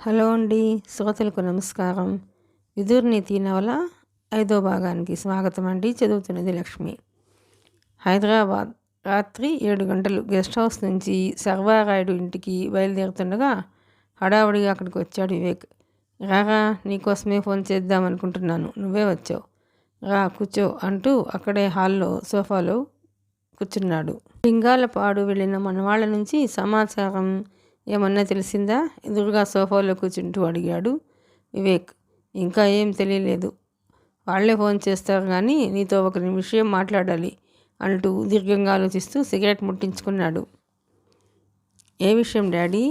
Hello అండి, శ్రోతలకు నమస్కారం. విదుర్ నీతి నవల 5వ భాగానికి స్వాగతం అండి. చదువుతున్నది లక్ష్మి. హైదరాబాద్. రాత్రి 7 గంటలు. గెస్ట్ హౌస్ నుంచి సర్వారాయుడు ఇంటికి బయలుదేరుతుండగా హడావుడిగా అక్కడికి వచ్చాడు వివేక్. రారా, నీకోసమే ఫోన్ చేద్దామనుకుంటున్నాను, నువ్వే వచ్చావు, రా కూర్చో అంటూ అక్కడే హాల్లో సోఫాలో కూర్చున్నాడు. లింగాలపాడు వెళ్ళిన మనవాళ్ళ నుంచి సమాచారం ఏమన్నా తెలిసిందా? ఎదురుగా సోఫాలో కూర్చుంటూ అడిగాడు వివేక్. ఇంకా ఏం తెలియలేదు, వాళ్లే ఫోన్ చేస్తారు కానీ నీతో ఒక విషయం మాట్లాడాలి అంటూ దీర్ఘంగా ఆలోచిస్తూ సిగరెట్ ముట్టించుకున్నాడు. ఏ విషయం డాడీ?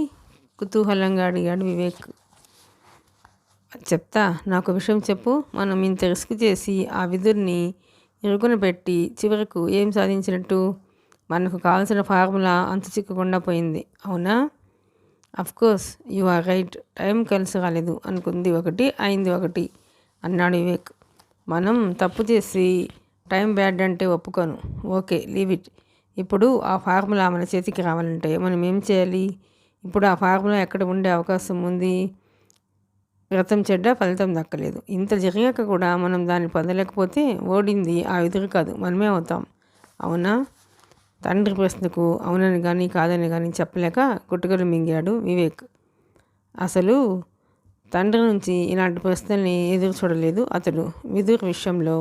కుతూహలంగా అడిగాడు వివేక్. చెప్తా, నాకు విషయం చెప్పు. మనం ఇంత రిస్క్ చేసి ఆ విదుర్ని ఇరుకున పెట్టి చివరకు ఏం సాధించినట్టు? మనకు కావాల్సిన ఫార్ములా అంతు చిక్కకుండా పోయింది, అవునా? Of course you are right. Time కలిసి రాలేదు, అనుకుంది ఒకటి, అయింది ఒకటి అన్నాడు వివేక్. మనం తప్పు చేసి టైం బ్యాడ్ అంటే ఒప్పుకోను. Okay, leave it. ఇప్పుడు ఆ ఫార్ములా మన చేతికి రావాలంటే మనం ఏం చేయాలి? ఇప్పుడు ఆ ఫార్ములా ఎక్కడ ఉండే అవకాశం ఉంది? వ్రతం చెడ్డ, ఫలితం దక్కలేదు. ఇంత జరిగాక కూడా మనం దాన్ని పొందలేకపోతే ఓడింది ఆ ఎదురు కాదు, మనమే అవుతాం, అవునా? తండ్రి ప్రశ్నకు అవునని కానీ కాదని కానీ చెప్పలేక గుట్టుగలు మింగాడు వివేక్. అసలు తండ్రి నుంచి ఇలాంటి ప్రశ్నల్ని ఎదురు చూడలేదు అతడు. విదుర్ విషయంలో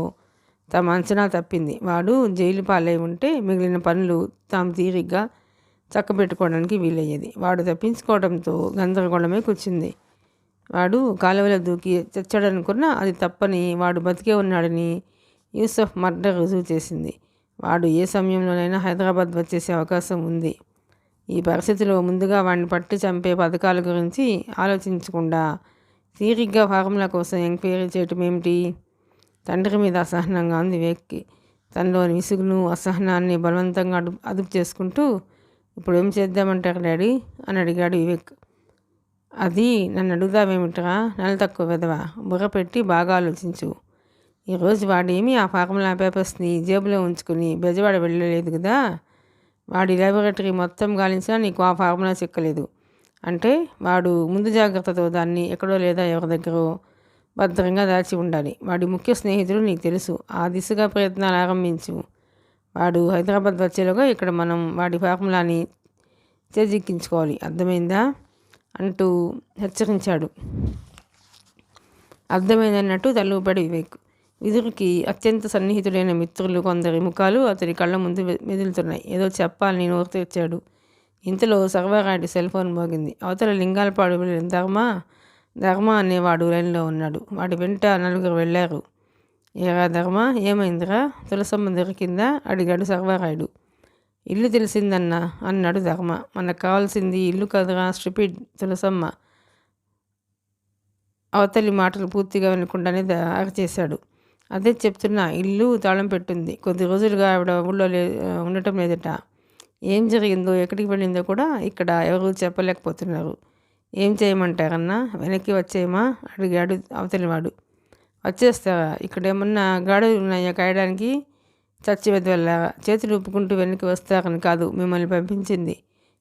తమ అంచనా తప్పింది. వాడు జైలు పాలై ఉంటే మిగిలిన పనులు తాము తీరిగ్గా చక్కబెట్టుకోవడానికి వీలయ్యేది. వాడు తప్పించుకోవడంతో గందరగోళమే కూర్చుంది. వాడు కాలువలో దూకి చచ్చాడనుకున్నా అది తప్పని, వాడు బతికే ఉన్నాడని యూసఫ్ మర్డర్ రుజువు చేసింది. వాడు ఏ సమయంలోనైనా హైదరాబాద్ వచ్చేసే అవకాశం ఉంది. ఈ పరిస్థితిలో ముందుగా వాడిని పట్టి చంపే పథకాల గురించి ఆలోచించకుండా తీరిగ్గా ఫార్ములా కోసం ఎంక్వైరీ చేయటం ఏమిటి? తండ్రి మీద అసహనంగా ఉంది వివేక్కి. తనలోని విసుగును, అసహనాన్ని బలవంతంగా అదుపు చేసుకుంటూ ఇప్పుడు ఏం చేద్దామంటారు డాడీ అని అడిగాడు వివేక్. అది నన్ను అడుగుదామేమిట్రా, నెల తక్కువ వెదవా, బుర్ర పెట్టి బాగా ఆలోచించు. ఈరోజు వాడేమీ ఆ ఫార్ములా పేపర్స్ని జేబులో ఉంచుకుని బెజవాడ వెళ్ళలేదు కదా. వాడి ల్యాబొరేటరీ మొత్తం గాలించినా నీకు ఆ ఫార్ములా చిక్కలేదు అంటే వాడు ముందు జాగ్రత్తతో దాన్ని ఎక్కడో లేదా ఎవరి దగ్గరో భద్రంగా దాచి ఉండాలి. వాడి ముఖ్య స్నేహితుడు నీకు తెలుసు. ఆ దిశగా ప్రయత్నాలు ఆరంభించు. వాడు హైదరాబాద్ వచ్చేలోగా ఇక్కడ మనం వాడి ఫార్ములాని చేజిక్కించుకోవాలి, అర్థమైందా అంటూ హెచ్చరించాడు. అర్థమైందన్నట్టు తలూపాడు వివేక్. విదురుకి అత్యంత సన్నిహితుడైన మిత్రులు కొందరి ముఖాలు అతడి కళ్ళ ముందు మెదులుతున్నాయి. ఏదో చెప్పాలని నోరు తెరిచాడు. ఇంతలో సర్వారాయుడి సెల్ ఫోన్ మోగింది. అవతల లింగాలపాడు వెళ్ళిన ధర్మ అనేవాడు లైన్లో ఉన్నాడు. వాడి వెంట నలుగురు వెళ్ళారు. ఏరా ధర్మ, ఏమైందిరా? తులసమ్మ దొరికిందా అడిగాడు సర్వారాయుడు. ఇల్లు తెలిసిందన్నా అన్నాడు ధర్మ. మనకు కావాల్సింది ఇల్లు కదరా స్టూపిడ్. తులసమ్మ అవతలి మాటలు పూర్తిగా వినకుండానే అరచేశాడు. అదే చెప్తున్నా, ఇల్లు తాళం పెట్టుంది. కొద్ది రోజులుగా ఆవిడ ఊళ్ళో ఉండటం లేదట. ఏం జరిగిందో, ఎక్కడికి వెళ్ళిందో కూడా ఇక్కడ ఎవరు చెప్పలేకపోతున్నారు. ఏం చేయమంటారన్నా? వెనక్కి వచ్చేయమా అడిగాడు అవతలివాడు. వచ్చేస్తారా? ఇక్కడేమన్నా గాడులు ఉన్నాయా కాయడానికి? చచ్చి వెదవల్లారా, చేతులు ఊపుకుంటూ వెనక్కి వస్తారని కాదు మిమ్మల్ని పంపించింది.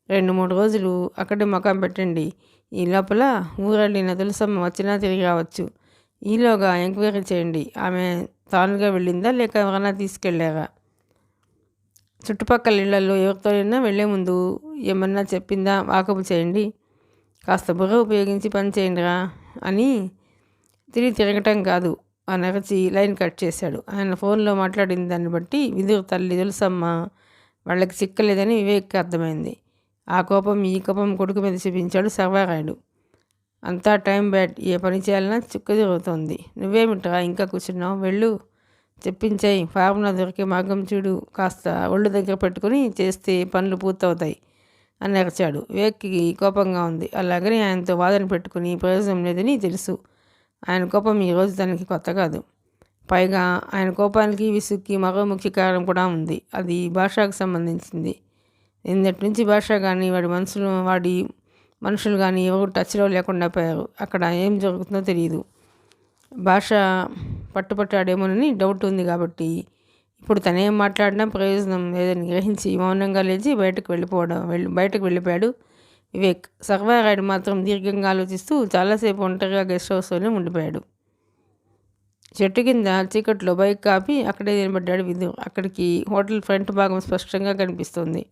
2-3 రోజులు అక్కడే మకాం పెట్టండి. ఈ లోపల ఊరెళ్ళిన తులసమ్మ వచ్చినా తిరిగి రావచ్చు. ఈలోగా ఎంక్వైరీ చేయండి. ఆమె తానుగా వెళ్ళిందా లేక ఎవరైనా తీసుకెళ్ళారా? చుట్టుపక్కల ఇళ్లలో ఎవరితోనైనా వెళ్లే ముందు ఏమన్నా చెప్పిందా వాకపు చేయండి. కాస్త బుర్ర ఉపయోగించి పని చేయండిరా అని తిరగటం కాదు అని అరచి లైన్ కట్ చేశాడు. ఆయన ఫోన్లో మాట్లాడిన దాన్ని బట్టి విదురు తల్లి తులసమ్మ వాళ్ళకి చిక్కలేదని వివేక్కి అర్థమైంది. ఆ కోపం ఈ కోపం కొడుకు మీద చూపించాడు సర్వారాయుడు. అంతా టైం బ్యాడ్, ఏ పని చేయాలన్నా చుక్క జరుగుతోంది. నువ్వేమిట్రా ఇంకా కూర్చున్నావు? వెళ్ళు, చెప్పించాయి. ఫార్ములా దొరికే మార్గం చూడు. కాస్త ఒళ్ళు దగ్గర పెట్టుకుని చేస్తే పనులు పూర్తవుతాయి అని అరిచాడు. వివేక్కి కోపంగా ఉంది. అలాగని ఆయనతో వాదన పెట్టుకుని ప్రయోజనం లేదని తెలుసు. ఆయన కోపం ఈరోజు తనకి కొత్త కాదు. పైగా ఆయన కోపానికి విసుక్కి మరో ముఖ్య కారణం కూడా ఉంది. అది భాషకు సంబంధించింది. నిన్నటి నుంచి భాష కానీ వాడి మనుషులు కానీ ఎవరు టచ్లో లేకుండా పోయారు. అక్కడ ఏం జరుగుతుందో తెలియదు. భాష పట్టుపట్టాడేమోనని డౌట్ ఉంది కాబట్టి ఇప్పుడు తనేం మాట్లాడినా ప్రయోజనం లేదని గ్రహించి మౌనంగా లేచి బయటకు వెళ్ళిపోయాడు వివేక్. సర్వారాయుడు మాత్రం దీర్ఘంగా ఆలోచిస్తూ చాలాసేపు ఒంటరిగా గెస్ట్ హౌస్లోనే ఉండిపోయాడు. చెట్టు కింద చీకట్లో బైక్ ఆపి అక్కడే నిలబడ్డాడు విదుర్. అక్కడికి హోటల్ ఫ్రంట్ భాగం స్పష్టంగా కనిపిస్తుంది.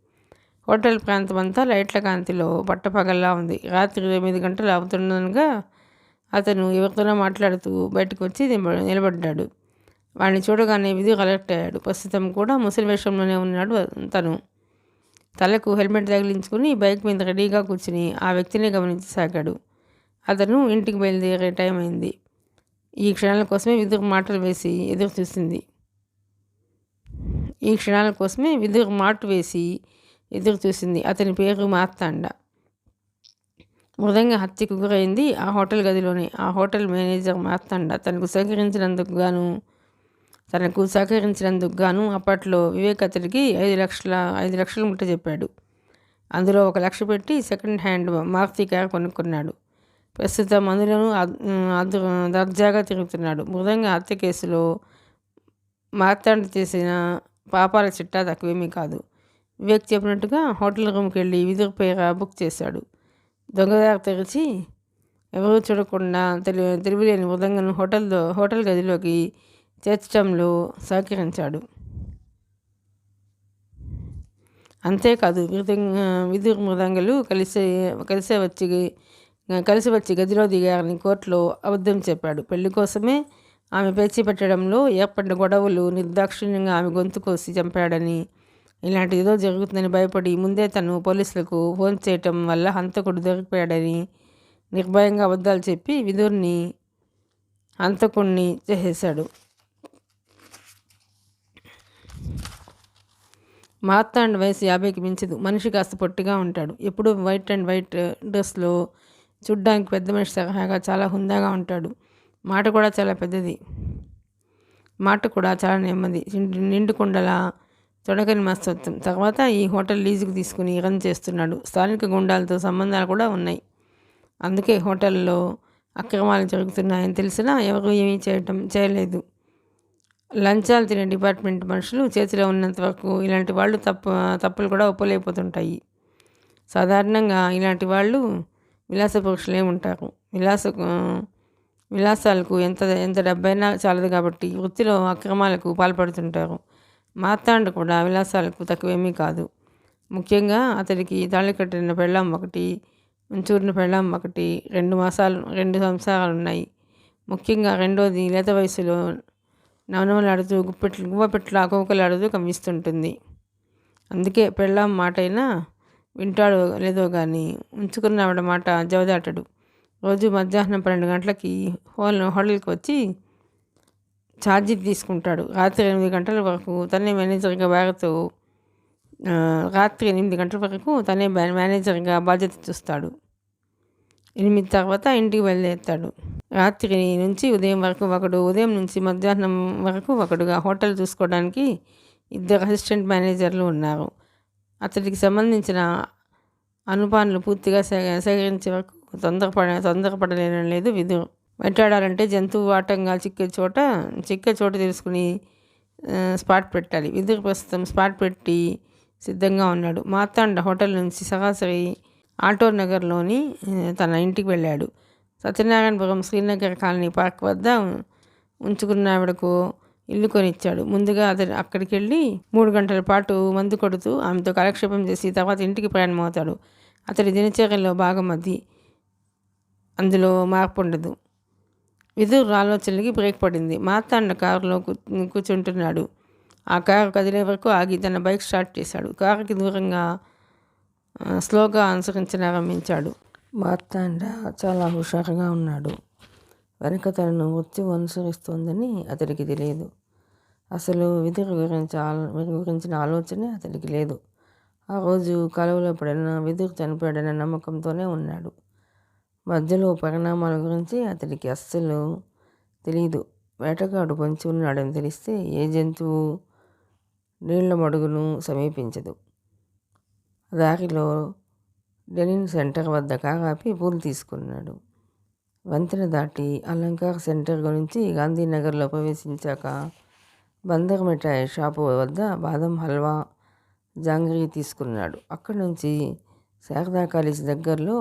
హోటల్ ప్రాంతం అంతా లైట్ల కాంతిలో పట్టపగల్లా ఉంది. రాత్రి 9 గంటలు అవుతుండగా అతను ఎవరితోనో మాట్లాడుతూ బయటకు వచ్చి నిలబడ్డాడు. వాడిని చూడగానే విదుర్ అలర్ట్ అయ్యాడు. ప్రస్తుతం కూడా ముసలి వేషంలోనే ఉన్నాడు తను. తలకు హెల్మెట్ తగిలించుకుని బైక్ మీద రెడీగా కూర్చుని ఆ వ్యక్తిని గమనించసాగాడు. అతను ఇంటికి బయలుదేరే టైం అయింది. ఈ క్షణాల కోసమే విదుర్ మాటు వేసి ఎదురు చూసింది. అతని పేరు మార్తాండ. మృదంగా హత్యకు గురైంది ఆ హోటల్ గదిలోనే. ఆ హోటల్ మేనేజర్ మార్తాండ తనకు సహకరించినందుకు గాను అప్పట్లో వివేక్ అతడికి 5 లక్షలు ముట్ట చెప్పాడు. అందులో 1 లక్ష పెట్టి సెకండ్ హ్యాండ్ మారుతి కారు కొనుక్కున్నాడు. ప్రస్తుతం అందులోనూ దర్జాగా తిరుగుతున్నాడు. మృదంగా హత్య కేసులో మార్తాండ చేసిన పాపాల చిట్టా తక్కువేమీ కాదు. వివేక్ చెప్పినట్టుగా హోటల్ రూమ్కి వెళ్ళి విదుర్ పేర బుక్ చేశాడు. దొంగదారి తెరిచి ఎవరూ చూడకుండా తెలివిలేని మృదంగను హోటల్ గదిలోకి చేర్చడంలో సహకరించాడు. అంతేకాదు విదుర్ మృదంగలు కలిసి వచ్చి గదిలో దిగారని కోర్టులో అబద్ధం చెప్పాడు. పెళ్లి కోసమే ఆమె పేచి పెట్టడంలో ఏర్పడిన గొడవలు నిర్దాక్షిణ్యంగా ఆమె గొంతు కోసి చంపాడని, ఇలాంటి ఏదో జరుగుతుందని భయపడి ముందే తను పోలీసులకు ఫోన్ చేయటం వల్ల హంతకుడు దొరికిపోయాడని నిర్భయంగా అబద్ధాలు చెప్పి విదుర్ని హంతకుణ్ణి చేసేశాడు. మార్తాండ్ వయసు 50కి మించదు. మనిషి కాస్త పొట్టిగా ఉంటాడు. ఎప్పుడూ వైట్ డ్రెస్లో చూడ్డానికి పెద్ద మనిషి తరహాగా చాలా హుందాగా ఉంటాడు. మాట కూడా చాలా నెమ్మది. నిండు కుండల తొడగని మస్తత్వం. తర్వాత ఈ హోటల్ లీజుకు తీసుకుని రన్ చేస్తున్నాడు. స్థానిక గుండాలతో సంబంధాలు కూడా ఉన్నాయి. అందుకే హోటల్లో అక్రమాలు జరుగుతున్నాయని తెలిసినా ఎవరూ ఏమీ చేయలేదు. లంచాలు తినే డిపార్ట్మెంట్ మనుషులు చేతిలో ఉన్నంత వరకు ఇలాంటి వాళ్ళు తప్పులు కూడా ఒప్పలేకపోతుంటాయి. సాధారణంగా ఇలాంటి వాళ్ళు విలాస పురుషులే ఉంటారు. విలాసాలకు ఎంత డబ్బైనా చాలదు కాబట్టి వృత్తిలో అక్రమాలకు పాల్పడుతుంటారు. మార్తాండ్ కూడా విలాసాలకు తక్కువేమీ కాదు. ముఖ్యంగా అతడికి తాళి కట్టిన పెళ్ళాం ఒకటి, ఉంచూరిన పెళ్ళాం ఒకటి, 2 సంసారాలున్నాయి. ముఖ్యంగా రెండోది లేత వయసులో నవనవలాడుతూ గువ్వపెట్లా కోకలాడుతూ కమ్మిస్తుంటుంది. అందుకే పెళ్ళాం మాటైనా వింటాడో లేదో కానీ ఉంచుకున్న ఆవిడ మాట జవదాటడు. రోజు మధ్యాహ్నం 12 గంటలకి హోటల్కి వచ్చి ఛార్జీ తీసుకుంటాడు. రాత్రి 8 గంటల వరకు తనే మేనేజర్గా బాధ్యత చూస్తాడు. 8 తర్వాత ఇంటికి బయలుదేరుతాడు. రాత్రి నుంచి ఉదయం వరకు ఒకడు, ఉదయం నుంచి మధ్యాహ్నం వరకు ఒకడుగా హోటల్ చూసుకోవడానికి 2 అసిస్టెంట్ మేనేజర్లు ఉన్నారు. అతడికి సంబంధించిన అనుపానులు పూర్తిగా సేకరించే వరకు తొందరపడలేనం లేదు విదుర్. వెంటాడాలంటే జంతువు ఆటంగా చిక్కే చోట తెలుసుకుని స్పాట్ పెట్టాలి. విదుర్ ప్రస్తుతం స్పాట్ పెట్టి సిద్ధంగా ఉన్నాడు. మార్తాండ హోటల్ నుంచి సరాసరి ఆటో నగర్లోని తన ఇంటికి వెళ్ళాడు. సత్యనారాయణపురం శ్రీనగర్ కాలనీ పార్క్ వద్ద ఉంచుకున్న ఆవిడకు ఇల్లు కొనిచ్చాడు. ముందుగా అతను అక్కడికి వెళ్ళి 3 గంటల పాటు మందు కొడుతూ ఆమెతో కాలక్షేపం చేసి తర్వాత ఇంటికి ప్రయాణమవుతాడు. అతడి దినచర్యలో భాగం అది. అందులో మార్పు ఉండదు. విదుర్ ఆలోచనలకి బ్రేక్ పడింది. మార్తాండ కారులో కూర్చుంటున్నాడు. ఆ కారు కదిలే వరకు ఆగి తన బైక్ స్టార్ట్ చేశాడు. కారుకి దూరంగా స్లోగా అనుసరించనారంభించాడు. మార్తాండ చాలా హుషారుగా ఉన్నాడు. వెనక తనను మృత్యు అనుసరిస్తోందని అతడికి తెలియదు. అసలు విదుర్ గురించిన ఆలోచనే అతడికి లేదు. ఆ రోజు కాలువలో పడిన విదుర్ చనిపోయాడన్న నమ్మకంతోనే ఉన్నాడు. మధ్యలో పరిణామాల గురించి అతడికి అస్సలు తెలీదు. వేటగాడు పొంచి ఉన్నాడని తెలిస్తే ఏ జంతువు నీళ్ల మడుగును సమీపించదు. దారిలో డెనిన్ సెంటర్ వద్ద కారాపి పూలు తీసుకున్నాడు. వంతెన దాటి అలంకార్ సెంటర్ గురించి గాంధీనగర్లో ప్రవేశించాక బందర్ మిఠాయి షాపు వద్ద బాదం హల్వా, జాంగ్రీ తీసుకున్నాడు. అక్కడి నుంచి శారదా కాలేజీ దగ్గరలో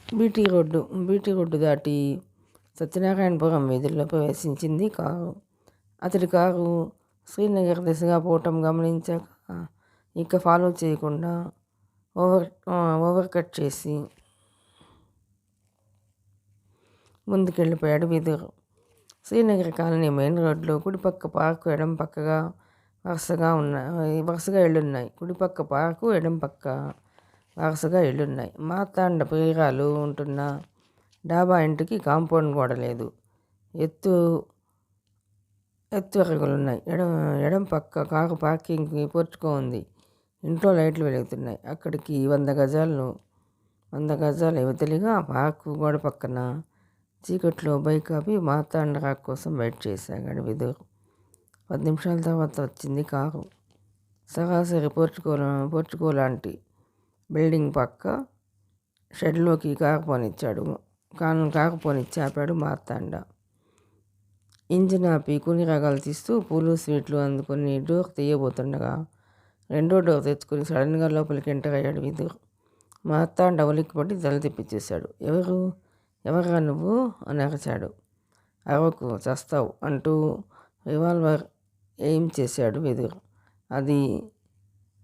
బీటీ రోడ్డు దాటి సత్యనారాయణపురం వీధుల్లో ప్రవేశించింది కారు. అతడి కారు శ్రీనగర్ దిశగా పోవటం గమనించాక ఇక ఫాలో చేయకుండా ఓవర్ కట్ చేసి ముందుకెళ్ళిపోయాడు విదురు. శ్రీనగర్ కాలనీ మెయిన్ రోడ్లో కుడిపక్క పార్కు ఎడం పక్కగా వరుసగా ఇళ్ళున్నాయి. కుడిపక్క పార్కు ఎడం పక్క వరుసగా ఇళ్ళున్నాయి. మార్తాండ ప్రియురాలు ఉంటున్న డాబా ఇంటికి కాంపౌండ్ గోడ లేదు. ఎత్తు అరుగులున్నాయి. ఎడం పక్క కారు పార్కింగ్కి పోర్చుకో ఉంది. ఇంట్లో లైట్లు వెలుగుతున్నాయి. అక్కడికి 100 గజాల యువతలిగా పార్కు గోడ పక్కన చీకట్లో బైక్ ఆపి మార్తాండ రాక్ కోసం వెయిట్ చేశాడు విదురు. 10 నిమిషాల తర్వాత వచ్చింది కారు. సరాసరి పోర్చుకో లాంటి బిల్డింగ్ పక్క షెడ్లోకి కారు పోనిచ్చి ఆపాడు మార్తాండ. ఇంజిన్ ఆపి కొన్ని రకాలు తీస్తూ పూలు స్వీట్లు అందుకొని డోర్ తీయబోతుండగా రెండో డోర్ తెచ్చుకుని సడన్గా లోపలికి ఎంటర్ అయ్యాడు విదురు. మార్తాండ ఉలిక్కిపడి తల తిప్పి చూశాడు. ఎవరా నువ్వు అని అరిచాడు. అరవకు, చస్తావు అంటూ రివాల్వర్ ఎయిమ్ చేశాడు విదురు. అది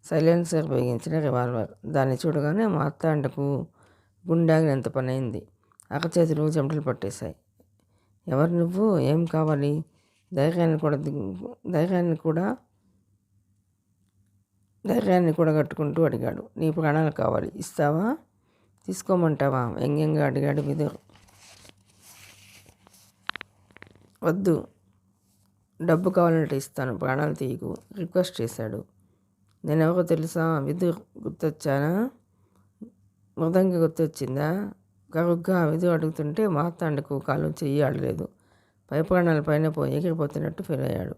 సైలెన్సర్ ఉపయోగించిన రివాల్వర్. దాన్ని చూడగానే మార్తాండకు గుండాగినంత పని అయింది. అరచేతులు చెమటలు పట్టేశాయి. ఎవరు నువ్వు? ఏం కావాలి? ధైర్యాన్ని కూడా కట్టుకుంటూ అడిగాడు. నీ ప్రాణాలు కావాలి, ఇస్తావా? తీసుకోమంటావా? వ్యంగ్యంగా అడిగాడు విదురు. వద్దు, డబ్బు కావాలంటే ఇస్తాను, ప్రాణాలు తీయకు రిక్వెస్ట్ చేశాడు. నేనెవరో తెలుసా? విదురు గుర్తొచ్చానా? మృదంగా గుర్తొచ్చిందా? కరుగ్గా విదురు అడుగుతుంటే మార్తాండకు కాలు చెయ్యి ఆడలేదు. పై ప్రాణాల పైన ఎగిరిపోతున్నట్టు ఫీల్ అయ్యాడు.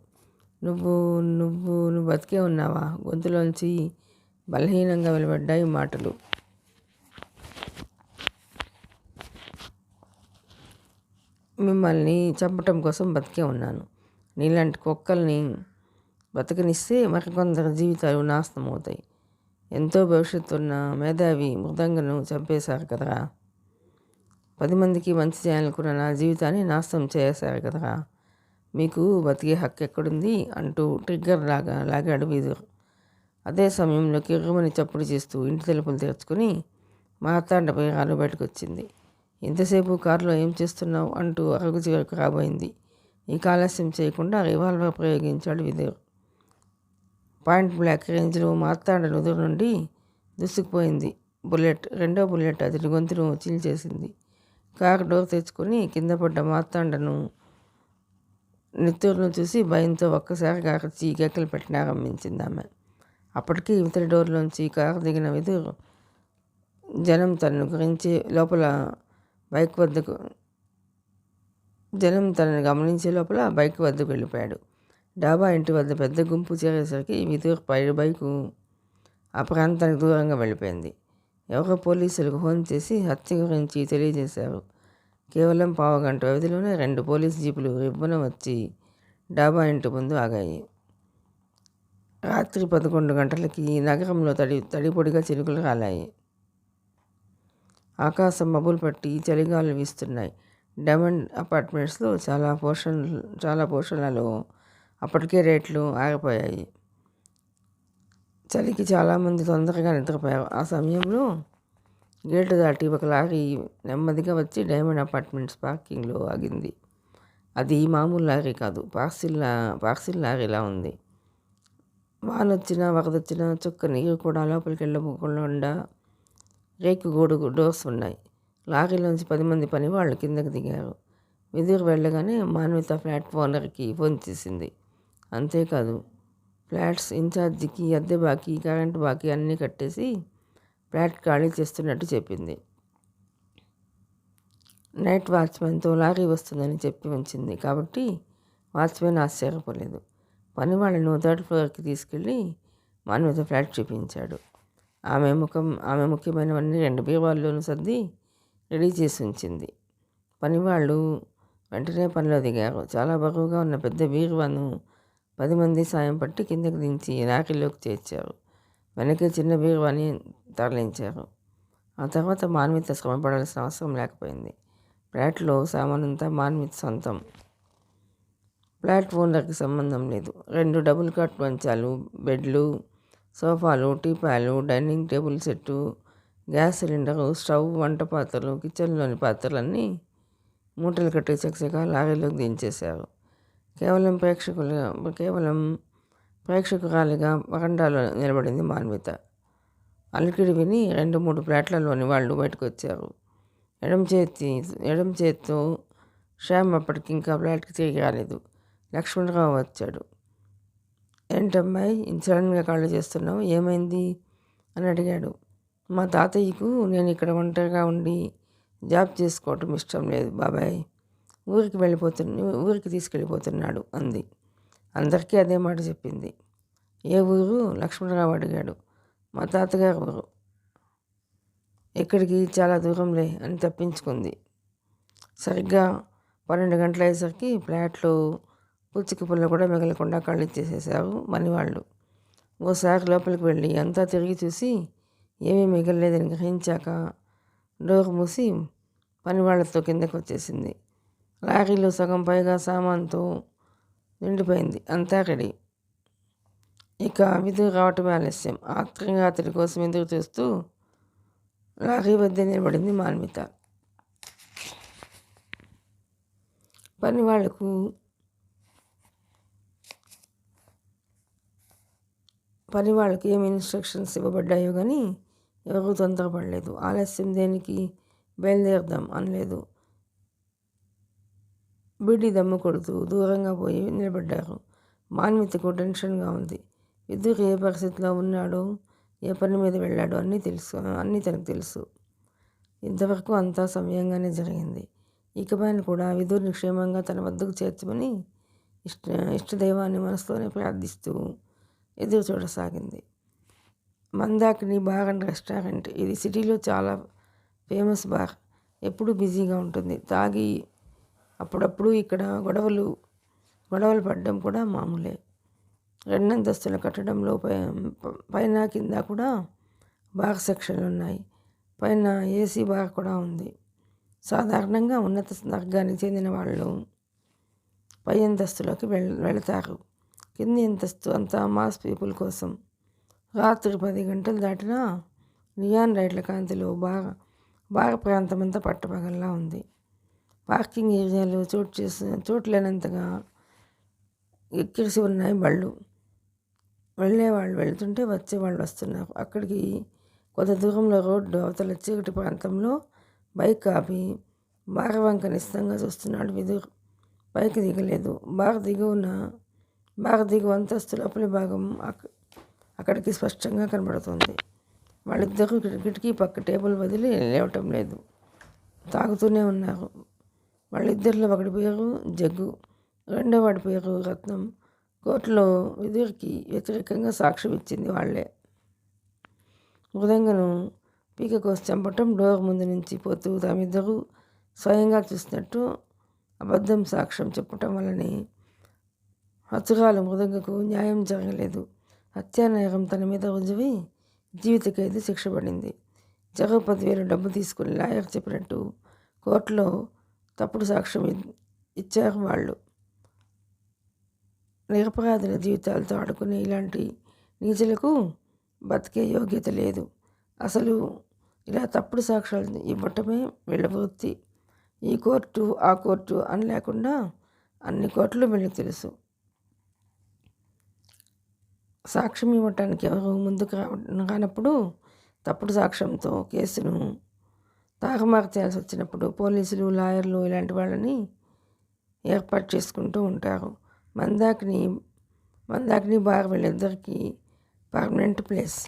నువ్వు బతికే ఉన్నావా? గొంతులోంచి బలహీనంగా వెలువడ్డాయి మాటలు. మిమ్మల్ని చంపటం కోసం బతికే ఉన్నాను. నీలాంటి కుక్కల్ని బతకనిస్తే మరికొందరు జీవితాలు నాశనం అవుతాయి. ఎంతో భవిష్యత్తు ఉన్న మేధావి మృదంగను చంపేశారు కదరా. 10 మందికి మంచి చేయాలనుకున్న నా జీవితాన్ని నాశనం చేశారు కదరా. మీకు బతికే హక్కు ఎక్కడుంది అంటూ ట్రిగ్గర్ లాగాడు విదురు. అదే సమయంలో కిర్రుమని చప్పుడు చేస్తూ ఇంటి తలుపులు తెరుచుకుని మార్తాండ ప్రియురాలు బయటకు వచ్చింది. ఇంతసేపు కారులో ఏం చేస్తున్నావు అంటూ అరుగు చివరకు రాబోయింది. ఈ ఆలస్యం చేయకుండా రివాల్వర్ ప్రయోగించాడు విదురు. పాయింట్ బ్లాక్ రేంజ్లో మార్తాండ నుదురు నుండి దూసుకుపోయింది బుల్లెట్. రెండో బుల్లెట్ అతడి గొంతును చీల్చేసింది. కారు డోర్ తెచ్చుకొని కింద పడ్డ మార్తాండను నిత్తూరును చూసి భయంతో ఒక్కసారిగా అరచి కేకలు పెట్టినారంభించింది ఆమె. అప్పటికీ ఇవతలి డోర్లోంచి కారు దిగిన విదురు జనం తనను గమనించే లోపల బైక్ వద్దకు వెళ్ళిపోయాడు. డాబా ఇంటి వద్ద పెద్ద గుంపు చేరేసరికి విదురు బైకు ఆ ప్రాంతానికి దూరంగా వెళ్ళిపోయింది. ఎవరో పోలీసులకు ఫోన్ చేసి హత్య గురించి తెలియజేశారు. కేవలం పావుగంట వ్యవధిలోనే 2 పోలీసు జీపులు రిబ్బున వచ్చి డాబా ఇంటి ముందు ఆగాయి. రాత్రి 11 గంటలకి నగరంలో తడిపొడిగా చినుకులు రాలాయి. ఆకాశం మబ్బులు పట్టి చలిగాలు వీస్తున్నాయి. డైమండ్ అపార్ట్మెంట్స్లో చాలా పోర్షన్లలో అప్పటికే రేట్లు ఆగిపోయాయి. చలికి చాలామంది తొందరగా నిద్రపోయారు. ఆ సమయంలో గేటు దాటి ఒక లారీ నెమ్మదిగా వచ్చి డైమండ్ అపార్ట్మెంట్స్ పార్కింగ్లో ఆగింది. అది మామూలు లారీ కాదు, పార్సిల్ లారీలా ఉంది. వానొచ్చినా వరదొచ్చినా చుక్క నీరు కూడా లోపలికి వెళ్ళకుండా రేకు గోడు డోర్స్ ఉన్నాయి. లారీలోంచి 10 మంది పని వాళ్ళు కిందకి దిగారు. విదురు వెళ్ళగానే మాన్విత ఫ్లాట్ ఓనర్కి ఫోన్ చేసింది. అంతేకాదు, ఫ్లాట్స్ ఇన్ఛార్జికి అద్దె బాకీ, కరెంటు బాకీ అన్నీ కట్టేసి ఫ్లాట్ ఖాళీ చేస్తున్నట్టు చెప్పింది. నైట్ వాచ్మెన్తో లారీ వస్తుందని చెప్పి ఉంచింది కాబట్టి వాచ్మెన్ ఆశ్చర్యపోలేదు. పని వాళ్ళను 3rd ఫ్లోర్కి తీసుకెళ్ళి మాన్విత ఫ్లాట్ చూపించాడు. ఆమె ముఖ్యమైనవన్నీ 2 బీరువాల్లోనూ సర్ది రెడీ చేసి ఉంచింది. పనివాళ్ళు వెంటనే పనిలో దిగారు. చాలా బరువుగా ఉన్న పెద్ద బీరువాను 10 మంది సాయం పట్టి కిందకి దించి రాఖీలోకి చేర్చారు. వెనకే చిన్న బీరువాని తరలించారు. ఆ తర్వాత మాన్విత శ్రమపడాల్సిన అవసరం లేకపోయింది. ఫ్లాట్లో సామానంతా మాన్విత సొంతం. ఫ్లాట్ ఓనర్కి సంబంధం లేదు. 2 డబుల్ కాట్ మంచాలు, బెడ్లు, సోఫాలు, టీపాలు, dining table set, gas cylinder, stove, వంట పాత్రలు, కిచెన్లోని పాత్రలన్నీ మూటలు కట్టి చకచకా లారీలోకి దించేశారు. కేవలం ప్రేక్షకురాలిగా వరండాలో నిలబడింది మాన్విత. అలికిడి విని 2-3 ఫ్లాట్లలోని వాళ్ళు బయటకు వచ్చారు. ఎడం చేత్తో శ్యామ్ అప్పటికి ఇంకా ఫ్లాట్కి తిరిగి రాలేదు. లక్ష్మణరావు వచ్చాడు. ఏంటమ్మాయి ఇంత సడన్గా కాళ్ళు చేస్తున్నావు, ఏమైంది అని అడిగాడు. మా తాతయ్యకు నేను ఇక్కడ ఒంటరిగా ఉండి జాబ్ చేసుకోవటం ఇష్టం లేదు బాబాయ్, ఊరికి తీసుకెళ్ళిపోతున్నాడు అంది. అందరికీ అదే మాట చెప్పింది. ఏ ఊరు? లక్ష్మణరావు అడిగాడు. మా తాతగారు ఊరు. ఎక్కడికి? చాలా దూరంలే అని తప్పించుకుంది. సరిగ్గా 12 గంటల అయ్యేసరికి ఫ్లాట్లో పుచ్చికి పుల్ల కూడా మిగలకుండా కళ్ళు ఇచ్చేసేసారు మనివాళ్ళు. ఓసారి లోపలికి వెళ్ళి అంతా తిరిగి చూసి ఏమీ మిగలలేదని గ్రహించాక డోర్ మూసి పనివాళ్లతో కిందకు వచ్చేసింది. లారీలో సగం పైగా సామాన్తో నిండిపోయింది. అంతా రెడీ. ఇక విధు రావటం ఆలస్యం. ఆత్రంగా అతడి కోసం ఎదురు చూస్తూ లారీ వద్ద నిలబడింది మాన్విత. పనివాళ్ళకి ఏమి ఇన్స్ట్రక్షన్స్ ఇవ్వబడ్డాయో కానీ ఎవరూ తొందరపడలేదు. ఆలస్యం దేనికి, బయలుదేరదాం అనలేదు. బీడీ దమ్ము కొడుతూ దూరంగా పోయి నిలబడ్డారు. మాన్వితకు టెన్షన్గా ఉంది. విద్యుత్ ఏ పరిస్థితిలో ఉన్నాడో, ఏ పని మీద వెళ్ళాడో అన్నీ తనకు తెలుసు. ఇంతవరకు అంతా సమయంగానే జరిగింది. ఇకపైన కూడా విదుర్ని క్షేమంగా తన వద్దకు చేర్చమని ఇష్టదైవాన్ని మనసుతోనే ప్రార్థిస్తూ ఎదురు చూడసాగింది. Mandakini bar and restaurant. ఇది సిటీలో చాలా ఫేమస్ బార్. ఎప్పుడూ బిజీగా ఉంటుంది. తాగి అప్పుడప్పుడు ఇక్కడ గొడవలు పడడం కూడా మామూలే. 2 అంతస్తుల కట్టడంలో పైన కింద కూడా బార్ సెక్షన్లు ఉన్నాయి. పైన ఏసీ బార్ కూడా ఉంది. సాధారణంగా ఉన్నత వర్గానికి చెందిన వాళ్ళు పై అంతస్తులోకి వెళతారు. కింది అంతస్తు అంతా మాస్ పీపుల్ కోసం. రాత్రి 10 గంటలు దాటినా నియాన్ లైట్ల కాంతిలో బార్ ప్రాంతమంతా పట్టపగల్లా ఉంది. పార్కింగ్ ఏరియాలో చోట్లేనంతగా ఎక్కిరిసి ఉన్నాయి బళ్ళు. వెళ్ళేవాళ్ళు వెళ్తుంటే వచ్చేవాళ్ళు వస్తున్నారు. అక్కడికి కొంత దూరంలో రోడ్డు అవతల చీకటి ప్రాంతంలో బైక్ ఆపి బార్ వంక నిశ్చితంగా చూస్తున్నాడు విదుర్. పైకి దిగలేదు. బార్ దిగువ అంతస్తు లోపలి భాగం అక్కడికి స్పష్టంగా కనబడుతుంది. వాళ్ళిద్దరూ కిటికీ పక్క టేబుల్ వదిలి లేవటం లేదు. తాగుతూనే ఉన్నారు. వాళ్ళిద్దరిలో ఒకటి పేరు జగ్గు, రెండో వాడి పేరు రత్నం. కోర్టులో విదుర్కి వ్యతిరేకంగా సాక్ష్యం ఇచ్చింది వాళ్ళే. మృదంగను పీక కోసి చంపటం, డోర్ ముందు నుంచి పోతూ తామిద్దరూ స్వయంగా చూసినట్టు అబద్ధం సాక్ష్యం చెప్పటం వల్లనే హతురాలు మృదంగకు న్యాయం జరగలేదు. హత్యానేరం తన మీద రుజువి జీవిత ఖైదు శిక్ష పడింది. చెరో 10,000 డబ్బు తీసుకుని లాయర్ చెప్పినట్టు కోర్టులో తప్పుడు సాక్ష్యం ఇచ్చారు వాళ్ళు. నిరపరాధుల జీవితాలతో ఆడుకునే ఇలాంటి నీచులకు బతికే యోగ్యత లేదు. అసలు ఇలా తప్పుడు సాక్ష్యాలు ఇవ్వటమే వీళ్ళ వృత్తి. ఈ కోర్టు ఆ కోర్టు అని లేకుండా అన్ని కోర్టులు వీళ్ళకి తెలుసు. సాక్ష్యం ఇవ్వటానికి ఎవరు ముందుకు రానప్పుడు, తప్పుడు సాక్ష్యంతో కేసును తారుమారు చేయాల్సి వచ్చినప్పుడు పోలీసులు, లాయర్లు ఇలాంటి వాళ్ళని ఏర్పాటు చేసుకుంటూ ఉంటారు. మందాకిని బార్ వీళ్ళిద్దరికీ పర్మనెంట్ ప్లేస్.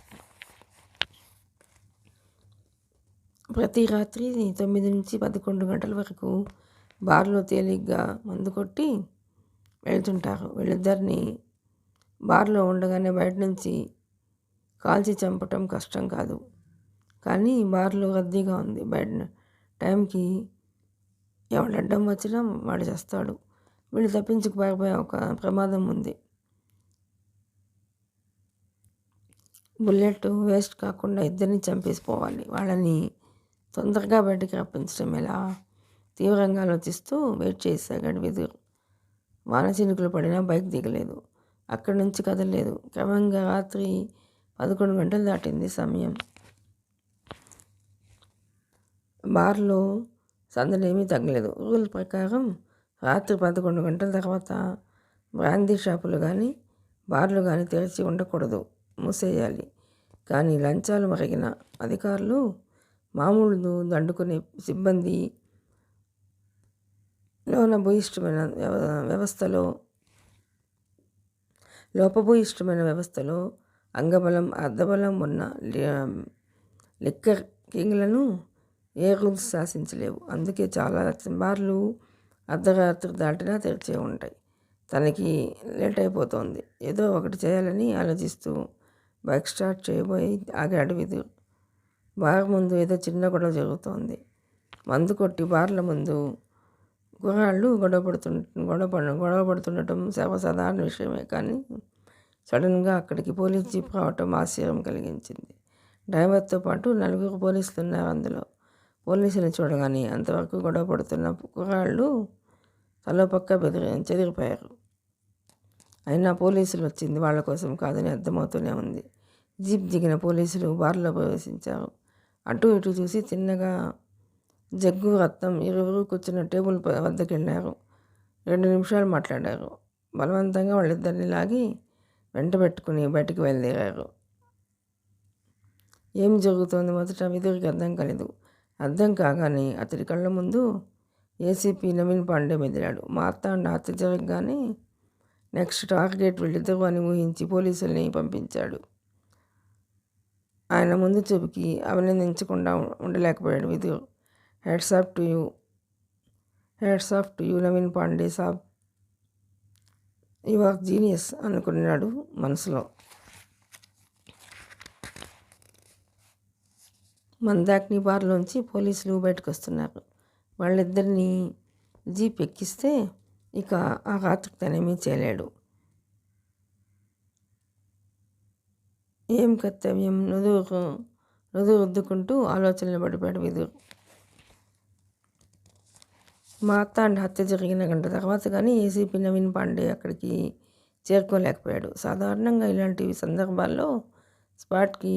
ప్రతి రాత్రి 9 నుంచి 11 గంటల వరకు బార్లో తేలిగ్గా మందు కొట్టి వెళ్తుంటారు. వీళ్ళిద్దరిని బార్లో ఉండగానే బయట నుంచి కాల్చి చంపటం కష్టం కాదు. కానీ బార్లో రద్దీగా ఉంది. బయట టైంకి ఎవడు అడ్డం వచ్చినా వాడు చేస్తాడు. వీళ్ళు తప్పించుకు పారిపోయే ఒక ప్రమాదం ఉంది. బుల్లెట్ వేస్ట్ కాకుండా ఇద్దరిని చంపేసిపోవాలి. వాళ్ళని తొందరగా బయటికి రప్పించడం ఎలా? తీవ్రంగా ఆలోచిస్తూ వెయిట్ చేసాగాడు విదురు. వాన చినుకులు పడినా బైక్ దిగలేదు. అక్కడి నుంచి కదలలేదు. క్రమంగా రాత్రి 11 గంటలు దాటింది సమయం. బార్లో సందడేమీ తగ్గలేదు. రూల్ ప్రకారం రాత్రి 11 గంటల తర్వాత బ్రాందీ షాపులు కానీ బార్లు కానీ తెరిచి ఉండకూడదు, మూసేయాలి. కానీ లంచాలు మరిగిన అధికారులు, మామూలు దండుకునే సిబ్బంది లోపభూయిష్టమైన వ్యవస్థలో అంగబలం అర్ధబలం ఉన్న లిక్కర్ కింగ్లను ఏ రూల్స్ శాసించలేవు. అందుకే చాలా బార్లు అర్ధరాత్రి దాటినా తెరిచే ఉంటాయి. తనకి లేట్ అయిపోతుంది. ఏదో ఒకటి చేయాలని ఆలోచిస్తూ బైక్ స్టార్ట్ చేయబోయి ఆగాడు విదురు. బార్ ముందు ఏదో చిన్న గొడవ జరుగుతోంది. మందు కొట్టి బార్ల ముందు కుర్రాళ్ళు గొడవ పడుతుండటం సర్వసాధారణ విషయమే. కానీ సడన్గా అక్కడికి పోలీస్ జీప్ రావటం ఆశ్చర్యం కలిగించింది. డ్రైవర్తో పాటు 4 పోలీసులు ఉన్నారు అందులో. పోలీసులు చూడగానే అంతవరకు గొడవ పడుతున్న కుర్రాళ్ళు తలో పక్క చెదిరిపోయారు. అయినా పోలీసులు వచ్చింది వాళ్ళ కోసం కాదని అర్థమవుతూనే ఉంది. జీప్ దిగిన పోలీసులు బార్లో ప్రవేశించారు. అటు ఇటు చూసి తిన్నగా జగ్గు, రత్నం ఇరువురు కూర్చున్న టేబుల్ వద్దకు వెళ్ళారు. 2 నిమిషాలు మాట్లాడారు. బలవంతంగా వాళ్ళిద్దరిని లాగి వెంట పెట్టుకుని బయటికి బయలుదేరారు. ఏం జరుగుతోంది మొదట విదురికి అర్థం కాలేదు. అర్థం కాగానే అతడి కళ్ళ ముందు ఏసీపీ నవీన్ పాండే మెదిలాడు. మార్తాండ హత్య జరగగానే నెక్స్ట్ టార్గెట్ వీళ్ళిద్దరు అని ఊహించి పోలీసుల్ని పంపించాడు. ఆయన ముందు చూపుకి అభినందించకుండా ఉండలేకపోయాడు Vidur. Hats off to you Naveen Pandey saab, you are genius అనుకున్నాడు మనసులో. మందాకిని బార్లోంచి పోలీసులు బయటకు వస్తున్నారు. వాళ్ళిద్దరినీ జీప్ ఎక్కిస్తే ఇక ఆ రాత్రికి తనేమీ చేయలేడు. ఏం కర్తవ్యం? నుదురు రుద్దుకుంటూ ఆలోచనలు పడిపోయాడు విదురు. మార్తాండ్ హత్య జరిగిన గంట తర్వాత కానీ ఏసీపీ నవీన్ పాండే అక్కడికి చేరుకోలేకపోయాడు. సాధారణంగా ఇలాంటి సందర్భాల్లో స్పాట్కి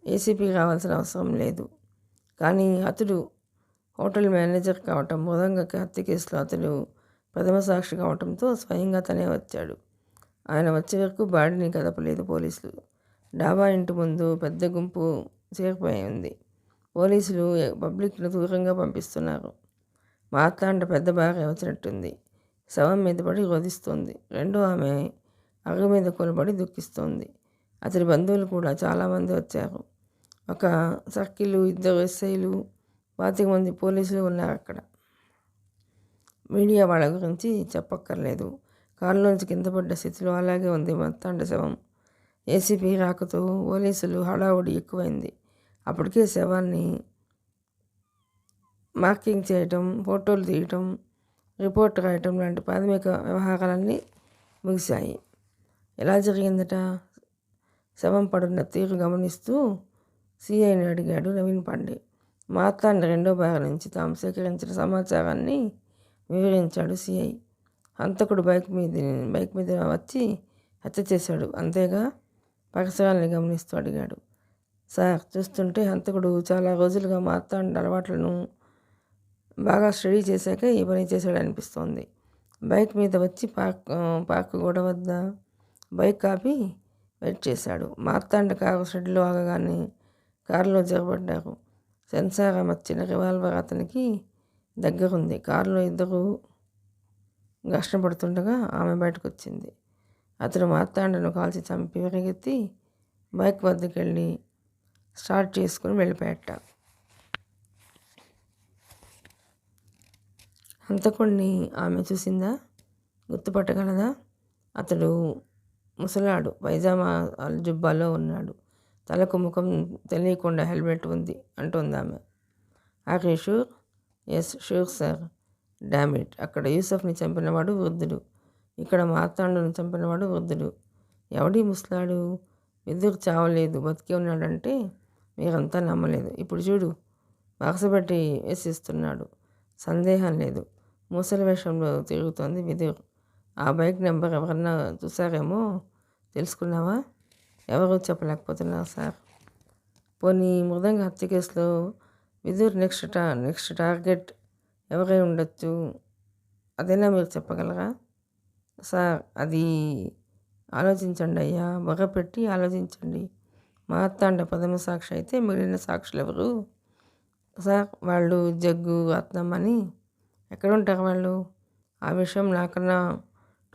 ఏసీపీ రావాల్సిన అవసరం లేదు. కానీ అతడు హోటల్ మేనేజర్ కావటం, మృదంగ హత్య కేసులో అతడు ప్రథమ సాక్షి కావటంతో స్వయంగా తనే వచ్చాడు. ఆయన వచ్చే వరకు బాడీని కదపలేదు పోలీసులు. డాబా ఇంటి ముందు పెద్ద గుంపు చేరిపోయి ఉంది. పోలీసులు పబ్లిక్ను దూరంగా పంపిస్తున్నారు. మార్తాండ పెద్ద భార్య వచ్చినట్టుంది. శవం మీద పడి రోధిస్తోంది. రెండో ఆమె అరుగు మీద కొలబడి దుఃఖిస్తోంది. అతడి బంధువులు కూడా చాలామంది వచ్చారు. ఒక సర్కిల్, 2 ఎస్ఐలు, 25 మంది పోలీసులు ఉన్నారు అక్కడ. మీడియా వాళ్ళ గురించి చెప్పక్కర్లేదు. కారులోంచి కింద పడ్డ స్థితిలో అలాగే ఉంది మార్తాండ శవం. ఏసీపీ రాకతో పోలీసులు హడావుడి ఎక్కువైంది. అప్పటికే శవాన్ని మార్కింగ్ చేయటం, ఫోటోలు తీయటం, రిపోర్ట్ రాయటం లాంటి ప్రాథమిక వ్యవహారాలన్నీ ముగిశాయి. ఎలా జరిగిందట? శవం పడున్న తీరు గమనిస్తూ సిఐని అడిగాడు నవీన్ పాండే. మార్తాండ రెండో భాగం నుంచి తాము సేకరించిన సమాచారాన్ని వివరించాడు సిఐ. హంతకుడు బైక్ మీద వచ్చి హత్య చేశాడు, అంతేగా? పరిసరాల్ని గమనిస్తూ అడిగాడు. సార్, చూస్తుంటే హంతకుడు చాలా రోజులుగా మార్తాండ అలవాట్లను బాగా స్టడీ చేశాక ఈ పని చేశాడు అనిపిస్తోంది. బైక్ మీద వచ్చి పార్క్ గోడ వద్ద బైక్ ఆపి వెయిట్ చేశాడు. మార్తాండ కారు షెడ్లో ఆగగానే కారులో జరబడ్డారు. సెన్సార్ అమర్చిన రివాల్వర్ అతనికి దగ్గరుంది. కారులో ఇద్దరు ఘర్షణ పడుతుండగా ఆమె బయటకు వచ్చింది. అతడు మార్తాండను కాల్చి చంపి పరిగెత్తి బైక్ వద్దకు వెళ్ళి స్టార్ట్ చేసుకుని వెళ్ళిపోయాట. హంతకుడిని ఆమె చూసిందా? గుర్తుపట్టగలదా? అతడు ముసలాడు, పైజామా జుబ్బాలో ఉన్నాడు. తలకు ముఖం తెలియకుండా హెల్మెట్ ఉంది అంటుంది ఆమె. Are you sure? Yes sure sir. Dammit, అక్కడ యూసఫ్ని చంపినవాడు వృద్ధుడు, ఇక్కడ మార్తాండును చంపినవాడు వృద్ధుడు. ఎవడీ ముసలాడు? విదుర్ చావలేదు, బతికే ఉన్నాడంటే మీరంతా నమ్మలేదు. ఇప్పుడు చూడు, వరుసపెట్టి వేసిస్తున్నాడు. సందేహం లేదు, ముసలి వేషంలో తిరుగుతోంది విదుర్. ఆ బైక్ నెంబర్ ఎవరన్నా చూసారేమో తెలుసుకున్నావా? ఎవరు చెప్పలేకపోతున్నారు సార్. పోనీ మృదంగ హత్య కేసులో విదుర్ నెక్స్ట్ టార్గెట్ ఎవరై ఉండొచ్చు, అదైనా మీరు చెప్పగలరా సార్? అది ఆలోచించండి అయ్యా, బొగపెట్టి ఆలోచించండి. మార్తాండ ప్రథమ సాక్షి అయితే మిగిలిన సాక్షులు ఎవరు సార్? వాళ్ళు జగ్గు, రత్నం అని. ఎక్కడ ఉంటారు వాళ్ళు? ఆ విషయం నాకన్నా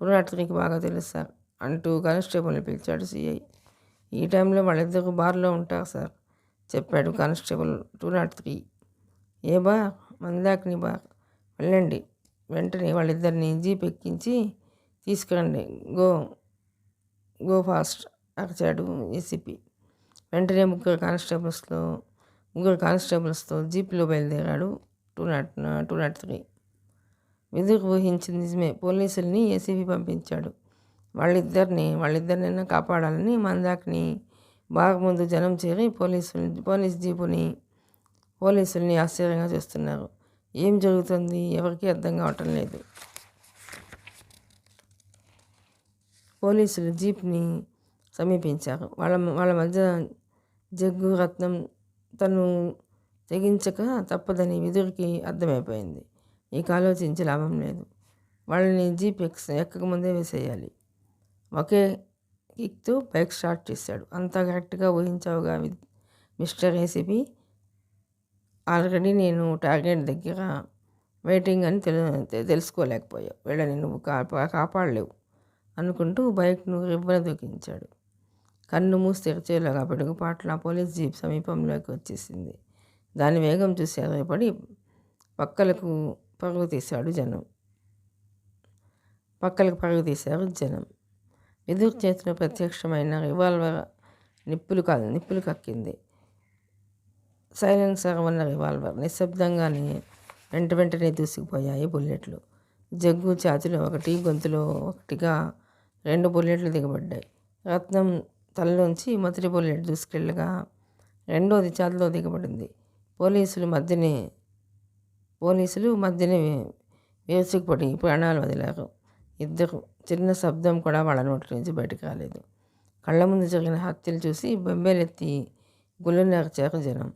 203కి బాగా తెలుసు సార్ అంటూ కానిస్టేబుల్ని పిలిచాడు సిఐ. ఈ టైంలో వాళ్ళిద్దరు బార్లో ఉంటారు సార్, చెప్పాడు కానిస్టేబుల్. 203 ఏ బార్? మందాకిని బార్. వెళ్ళండి, వెంటనే వాళ్ళిద్దరిని జీప్ ఎక్కించి తీసుకురండి. గో గో ఫాస్ట్ అరిచాడు ఏసీపీ. వెంటనే ముగ్గురు కానిస్టేబుల్స్తో జీప్లో బయలుదేరాడు 203. విదుర్ ఊహించింది నిజమే. పోలీసుల్ని ఏసీపీ పంపించాడు. వాళ్ళిద్దరినైనా కాపాడాలని మందాకిని బాగా ముందు జనం చేరి పోలీసుల్ని ఆశ్చర్యంగా చూస్తున్నారు. ఏం జరుగుతుంది ఎవరికీ అర్థం కావటం లేదు. పోలీసులు జీప్ని సమీపించారు. వాళ్ళ మధ్య జగ్గు, రత్నం తను తెగించక తప్పదని విదుర్కి అర్థమైపోయింది. ఇక ఆలోచించి లాభం లేదు. వాళ్ళని జీప్ ఎక్కకముందే వేసేయాలి. ఒకే కిక్తో బైక్ స్టార్ట్ చేశాడు. అంతా కరెక్ట్గా ఊహించావుగా మిస్టర్ ఏసీపీ. ఆల్రెడీ నేను టార్గెట్ దగ్గర వెయిటింగ్ అని తెలుసుకోలేకపోయావు. వీళ్ళని నువ్వు కాపాడలేవు అనుకుంటూ బైక్ను రివ్వన దూకించాడు. కన్ను మూసి తెరిచేలాగా పిడుగుపాట్ల పోలీస్ జీప్ సమీపంలోకి వచ్చేసింది. దాని వేగం చూసి ఎదురుపడి పక్కలకు పరుగు తీశారు జనం. విదుర్ చేతిలో ప్రత్యక్షమైన రివాల్వర్ నిప్పులు కక్కింది. సైలెన్సర్ ఉన్న రివాల్వర్. నిశ్శబ్దంగానే వెంటనే దూసుకుపోయాయి బుల్లెట్లు. జగ్గు ఛాతిలో ఒకటి, గొంతులో ఒకటిగా 2 బుల్లెట్లు దిగబడ్డాయి. రత్నం తలలోంచి మొదటి బుల్లెట్ దూసుకెళ్ళగా రెండోది ఛాతిలో దిగబడింది. పోలీసులు మధ్యనే వేసుకుపడి ప్రాణాలు వదిలారు ఇద్దరు. చిన్న శబ్దం కూడా వాళ్ళ నోటి నుంచి బయటకు రాలేదు. కళ్ళ ముందు జరిగిన హత్యలు చూసి బెంబేలెత్తి గుళ్ళనరిచారు జనం.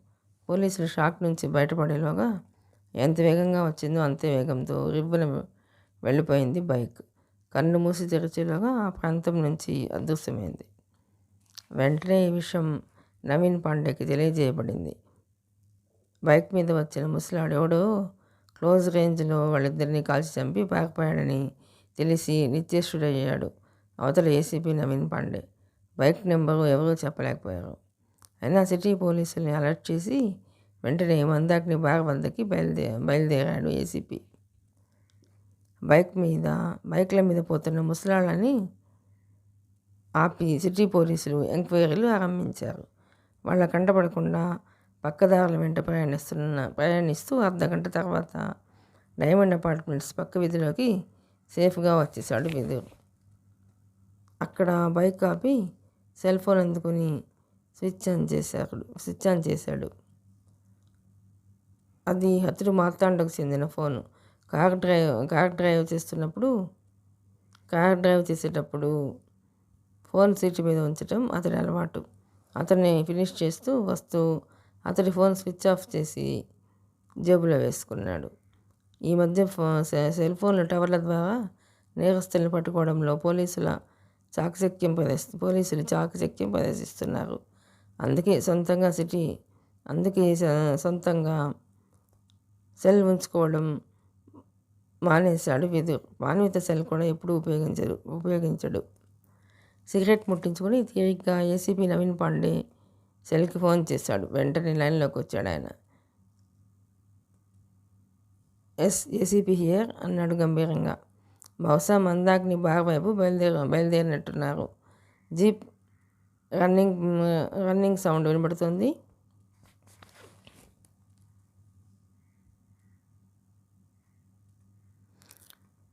పోలీసులు షాక్ నుంచి బయటపడేలోగా ఎంత వేగంగా వచ్చిందో అంతే వేగంతో రివ్వున వెళ్ళిపోయింది బైక్. కన్ను మూసి తెరిచేలోగా ఆ ప్రాంతం నుంచి అదృశ్యమైంది. వెంటనే ఈ విషయం నవీన్ పాండేకి తెలియజేయబడింది. బైక్ మీద వచ్చిన ముసలాడెవడో క్లోజ్ రేంజ్లో వాళ్ళిద్దరినీ కాల్చి చంపి పారిపోయాడని తెలిసి నిశ్చేష్టుడయ్యాడు అవతల ACP Naveen Pandey. Bike number ఎవరూ చెప్పలేకపోయారు. అయినా సిటీ పోలీసుల్ని అలర్ట్ చేసి వెంటనే మందాకిని బార్ వద్దకి బయలుదేరాడు ఏసీపీ. బైక్ల మీద పోతున్న ముసలాళ్ళని ఆపి సిటీ పోలీసులు ఎంక్వైరీలు ఆరంభించారు. వాళ్ళ కంటపడకుండా పక్కదారుల వెంట ప్రయాణిస్తూ అర్ధగంట తర్వాత డైమండ్ అపార్ట్మెంట్స్ పక్క వీధిలోకి సేఫ్గా వచ్చేసాడు విదుర్. అక్కడ బైక్ ఆపి సెల్ ఫోన్ అందుకుని స్విచ్ ఆన్ చేశాడు. అది అతడు మార్తాండకు చెందిన ఫోను. కార్ డ్రైవ్ చేసేటప్పుడు ఫోన్ సీటు మీద ఉంచడం అతడి అలవాటు. అతన్ని ఫినిష్ చేస్తూ వస్తూ అతడి ఫోన్ స్విచ్ ఆఫ్ చేసి జేబులో వేసుకున్నాడు. ఈ మధ్య సెల్ ఫోన్ల టవర్ల ద్వారా నేరస్తులను పట్టుకోవడంలో పోలీసులు చాకచక్యం ప్రదర్శిస్తున్నారు. అందుకే సొంతంగా సెల్ ఉంచుకోవడం మానేశాడు విదుర్. మానవిత సెల్ కూడా ఎప్పుడూ ఉపయోగించడు. సిగరెట్ ముట్టించుకొని తీరిగ్గా ఏసీపీ నవీన్ పాండే సెల్కి ఫోన్ చేశాడు. వెంటనే లైన్లోకి వచ్చాడు ఆయన. ఏసీపీ హియర్ అన్నాడు గంభీరంగా. బహుశా మందాకిని బార్ వైపు బయలుదేరినట్టున్నారు. జీప్ రన్నింగ్ సౌండ్ వినబడుతుంది.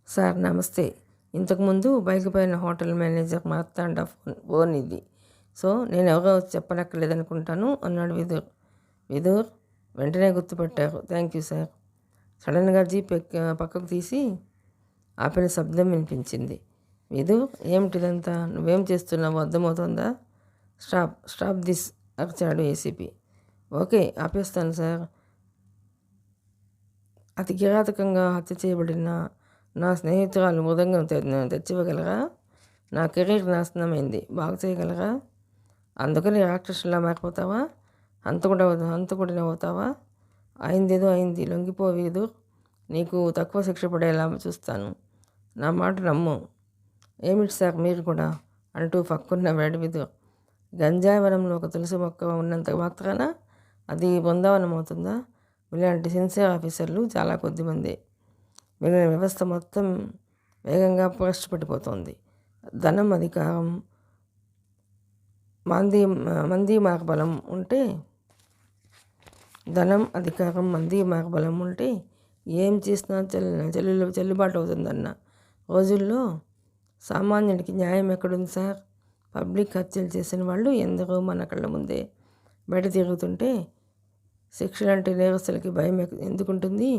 సార్ నమస్తే. ఇంతకుముందు బైక్ పైన హోటల్ మేనేజర్ మార్తాండ ఫోన్ ఇది. సో నేను ఎవరో చెప్పనక్కర్లేదనుకుంటాను అన్నాడు విదుర్. విదుర్ వెంటనే గుర్తుపట్టారు. Thank you sir. సడన్గా జీప్ పక్కకు తీసి ఆపిన శబ్దం వినిపించింది. విదుర్ ఏమిటిదంతా? నువ్వేం చేస్తున్నావో అర్థమవుతుందా? స్టాప్ దిస్ అరిచాడు ఏసీపీ. ఓకే ఆపేస్తాను సార్. అతి కిరాతకంగా హత్య చేయబడిన నా స్నేహితురాలు మృదంగం తెచ్చివ్వగలరా? నా కెరీర్ నాశనమైంది, బాగు చేయగలరా? అందుకని రాక్షసులా మారిపోతావా? హంతకుడినవుతావా? అయిందేదో అయింది, లొంగిపోవేదు. నీకు తక్కువ శిక్ష పడేలా చూస్తాను. నా మాట నమ్ము. ఏమిటి సార్ మీరు కూడా అంటూ ఫక్కున్న వేడివిదు. గంజాయి వనంలో ఒక తులసి మొక్క ఉన్నంత మాత్రాన అది బృందావనం అవుతుందా? ఇలాంటి సిన్సియర్ ఆఫీసర్లు చాలా కొద్దిమంది. మిగిలిన వ్యవస్థ మొత్తం వేగంగా పడిపోతుంది. ధనం, అధికారం, మంది మార్బలం ఉంటే ఏం చేసినా చెల్లుబాటు అవుతుందన్న రోజుల్లో సామాన్యుడికి న్యాయం ఎక్కడుంది సార్? పబ్లిక్ హత్యలు చేసిన వాళ్ళు ఎందరో మన కళ్ళ ముందే బయట తిరుగుతుంటే శిక్షలంటే నేరస్తులకి భయం ఎందుకుంటుంది?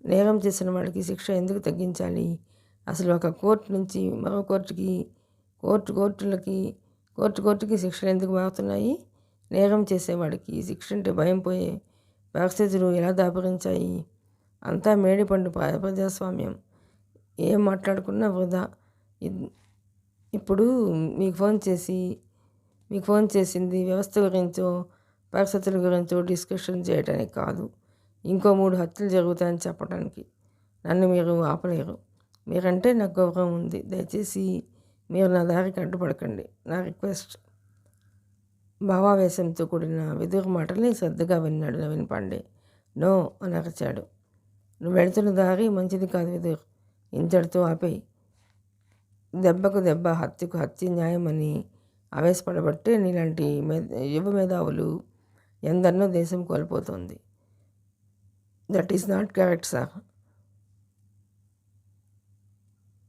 నేరం చేసిన వాడికి శిక్ష ఎందుకు తగ్గించాలి? అసలు ఒక కోర్టు నుంచి మరో కోర్టుకి, కోర్టుకి శిక్షలు ఎందుకు మారుతున్నాయి? నేరం చేసేవాడికి శిక్ష అంటే భయం పోయే పరిస్థితులు ఎలా దాపురించాయి? అంతా మేడిపండు ప్రజాస్వామ్యం. ఏం మాట్లాడుకున్నా వృధా. ఇప్పుడు మీకు ఫోన్ చేసింది వ్యవస్థ గురించో పరిస్థితుల గురించో డిస్కషన్ చేయడానికి కాదు, ఇంకో 3 హత్యలు జరుగుతాయని చెప్పడానికి. నన్ను మీరు ఆపలేరు. మీరంటే నాకు గౌరవం ఉంది. దయచేసి మీరు నా దారికి అడ్డుపడకండి, నా రిక్వెస్ట్. భావావేశంతో కూడిన విదురు మాటల్ని శ్రద్ధగా విన్నాడు నవీన్ పాండే. నో అని అరిచాడు. నువ్వు వెళుతున్న దారి మంచిది కాదు విదుర్. ఇంతటితో ఆపేయి. దెబ్బకు దెబ్బ, హత్యకు హత్య న్యాయం అని ఆవేశపడబట్టే నీలాంటి యువ మేధావులు ఎందరినో దేశం కోల్పోతుంది. That is not correct sir.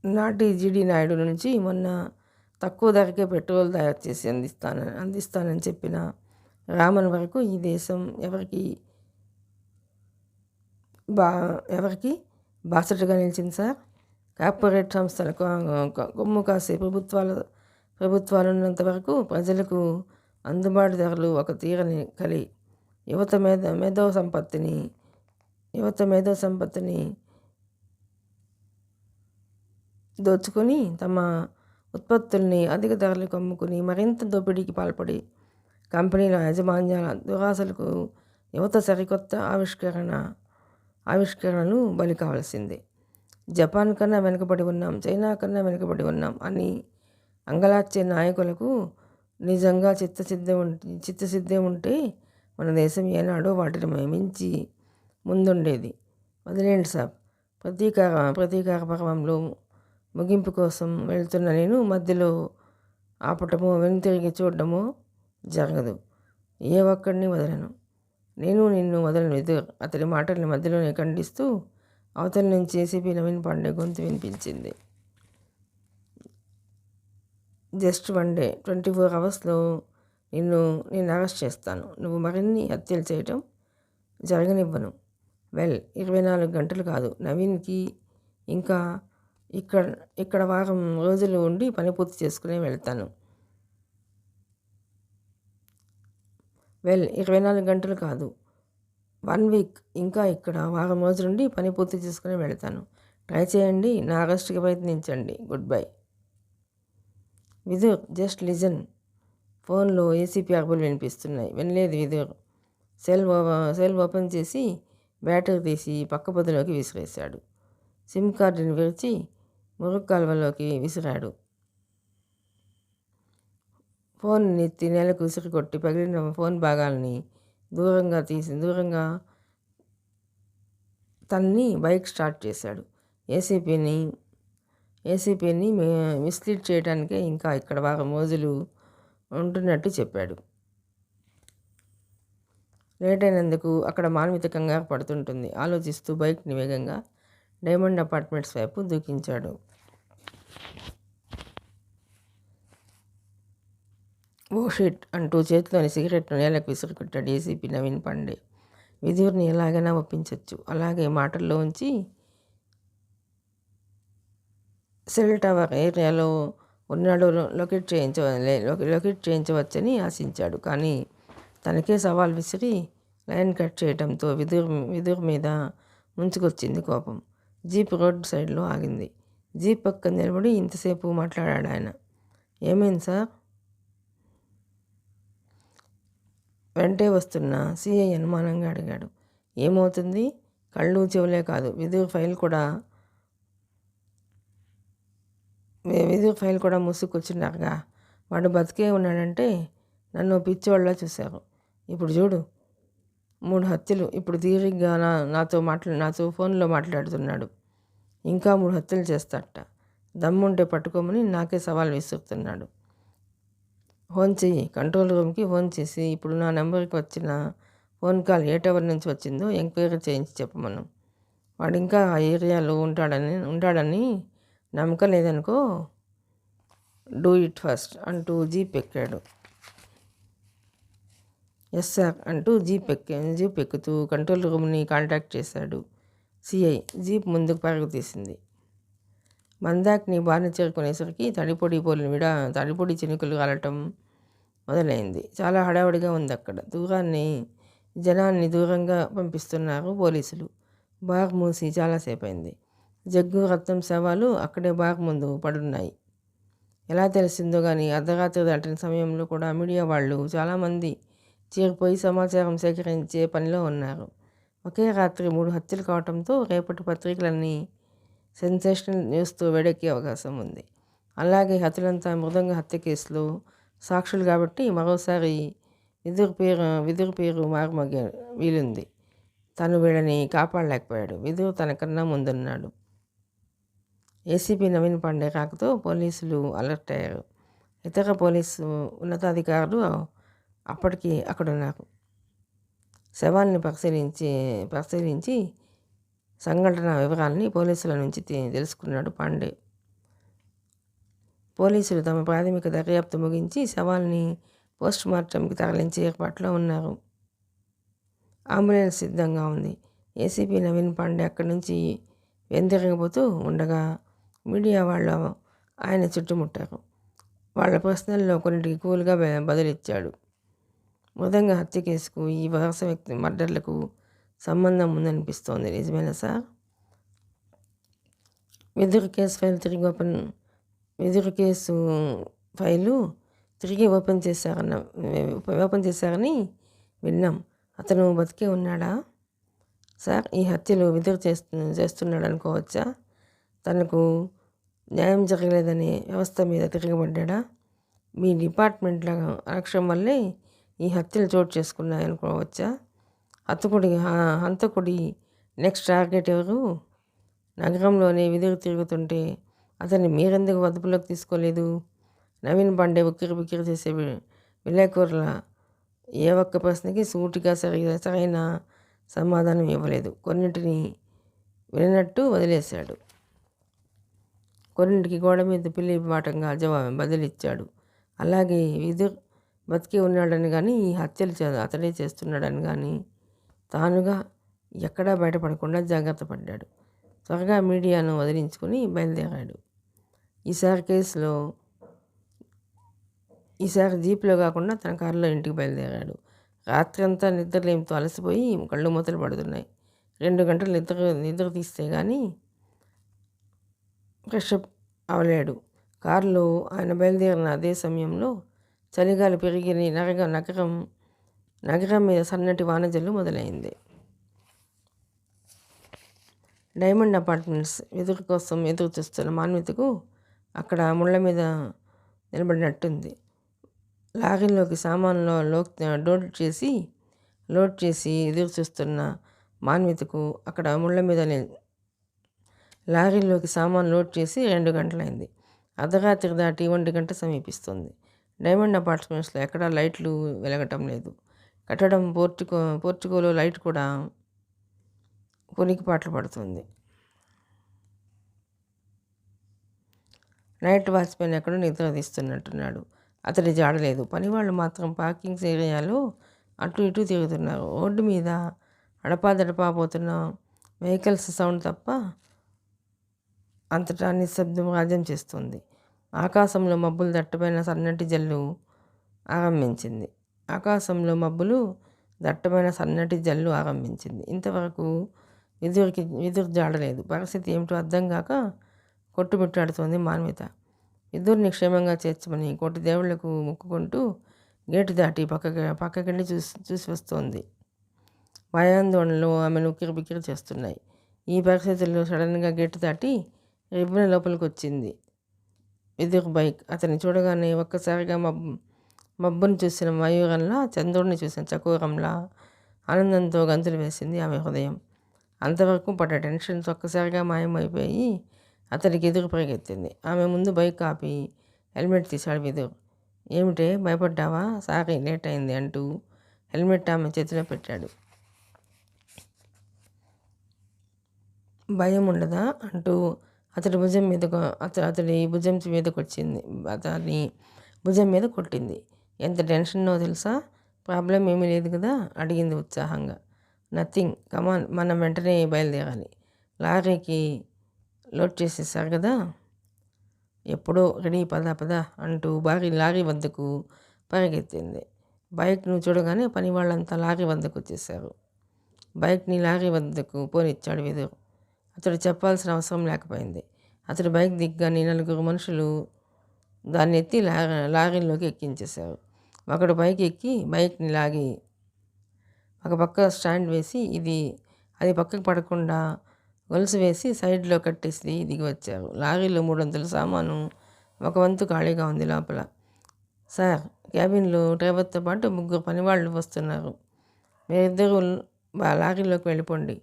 నాటి జీడి నాయుడు నుంచి మొన్న తక్కువ ధరకే పెట్రోల్ తయారు చేసి అందిస్తానని చెప్పిన రామన్ వరకు ఈ దేశం ఎవరికి బాసటగా నిలిచింది సార్. కార్పొరేట్ సంస్థలకు కొమ్ము కాసే ప్రభుత్వాలు ఉన్నంత వరకు ప్రజలకు అందుబాటు ధరలు ఒక తీరని కలి. యువత మేధో సంపత్తిని దోచుకొని తమ ఉత్పత్తుల్ని అధిక ధరలకు అమ్ముకుని మరింత దోపిడీకి పాల్పడి కంపెనీల యాజమాన్యాల దురాశలకు యువత సరికొత్త ఆవిష్కరణలు బలి కావాల్సిందే. జపాన్ కన్నా వెనుకబడి ఉన్నాం, చైనా కన్నా వెనుకబడి ఉన్నాం అని అంగలార్చే నాయకులకు నిజంగా చిత్తశుద్ధి ఉంటే మన దేశం ఏనాడో వాటిని మించి ముందుండేది. వదిలేండి సాబ్. ప్రతీకార పర్వంలో ముగింపు కోసం వెళ్తున్న నేను మధ్యలో ఆపటమో వెనుతిరిగి చూడటమో జరగదు. ఏ ఒక్కడిని వదలను. నిన్ను వదలను విదుర్. అతడి మాటల్ని మధ్యలోనే ఖండిస్తూ అవతల నుంచి ఏసీపీ నవీన్ పాండే గొంతు వినిపించింది. జస్ట్ 1 డే, 24 అవర్స్లో నేను అరెస్ట్ చేస్తాను. నువ్వు మరిన్ని హత్యలు చేయటం జరగనివ్వను. 24 గంటలు కాదు. నవీన్కి ఇంకా ఇక్కడ వారం రోజులు ఉండి పని పూర్తి చేసుకునే వెళ్తాను. 24 గంటలు కాదు, 1 వీక్. ఇంకా ఇక్కడ వారం రోజులుండి పని పూర్తి చేసుకుని వెళ్తాను. ట్రై చేయండి, నా అరెస్ట్కి ప్రయత్నించండి. Good bye. Vidur just listen. ఫోన్లో ఏసీపీ అరుపులు వినిపిస్తున్నాయి. వినలేదు విదుర్. సెల్ ఓపెన్ చేసి బ్యాటరీ తీసి పక్క పొదలోకి విసిరేశాడు. సిమ్ కార్డుని విరిచి మురుగు కాలువలోకి విసిరాడు. ఫోన్ నెత్తి నేలకు విసిరి కొట్టి పగిలిన ఫోన్ భాగాలని దూరంగా తన్ని బైక్ స్టార్ట్ చేశాడు. ఏసీపీని మిస్లీడ్ చేయడానికే ఇంకా ఇక్కడ వారం రోజులు ఉంటున్నట్టు చెప్పాడు. లేట్ అయినందుకు అక్కడ మాన్విత కంగారు పడుతుంటుంది. ఆలోచిస్తూ బైక్ని వేగంగా డైమండ్ అపార్ట్మెంట్స్ వైపు దూకించాడు. ఓ షిట్ అంటూ చేతిలోని సిగరెట్ను నేలకు విసిరికొట్టాడు ఏసీపీ నవీన్ పాండే. విధుర్ని ఎలాగైనా ఒప్పించవచ్చు. అలాగే మాటల్లో ఉంచి సెల్ టవర్ ఏరియాలో ఉన్నాడో లొకేట్ చేయించవచ్చని ఆశించాడు. కానీ తనకే సవాల్ విసిరి లైన్ కట్ చేయడంతో విదుర్ మీద ముంచుకొచ్చింది కోపం. జీప్ రోడ్ సైడ్లో ఆగింది. జీప్ పక్కన నిలబడి ఇంతసేపు మాట్లాడాడు ఆయన. ఏమైంది సార్? వెంటే వస్తున్న సిఐ అనుమానంగా అడిగాడు. ఏమవుతుంది? కళ్ళు చెవులే కాదు, విదుర్ ఫైల్ కూడా మూసుకొచ్చినారుగా. వాడు బతికే ఉన్నాడంటే నన్ను పిచ్చివాళ్ళ చూశారు. ఇప్పుడు చూడు, 3 హత్యలు. ఇప్పుడు తీరిగ్గా నాతో ఫోన్లో మాట్లాడుతున్నాడు. ఇంకా 3 హత్యలు చేస్తాడట. దమ్ముంటే పట్టుకోమని నాకే సవాల్ విసురుతున్నాడు. ఫోన్ చెయ్యి, కంట్రోల్ రూమ్కి ఫోన్ చేసి ఇప్పుడు నా నెంబర్కి వచ్చిన ఫోన్ కాల్ ఏ టవర్ నుంచి వచ్చిందో ఎంక్వైరీ చేయించి చెప్పమను. వాడు ఇంకా ఆ ఏరియాలో ఉంటాడని నమ్మకం లేదనుకో. డూ ఇట్ ఫస్ట్ అంటూ జీప్ ఎక్కాడు. ఎస్ సార్ అంటూ జీప్ ఎక్కుతూ కంట్రోల్ రూమ్ని కాంటాక్ట్ చేశాడు సిఐ. జీప్ ముందుకు పరుగు తీసింది. మందాక్ని బారిన చేరుకునేసరికి తడిపొడి చినుకులు కాలటం మొదలైంది. చాలా హడావుడిగా ఉంది అక్కడ. జనాన్ని దూరంగా పంపిస్తున్నారు పోలీసులు. బార్ మూసి చాలాసేపు అయింది. జగ్గు రత్నం శవాలు అక్కడే బార్ ముందు పడున్నాయి. ఎలా తెలిసిందో కానీ అర్ధరాత్రి దాటిన సమయంలో కూడా మీడియా వాళ్ళు చాలామంది చేరిపోయి సమాచారం సేకరించే పనిలో ఉన్నారు. ఒకే రాత్రి 3 హత్యలు కావడంతో రేపటి పత్రికలన్నీ సెన్సేషనల్ న్యూస్తో వేడెక్కే అవకాశం ఉంది. అలాగే హత్యలంతా మృదంగ హత్య కేసులో సాక్షులు కాబట్టి మరోసారి విదుర్ పేరు మారుమోగే వీలుంది. తను వీళ్ళని కాపాడలేకపోయాడు. విదుర్ తనకన్నా ముందున్నాడు. ఏసీపీ నవీన్ పాండే రాకతో పోలీసులు అలర్ట్ అయ్యారు. ఇతర పోలీసు ఉన్నతాధికారులు అప్పటికి అక్కడున్నారు. శవాల్ని పరిశీలించి సంఘటన వివరాలని పోలీసుల నుంచి తెలుసుకున్నాడు పాండే. పోలీసులు తమ ప్రాథమిక దర్యాప్తు ముగించి శవాల్ని పోస్ట్ మార్టంకి తరలించే ఏర్పాట్లో ఉన్నారు. అంబులెన్స్ సిద్ధంగా ఉంది. ఏసీపీ నవీన్ పాండే అక్కడి నుంచి వెందిరగబోతూ ఉండగా మీడియా వాళ్ళు ఆయన చుట్టుముట్టారు. వాళ్ళ ప్రశ్నల్లో కొన్నిటికి కూల్గా బదులిచ్చాడు. మృదంగ హత్య కేసుకు ఈ వరుస వ్యక్తి మర్డర్లకు సంబంధం ఉందనిపిస్తోంది. నిజమేనా సార్? విదుర్ కేసు ఫైలు తిరిగి ఓపెన్ చేశారని విన్నాం. అతను బతికే ఉన్నాడా సార్? ఈ హత్యలు విదుర్ చేస్తున్నాడు అనుకోవచ్చా? తనకు న్యాయం జరగలేదనే వ్యవస్థ మీద తిరగబడ్డా? మీ డిపార్ట్మెంట్ల అలక్ష్యం వల్లే ఈ హత్యలు చోటు చేసుకున్నాయనుకోవచ్చా? హంతకుడి నెక్స్ట్ టార్గెట్ ఎవరు? నగరంలోనే విదురు తిరుగుతుంటే అతన్ని మీరెందుకు అదుపులోకి తీసుకోలేదు? నవీన్ పాండే ఉక్కిరి చేసే విలేకరుల ఏ ఒక్క ప్రశ్నకి సూటిగా సరైన సమాధానం ఇవ్వలేదు. కొన్నింటిని వినట్టు వదిలేశాడు. కొన్నింటికి గోడ మీద పిల్లి పాఠంగా బదిలిచ్చాడు. అలాగే విదుర్ బతికి ఉన్నాడని కానీ ఈ హత్యలు అతడే చేస్తున్నాడని కానీ తానుగా ఎక్కడా బయటపడకుండా జాగ్రత్త పడ్డాడు. త్వరగా మీడియాను వదిలించుకుని బయలుదేరాడు. ఈసారి జీప్లో కాకుండా తన కారులో ఇంటికి బయలుదేరాడు. రాత్రి అంతా నిద్రలేమితో అలసిపోయి కళ్ళు మూతలు పడుతున్నాయి. 2 గంటలు నిద్ర తీస్తే కానీ ఫ్రెషప్ అవలేడు. కారులో ఆయన బయలుదేరిన అదే సమయంలో చలిగాలి పెరిగి నగరం మీద సన్నటి వానజల్లు మొదలైంది. డైమండ్ అపార్ట్మెంట్స్ విదురు కోసం ఎదురు చూస్తున్న మాన్వితకు అక్కడ ముళ్ళ మీద నిలబడినట్టుంది. లారీలోకి సామాన్లో లోడ్ చేసి ఎదురు చూస్తున్న మాన్వితకు అక్కడ ముళ్ళ మీద లారీలోకి సామాన్ లోడ్ చేసి 2 గంటలైంది. అర్ధరాత్రి దాటి 1 గంట సమీపిస్తుంది. డైమండ్ అపార్ట్మెంట్స్లో ఎక్కడా లైట్లు వెలగటం లేదు. కట్టడం పోర్టికోలో లైట్ కూడా పునికిపాట్లు పడుతుంది. నైట్ వాచ్మెన్ ఎక్కడో నిద్ర తీస్తున్నట్టున్నాడు. అతడి జాడలేదు. పనివాళ్ళు మాత్రం పార్కింగ్ ఏరియాలో అటు ఇటు తిరుగుతున్నారు. రోడ్డు మీద అడపాదడపా పోతున్న వెహికల్స్ సౌండ్ తప్ప అంతటా నిశ్శబ్దం రాజ్యం చేస్తుంది. ఆకాశంలో మబ్బులు దట్టమైన సన్నటి జల్లు ఆరంభించింది. ఇంతవరకు విదురు జాడలేదు. పరిస్థితి ఏమిటో అర్థం కాక కొట్టుమిట్టాడుతోంది మాన్విత. విదుర్ని క్షేమంగా చేర్చమని కోటి దేవుళ్లకు మొక్కుకుంటూ గేటు దాటి పక్కకెళ్ళి చూసి వస్తోంది. భయాందోళనలో ఆమెను ఉక్కిరిబిక్కిరి చేస్తున్నాయి. ఈ పరిస్థితుల్లో సడన్గా గేటు దాటి రిబ్బన్ లోపలికి వచ్చింది విదుర్ బైక్. అతన్ని చూడగానే ఒక్కసారిగా మబ్బును చూసిన మయూరంలా, చంద్రుడిని చూసిన చకోరంలా ఆనందంతో గంతులు వేసింది ఆమె హృదయం. అంతవరకు పడ్డ టెన్షన్స్ ఒక్కసారిగా మాయమైపోయి అతడికి ఎదురు పరిగెత్తింది. ఆమె ముందు బైక్ ఆపి హెల్మెట్ తీశాడు విదుర్. ఏమిటే, భయపడ్డావా? సారీ, లేట్ అయింది అంటూ హెల్మెట్ ఆమె చేతిలో పెట్టాడు. భయం ఉండదా అంటూ అతడి భుజం మీద కొట్టింది. ఎంత టెన్షన్నో తెలుసా? ప్రాబ్లం ఏమీ లేదు కదా అడిగింది ఉత్సాహంగా. నథింగ్, కమాన్, మనం వెంటనే బయలుదేరాలి. లారీకి లోడ్ చేసేసారు కదా. ఎప్పుడో రెడీ, పద అంటూ లారీ వద్దకు పరిగెత్తింది. బైక్ను చూడగానే పని వాళ్ళంతా లారీ వద్దకు వచ్చేశారు. బైక్ని లారీ వద్దకు పోనిచ్చాడు విదుర్. అతడు చెప్పాల్సిన అవసరం లేకపోయింది. అతడు బైక్ దిగ్గానే 4 మనుషులు దాన్ని ఎత్తి లారీలోకి ఎక్కించేశారు. ఒకడు పైకి ఎక్కి బైక్ని లాగి ఒక పక్క స్టాండ్ వేసి అది పక్కకు పడకుండా గొలుసు వేసి సైడ్లో కట్టేసి దిగి వచ్చారు. లారీలో 300 సామాను, ఒక వంతు ఖాళీగా ఉంది లోపల. సార్, క్యాబిన్లో డ్రైవర్తో పాటు 3 పనివాళ్ళు వస్తున్నారు. మీరిద్దరూ లారీలోకి వెళ్ళిపోండి.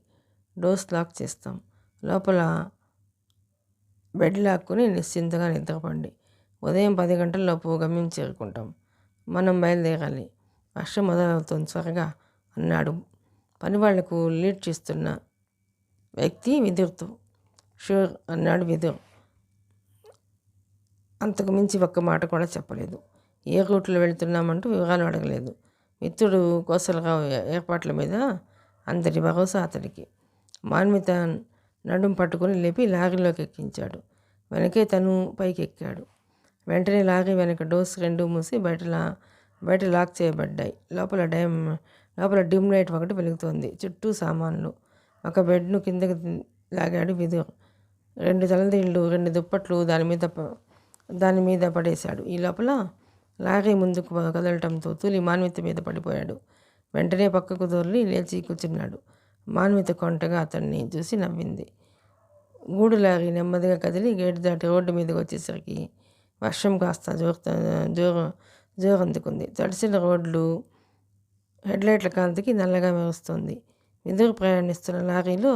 డోర్స్ లాక్ చేస్తాం. లోపల బెడ్ లాక్కుని నిశ్చింతగా నిద్రపోండి. ఉదయం 10 గంటలలోపు గమ్యం చేరుకుంటాం. మనం బయలుదేరాలి. వర్షం మొదలవుతోంది, త్వరగా అన్నాడు పనివాళ్లకు లీడ్ చేస్తున్న వ్యక్తి విదుర్తో. షూర్ అన్నాడు విదుర్. అంతకు మించి ఒక్క మాట కూడా చెప్పలేదు. ఏ రూట్లో వెళుతున్నామంటూ వివరాలు అడగలేదు. మిత్రుడు కోసలరావు ఏర్పాట్ల మీద అంతటి భరోసా అతడికి. మాన్విత నడుం పట్టుకుని లేపి లారీలోకి ఎక్కించాడు. వెనకే తను పైకి ఎక్కాడు. వెంటనే లారీ వెనక డోర్స్ 2 మూసి బయట లాక్ చేయబడ్డాయి. లోపల డిమ్ లైట్ ఒకటి వెలుగుతోంది. చుట్టూ సామాన్లు. ఒక బెడ్ను కిందకి లాగాడు విదుర్. 2 తలదిళ్ళు, 2 దుప్పట్లు దాని మీద పడేశాడు. ఈ లోపల లారీ ముందుకు కదలటంతో తూలి మాన్విత మీద పడిపోయాడు. వెంటనే పక్కకు దొర్లి లేచి కూర్చున్నాడు. మాన్విత కొంటగా అతన్ని చూసి నవ్వింది. గూడు లారీ నెమ్మదిగా కదిలి గేటు దాటి రోడ్డు మీదకి వచ్చేసరికి వర్షం కాస్త జోరందుకుంది. తడిసిన రోడ్లు హెడ్లైట్ల కాంతికి నల్లగా మెరుస్తుంది. విదురు ప్రయాణిస్తున్న లారీలో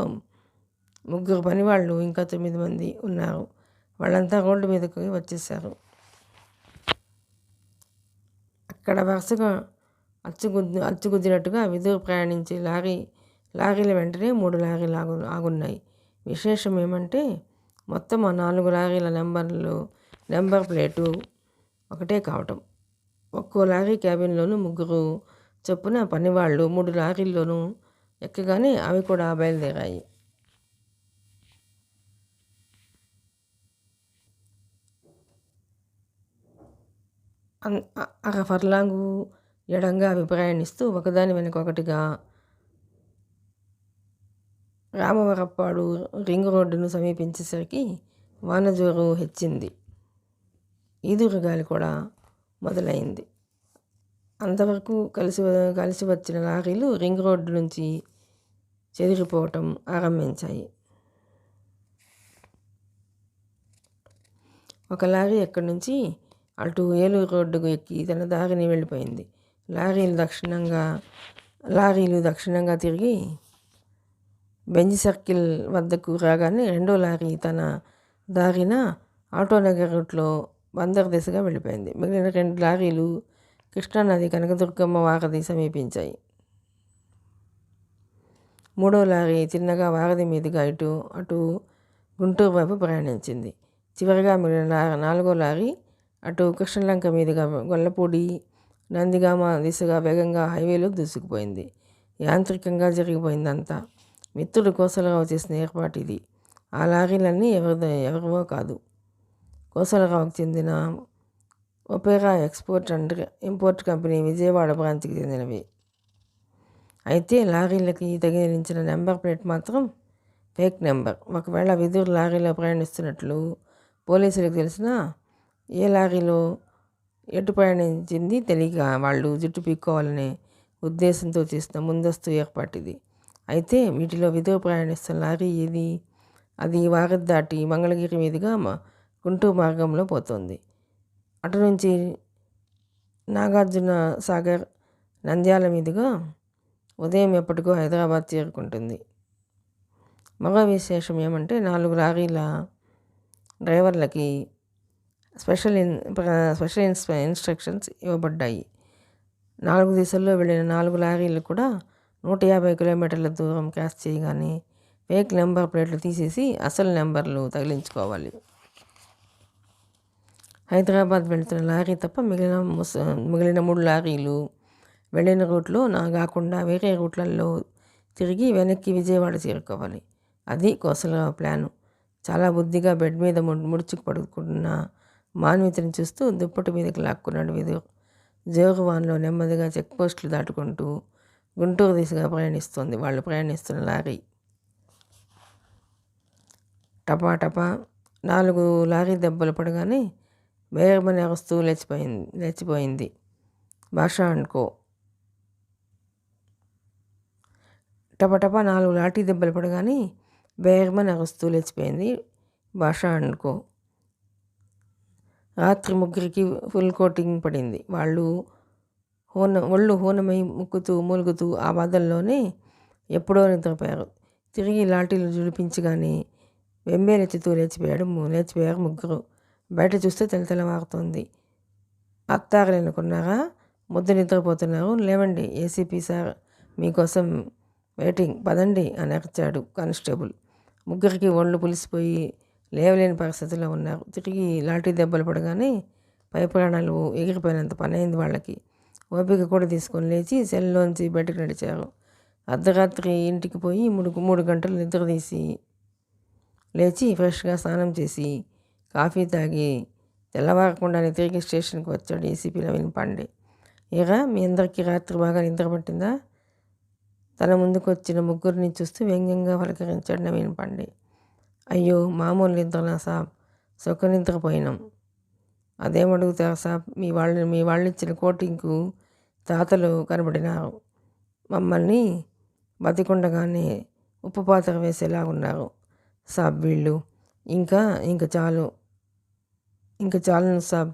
3 పనివాళ్ళు, ఇంకా 9 మంది ఉన్నారు. వాళ్ళంతా రోడ్డు మీదకి వచ్చేశారు. అక్కడ వరుసగా అచ్చుగుద్దినట్టుగా విదురు ప్రయాణించే లారీల వెంటనే 3 లారీలు ఆగున్నాయి. విశేషం ఏమంటే మొత్తం ఆ 4 లారీల నెంబర్ ప్లేటు ఒకటే కావటం. ఒక్కో లారీ క్యాబిన్లోనూ 3 చొప్పున పనివాళ్ళు 3 లారీల్లోనూ ఎక్కగానే అవి కూడా బయలుదేరాయి. అర ఫర్లాంగు ఎడంగా అవి ప్రయాణిస్తూ ఒకదాని వెనుక ఒకటిగా రామవరప్పాడు రింగ్ రోడ్డును సమీపించేసరికి వానజోరు హెచ్చింది. ఈదురుగాలి కూడా మొదలైంది. అంతవరకు కలిసి వచ్చిన లారీలు రింగ్ రోడ్డు నుంచి చెదిరిపోవటం ఆరంభించాయి. ఒక లారీ ఎక్కడి నుంచి అటు ఏలూరు రోడ్డుకు ఎక్కి తన దారిని వెళ్ళిపోయింది. లారీలు దక్షిణంగా తిరిగి బెంజ్ సర్కిల్ వద్దకు రాగానే రెండో లారీ తన దారిన ఆటోనగర్ రూట్లో బందర్ దిశగా వెళ్ళిపోయింది. మిగిలిన 2 లారీలు కృష్ణానది కనకదుర్గమ్మ వారధి సమీపించాయి. 3వ లారీ చిన్నగా వారధి మీదుగా అటు గుంటూరు వైపు ప్రయాణించింది. చివరిగా మిగిలిన 4వ లారీ అటు కృష్ణలంక మీదుగా గొల్లపూడి నందిగామ దిశగా వేగంగా హైవేలో దూసుకుపోయింది. యాంత్రికంగా జరిగిపోయిందంతా. మిత్రుడు కోసలరావు చేసిన ఏర్పాటు ఇది. ఆ లారీలన్నీ ఎవరివో కాదు, కోసలరావుకు చెందిన Opera export and import company Vijayawada బ్రాంచ్కి చెందినవి. అయితే లారీలకి తగిలించిన నెంబర్ ప్లేట్ మాత్రం ఫేక్ నెంబర్. ఒకవేళ విదురు లారీలో ప్రయాణిస్తున్నట్లు పోలీసులకు తెలిసినా ఏ లారీలో ఎటు ప్రయాణించింది తెలియక వాళ్ళు జుట్టు పీక్కోవాలనే ఉద్దేశంతో చేసిన ముందస్తు ఏర్పాటు ఇది. అయితే వీటిలో విదురు ప్రయాణిస్తున్న లారీ ఏది? అది వారధి దాటి మంగళగిరి మీదుగా గుంటూరు మార్గంలో పోతుంది. అటు నుంచి నాగార్జున సాగర్, నంద్యాల మీదుగా ఉదయం ఎప్పటికో హైదరాబాద్ చేరుకుంటుంది. మరో విశేషం ఏమంటే 4 లారీల డ్రైవర్లకి స్పెషల్ ఇన్స్ట్రక్షన్స్ ఇవ్వబడ్డాయి. 4 దిశల్లో వెళ్ళిన 4 లారీలు కూడా 150 కిలోమీటర్ల దూరం క్రాస్ చేయగానే ఫేక్ నెంబర్ ప్లేట్లు తీసేసి అసలు నెంబర్లు తగిలించుకోవాలి. హైదరాబాద్ వెళ్తున్న లారీ తప్ప మిగిలిన 3 లారీలు వెళ్ళిన రూట్లో కాకుండా వేరే రూట్లలో తిరిగి వెనక్కి విజయవాడ చేరుకోవాలి. అది కోసలరావు ప్లాను. చాలా బుద్ధిగా బెడ్ మీద ముడుచుకు పడుకున్న మాన్వితని చూస్తూ దుప్పటి మీదకి లాక్కున్నాడు విదురు. జోరువాన్లో నెమ్మదిగా చెక్ పోస్టులు దాటుకుంటూ గుంటూరు దిశగా ప్రయాణిస్తోంది వాళ్ళు ప్రయాణిస్తున్న లారీ. టపా టపా 4 లారీ దెబ్బలు పడగానే వేగమని అరుస్తూ లేచిపోయింది భాషా అనుకో. టపటపా 4 లాఠీ దెబ్బలు పడగానే వేగమని అరుస్తూ లేచిపోయింది భాషా అనుకో. రాత్రి ముగ్గురికి ఫుల్ కోటింగ్ పడింది. వాళ్ళు ఒళ్ళు హూనమై మూలుగుతూ ఆ బాధల్లోనే ఎప్పుడో నిద్రపోయారు. తిరిగి లాఠీలు జుడిపించగానే వెంబేలెత్తుతూ లేచిపోయారు ముగ్గురు. బయట చూస్తే తెల్లవారుతోంది. అత్తారలేనుకున్నారా? ముద్ద నిద్రపోతున్నారు, లేవండి, ఏసీపీ సార్ మీకోసం వెయిటింగ్, పదండి అని అరిచాడు కానిస్టేబుల్. ముగ్గురికి ఒళ్ళు పులిసిపోయి లేవలేని పరిస్థితిలో ఉన్నారు. తిరిగి లాఠీ దెబ్బలు పడగానే పై ప్రాణాలు ఎగిరిపోయినంత పని అయింది వాళ్ళకి. ఓపిక కూడా తీసుకొని లేచి సెల్లోంచి బయటకు నడిచారు. అర్ధరాత్రి ఇంటికి పోయి 3 గంటలు నిద్ర తీసి లేచి ఫ్రెష్గా స్నానం చేసి కాఫీ తాగి తెల్లవారకుండానే తిరిగి స్టేషన్కి వచ్చాడు ఏసీపీ నవీన్ పాండే. ఇరా మీ అందరికీ రాత్రి బాగా నిద్ర పట్టిందా? తన ముందుకు వచ్చిన ముగ్గురిని చూస్తూ వ్యంగ్యంగా పలకరించాడు నవీన్ పాండే. అయ్యో మామూలు నిద్రనా సాబ్, సుఖ నిద్రపోయినాం. అదేమడుగుతారు సాబ్, మీ వాళ్ళు ఇచ్చిన కోటింగ్కు తాతలు కనబడినారు. మమ్మల్ని బతికుండగానే ఉప్పు పాత్ర వేసేలా ఉన్నారు సాబ్ వీళ్ళు. ఇంకా చాలు సాబ్,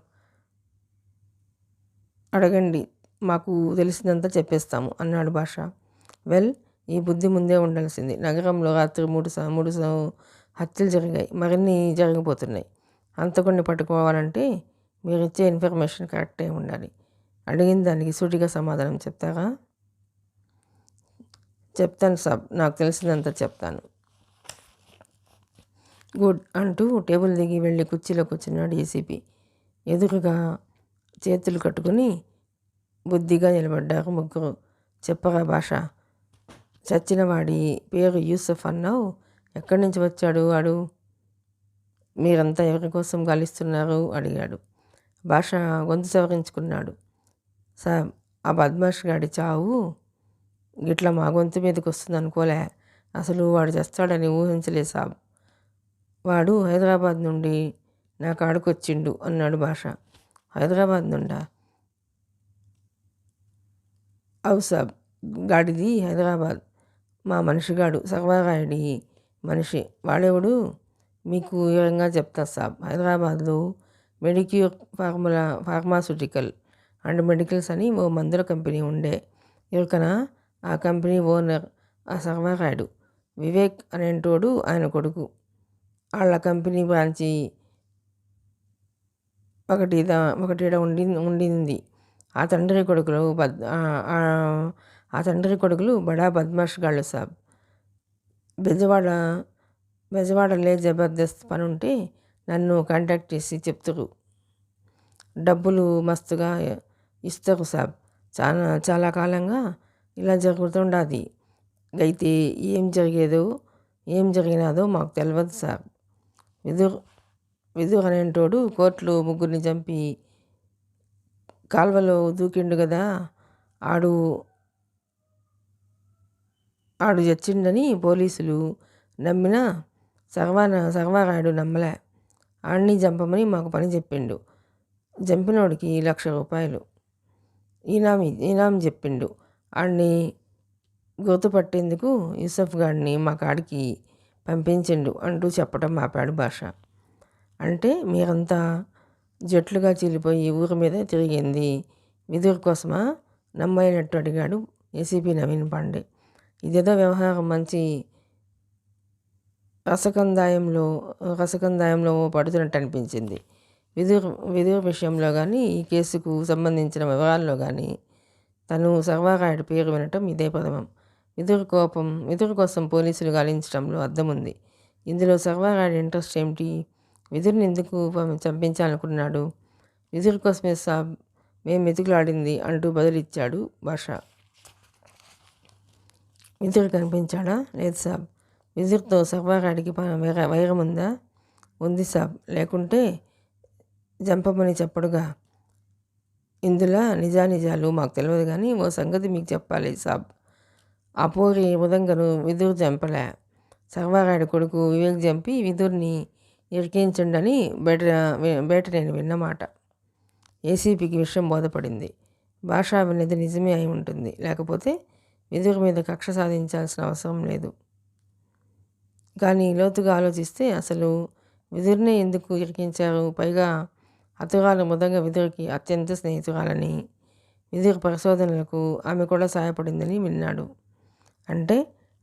అడగండి, మాకు తెలిసిందంతా చెప్పేస్తాము అన్నాడు భాష. వెల్, ఈ బుద్ధి ముందే ఉండాల్సింది. నగరంలో రాత్రి 3 హత్యలు జరిగాయి, మరిన్ని జరిగిపోతున్నాయి. హంతకుడిని పట్టుకోవాలంటే మీరు ఇచ్చే ఇన్ఫర్మేషన్ కరెక్టే ఉండాలి. అడిగిన దానికి సూటిగా సమాధానం చెప్తారా? చెప్తాను సాబ్, నాకు తెలిసినంత చెప్తాను. గుడ్ అంటూ టేబుల్ దిగి వెళ్ళి కుర్చీలో కూర్చున్నాడు ఏసీపీ. ఎదురుగా చేతులు కట్టుకుని బుద్ధిగా నిలబడ్డారు ముగ్గురు. చెప్పరా భాష, చచ్చినవాడి పేరు యూసఫ్ అన్నావు, ఎక్కడి నుంచి వచ్చాడు వాడు? మీరంతా ఎవరి కోసం గాలిస్తున్నారు అడిగాడు. భాష గొంతు సవరించుకున్నాడు. సాబ్, ఆ బద్మాష్ గాడి చావు గిట్లా మా గొంతు మీదకి వస్తుంది అనుకోలే. అసలు వాడు చేస్తాడని ఊహించలే సాబ్. వాడు హైదరాబాద్ నుండి నా కాడికి వచ్చిండు అన్నాడు భాష. హైదరాబాద్ నుండా? అవు సాబ్, గాడిది హైదరాబాద్. మా మనిషిగాడు సర్వారాయుడి మనిషి. వాడెవడు మీకు వివరంగా చెప్తా సాబ్. హైదరాబాద్లో మెడిక్యూర్ ఫార్మాస్యూటికల్ అండ్ మెడికల్స్ అని ఓ మందుల కంపెనీ ఉండే. ఎరుకనా? ఆ కంపెనీ ఓనర్ ఆ సర్వారాయుడు. వివేక్ అనేటోడు ఆయన కొడుకు. వాళ్ళ కంపెనీ బ్రాంచి ఒకటిడ ఉండింది. ఆ తండ్రి కొడుకులు బడా బద్మాష్ గాళ్ళు సాబ్. బెజవాడలే జబర్దస్త్ పని ఉంటే నన్ను కాంటాక్ట్ చేసి చెప్తురు. డబ్బులు మస్తుగా ఇస్తారు సాబ్. చాలా చాలా కాలంగా ఇలా జరుగుతుండాది. అయితే ఏం జరిగినాదో మాకు తెలియదు సాబ్. విదుర్ విదుర్ అనేటోడు కోర్టులో ముగ్గురిని చంపి కాల్వలో దూకిండు కదా, ఆడు ఆడు చచ్చిండని పోలీసులు నమ్మినా సర్వారాయుడు నమ్మలే. ఆడిని చంపమని మాకు పని చెప్పిండు. చంపినోడికి ₹1,00,000 ఈనాం చెప్పిండు. ఆడిని గుర్తుపట్టేందుకు యూసఫ్ గాడిని మా కాడికి పంపించిండు అంటూ చెప్పడం ఆపాడు భాష. అంటే మీరంతా జట్లుగా చీలిపోయి ఊరి మీద తిరిగింది విదుర్ కోసమా? నమ్మైనట్టు అడిగాడు ఏసీపీ నవీన్ పాండే. ఇదేదో వ్యవహారం మంచి రసకందాయంలో పడుతున్నట్టు అనిపించింది. విదుర్ విషయంలో కానీ, ఈ కేసుకు సంబంధించిన వివరాల్లో కానీ తను సర్వారాయుడు పేరు వినటం ఇదే ప్రథమం. విదుర్ కోసం పోలీసులు గాలించడంలో అర్థం ఉంది. ఇందులో సర్వారాయుడు ఇంట్రెస్ట్ ఏమిటి? విదుర్ని ఎందుకు చంపించాలనుకున్నాడు? విదుర్ కోసమే సాబ్ మేం వెతుకులాడింది అంటూ బదులిచ్చాడు భాష. విదుర్ కనిపించాడా? లేదు సాబ్. విదుర్తో సర్వారాయుడికి వైరం ఉందా? ఉంది సాబ్. లేకుంటే చంపమని చెప్పడుగా. ఇందులో నిజాలు మాకు తెలియదు కానీ ఓ సంగతి మీకు చెప్పాలి సాబ్. ఆ పోరి మృదంగను విదుర్ చంపలే. సర్వారాయుడు కొడుకు వివేక్ చంపి విదుర్ని ఇరికించండని బయట నేను విన్నమాట. ఏసీపీకి విషయం బోధపడింది. భాష విన్నది నిజమే అయి ఉంటుంది. లేకపోతే విదుర్ మీద కక్ష సాధించాల్సిన అవసరం లేదు. కానీ లోతుగా ఆలోచిస్తే అసలు విదుర్నే ఎందుకు ఇరికించారు? పైగా హతురాలు మృదంగ విదుర్కి అత్యంత స్నేహితురాలని, విదుర్ పరిశోధనలకు ఆమె కూడా సహాయపడిందని విన్నాడు. అంటే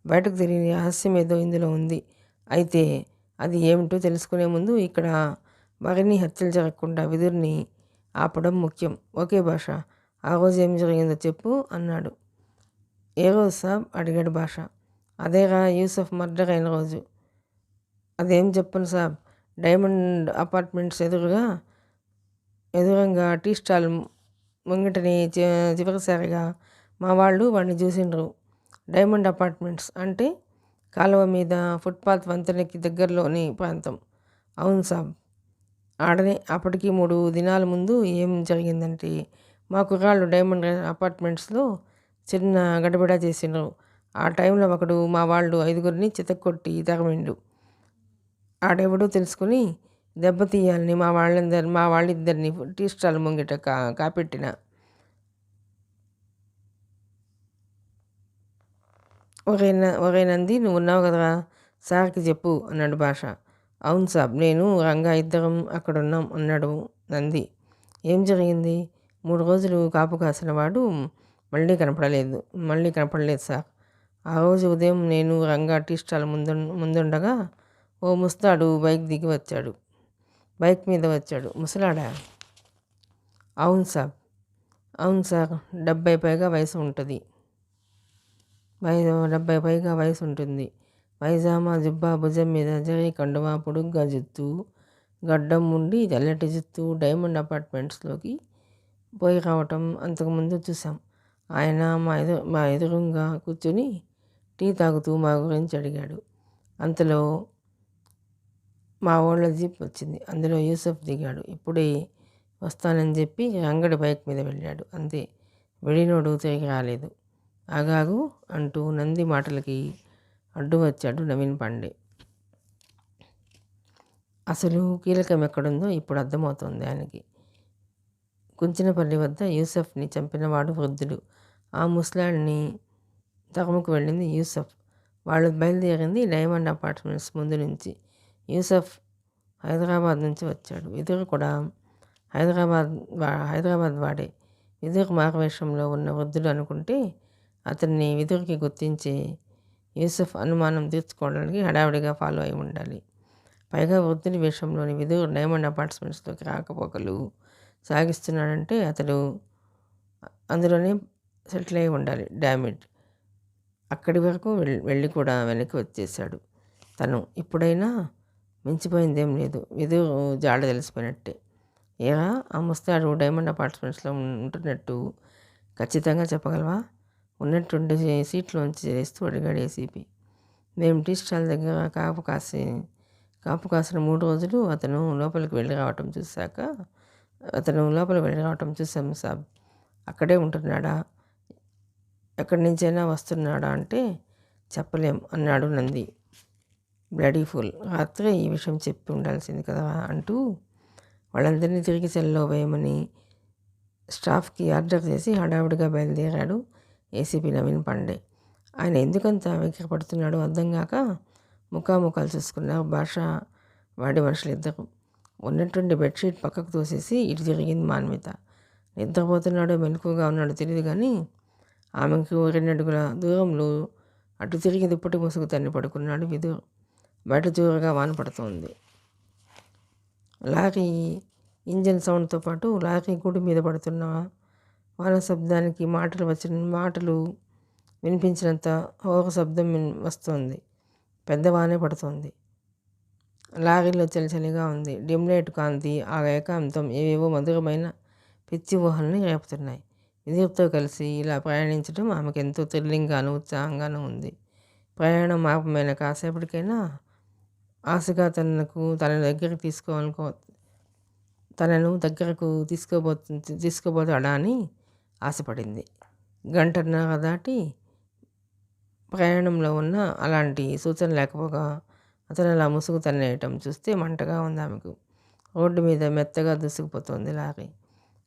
బయటకు తెలియని రహస్యం ఏదో ఇందులో ఉంది. అయితే అది ఏమిటో తెలుసుకునే ముందు ఇక్కడ మరిన్ని హత్యలు జరగకుండా విదుర్ని ఆపడం ముఖ్యం. ఓకే భాష, ఆ రోజు ఏం జరిగిందో చెప్పు అన్నాడు. ఏ రోజు సాబ్? అడిగాడు భాష. అదేరా యూసఫ్ మర్డర్ అయిన రోజు. అదేం చెప్పను సాబ్. డైమండ్ అపార్ట్మెంట్స్ ఎదురుగా టీ స్టాల్ ముంగిటని చివరిసారిగా మా వాళ్ళు వాడిని చూసిండ్రు. డైమండ్ అపార్ట్మెంట్స్ అంటే కాలువ మీద ఫుట్పాత్ వంతెనకి దగ్గరలోని ప్రాంతం. అవును సాబ్. ఆడనే అప్పటికి 3 దినాల ముందు ఏం జరిగిందంటే మా కుర్రాళ్ళు డైమండ్ అపార్ట్మెంట్స్లో చిన్న గడబిడ చేసిండ్రు. ఆ టైంలో ఒకడు మా వాళ్ళు 5గురిని చితక్కొట్టి తరిమిండు. ఆడెవడో తెలుసుకుని దెబ్బతీయాలని మా వాళ్ళిద్దరిని టీ స్టాల్ ముంగిట కాపెట్టిన. ఒరే నంది, నువ్వు ఉన్నావు కదరా, సార్కి చెప్పు అన్నాడు భాష. అవును సాబ్, నేను రంగా ఇద్దరం అక్కడున్నాం అన్నాడు నంది. ఏం జరిగింది? 3 రోజులు కాపు కాసిన వాడు మళ్ళీ కనపడలేదు సార్. ఆ రోజు ఉదయం నేను రంగా టీ స్టాల్ ముందుండగా ఓ ముస్తాడు బైక్ మీద వచ్చాడు. ముసలాడా? అవును సార్ 70 పైగా వయసు ఉంటుంది. పైజామా జుబ్బా, భుజం మీద జరీ కండువా, పొడుగ్గా జుత్తు, గడ్డం ఉండి తెల్లటి జుత్తు. డైమండ్ అపార్ట్మెంట్స్లోకి పోయి రావటం అంతకుముందు చూసాం. ఆయన మా ఎదురుగా కూర్చుని టీ తాగుతూ మా గురించి అడిగాడు. అంతలో మా వాళ్ళ జీప్ వచ్చింది. అందులో యూసఫ్ దిగాడు. ఇప్పుడే వస్తానని చెప్పి రంగడి బైక్ మీద వెళ్ళాడు. అంతే. వెళ్ళినోడు తిరిగి రాలేదు. ఆగాగు అంటూ నంది మాటలకి అడ్డు వచ్చాడు నవీన్ పాండే. అసలు కీలకం ఎక్కడుందో ఇప్పుడు అర్థమవుతోంది ఆయనకి. కుంచినపల్లి వద్ద యూసఫ్ని చంపినవాడు వృద్ధుడు. ఆ ముసలాడిని తరుముకు వెళ్ళింది యూసఫ్. వాళ్ళు బయలుదేరింది డైమండ్ అపార్ట్మెంట్స్ ముందు నుంచి. యూసఫ్ హైదరాబాద్ నుంచి వచ్చాడు. విదుర్ కూడా హైదరాబాద్ వాడే. విదుర్ మారువేషంలో ఉన్న వృద్ధుడు అనుకుంటే అతన్ని విదుర్కి గుర్తించి యూసఫ్ అనుమానం తీర్చుకోవడానికి హడావిడిగా ఫాలో అయి ఉండాలి. పైగా వృద్ధుడి వేషంలోని విదుర్ డైమండ్ అపార్ట్మెంట్స్లోకి రాకపోకలు సాగిస్తున్నాడంటే అతడు అందులోనే సెటిల్ అయి ఉండాలి. డామిట్, అక్కడి వరకు వెళ్ళి కూడా వెనక్కి వచ్చేసాడు తను. ఇప్పుడైనా మించిపోయిందేం లేదు. విదుర్ జాడ తెలిసిపోయినట్టే. ఏరా ఆ ముస్తాడు డైమండ్ అపార్ట్మెంట్స్లో ఉంటున్నట్టు ఖచ్చితంగా చెప్పగలవా? ఉన్నట్టుండి సీట్లోంచి చేస్తూ అడిగాడు ఏసీపీ. మేము టీ స్టాల్ దగ్గర కాపు కాసిన 3 రోజులు అతను లోపలికి వెళ్ళి రావటం చూసాం సాబ్. అక్కడే ఉంటున్నాడా? ఎక్కడి నుంచైనా వస్తున్నాడా అంటే చెప్పలేం అన్నాడు నంది. బ్లడీ ఫుల్, రాత్రే ఈ విషయం చెప్పి ఉండాల్సింది కదా అంటూ వాళ్ళందరినీ తిరిగి సెల్లో వేయమని స్టాఫ్కి ఆర్డర్ చేసి హడావుడిగా బయలుదేరాడు ఏసీపీ నవీన్ పాండే. ఆయన ఎందుకంత వెక్కిరపడుతున్నాడో అర్థం కాక ముఖాముఖాలు చూసుకున్నారు వాడి మనుషులు ఇద్దరు. ఉన్నట్టుండి బెడ్షీట్ పక్కకు తోసేసి ఇటు తిరిగింది మాన్విత. నిద్రపోతున్నాడో మెలకువగా ఉన్నాడో తెలియదు కానీ ఆమెకు 2 అడుగుల దూరంలో అటు తిరిగి దుప్పటి ముసుగు తన్ని పడుకున్నాడు విదుర్. బయట జోరుగా వాన పడుతోంది. లారీ ఇంజన్ సౌండ్తో పాటు లారీ గూడు మీద పడుతున్న వాన శబ్దానికి మాటలు వినిపించినంత హోర శబ్దం వస్తోంది. పెద్ద వానే పడుతోంది. లారీలో చలిచలిగా ఉంది. డిమ్ లైట్ కాంతి, ఆ ఏకాంతం ఏవేవో మధురమైన పిచ్చి ఊహల్ని రేపుతున్నాయి. విదుర్తో కలిసి ఇలా ప్రయాణించడం ఆమెకు ఎంతో థ్రిల్లింగ్గాను ఉత్సాహంగానూ ఉంది. ప్రయాణం ఆపమైన కాసేపటికైనా ఆశగా తనను దగ్గరకు తీసుకోబోతాడా అని ఆశపడింది. 1.5 గంట దాటి ప్రయాణంలో ఉన్న అలాంటి సూచన లేకపోగా అతను అలా ముసుగు తన్నేయటం చూస్తే మంటగా ఉంది ఆమెకు. రోడ్డు మీద మెత్తగా దూసుకుపోతోంది లారీ.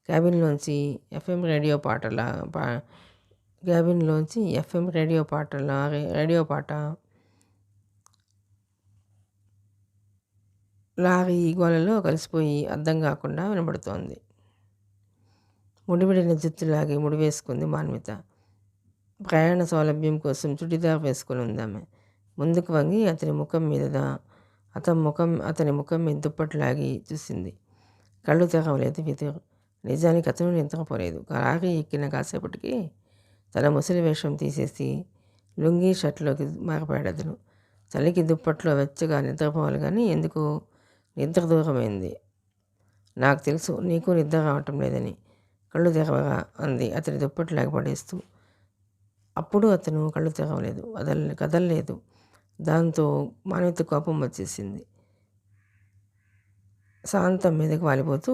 క్యాబిన్లోంచి ఎఫ్ఎం రేడియో పాట లారీ గోలలో కలిసిపోయి అర్థం కాకుండా వినబడుతోంది. ముడివిడిన జుత్తులాగి ముడివేసుకుంది మాన్విత. ప్రయాణ సౌలభ్యం కోసం చుడిదార్ వేసుకుని ఉందామె. ముందుకు వంగి అతని ముఖం మీద దుప్పట్లాగి చూసింది. కళ్ళు తెరవలేదు విదుర్. నిజానికి అతను నిద్రపోలేదు. లారీ ఎక్కిన కాసేపటికి తన ముసలి వేషం తీసేసి లుంగీ షర్ట్లోకి మారిపోయాడు అతను. చలికి దుప్పట్లో వెచ్చగా నిద్రపోవాలి కానీ ఎందుకు నిద్ర దూరమైంది. నాకు తెలుసు నీకు నిద్ర రావటం లేదని. కళ్ళు తెరవగా అంది అతని దుప్పట్లాగి పడేస్తూ. అప్పుడు అతను కళ్ళు తెరవలేదు, కదలలేదు. దాంతో మాన్విత కోపం వచ్చేసింది. శాంతం మీదకి వాలిపోతూ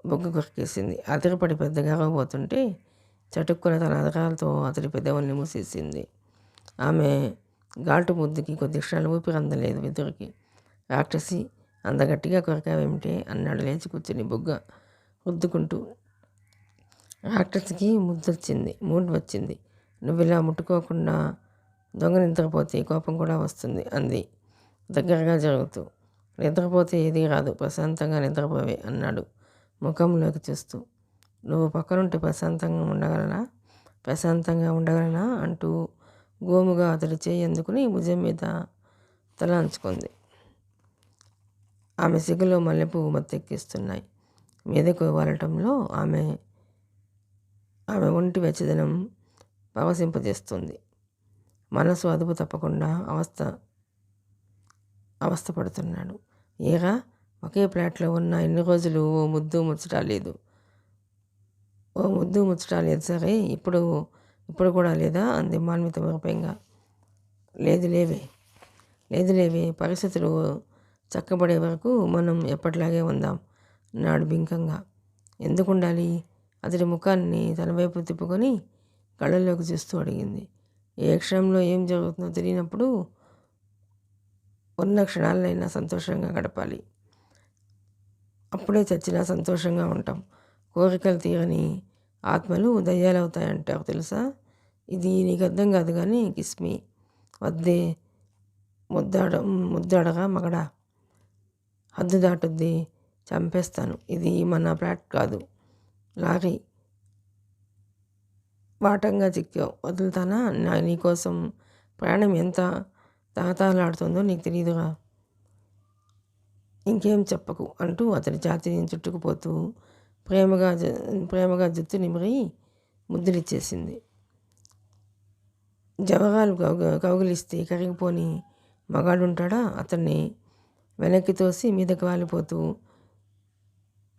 బొగ్గు కొరికేసింది. అదిరిపడి పెద్దగా పోతుంటే చటుక్కున తన అదరాలతో అతడి పెదవుల్ని మూసేసింది. ఆమె ఘాటు ముద్దుకి కొద్ది క్షణాలు ఊపిరందలేదు విదురుకి. రాక్షసి, అంత గట్టిగా కొరకావేమిటే అన్నాడు లేచి కూర్చుని బొగ్గ రుద్దుకుంటూ. రాక్షసికి మూడ్ వచ్చింది. నువ్వు ఇలా ముట్టుకోకుండా దొంగ నిద్రపోతే కోపం కూడా వస్తుంది అంది దగ్గరగా జరుగుతూ. నిద్రపోతే ఏదీ రాదు, ప్రశాంతంగా నిద్రపోవే అన్నాడు ముఖంలోకి చూస్తూ. నువ్వు పక్కనుంటే ప్రశాంతంగా ఉండగలనా అంటూ గోముగా అతడి చేయి అందుకుని భుజం మీద తల అంచుకుంది. ఆమె సిగ్గులో మల్లెపువ్వు మత్తెక్కిస్తున్నాయి. మీదకు వాలటంలో ఆమె ఒంటి వెచ్చదనం పరవశింపజేస్తుంది. మనసు అదుపు తప్పకుండా అవస్థపడుతున్నాడు. ఏరా, ఒకే ఫ్లాట్లో ఉన్న ఎన్ని రోజులు ఓ ముద్దు ముచ్చట లేదు సరే, ఇప్పుడు కూడా లేదా అంది మాన్విత విరపంగా. లేదు లేవే, పరిస్థితులు చక్కబడే వరకు మనం ఎప్పటిలాగే ఉందాం అన్నాడు బింకంగా. ఎందుకు ఉండాలి? అతడి ముఖాన్ని తన వైపు తిప్పుకొని కళ్ళల్లోకి చూస్తూ అడిగింది. ఏ క్షణంలో ఏం జరుగుతుందో తెలియనప్పుడు ఉన్న క్షణాలైనా సంతోషంగా గడపాలి. అప్పుడే చచ్చినా సంతోషంగా ఉంటాం. కోరికలు తీరని ఆత్మలు దయ్యాలవుతాయంటారు తెలుసా? ఇది నీకు అర్థం కాదు కానీ కిస్మి వద్దే, ముద్దాడగా మగడా, హద్దు దాటుద్ది, చంపేస్తాను. ఇది మన ఫ్లాట్ కాదు, లారీ. వాటంగా చిక్కావు, వదులుతానా? నీకోసం ప్రాణం ఎంత తాతాలాడుతుందో నీకు తెలియదుగా. ఇంకేం చెప్పకు అంటూ అతడి ఛాతీని చుట్టుకుపోతూ ప్రేమగా జుత్తు నిమిరి ముద్దులిచ్చేసింది. జవరాలు కౌగిలిస్తే కరిగిపోని మగాడుంటాడా? అతన్ని వెనక్కి తోసి మీదకి వాలిపోతూ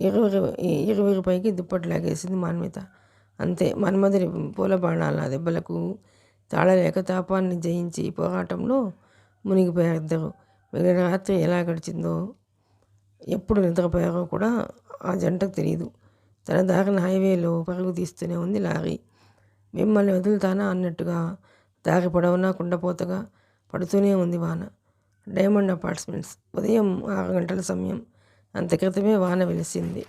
20 రూపాయికి దుప్పటి లాగేసింది మాన్విత. అంతే, మన్మధుడి పూల బాణాల దెబ్బలకు తాళలేక తాపాన్ని జయించి పోరాటంలో మునిగిపోయారు ఇద్దరు. మిగిలిన రాత్రి ఎలా గడిచిందో, ఎప్పుడు నిద్రపోయారో కూడా ఆ జంటకు తెలియదు. తన దారిన హైవేలో పరుగు తీస్తూనే ఉంది లారీ. మిమ్మల్ని వదులుతానా అన్నట్టుగా దారి పొడవునా కుండపోతగా పడుతూనే ఉంది వాన. Diamond apartments. ఉదయం 6 గంటల సమయం. అంత క్రితమే వాన వెలిసింది.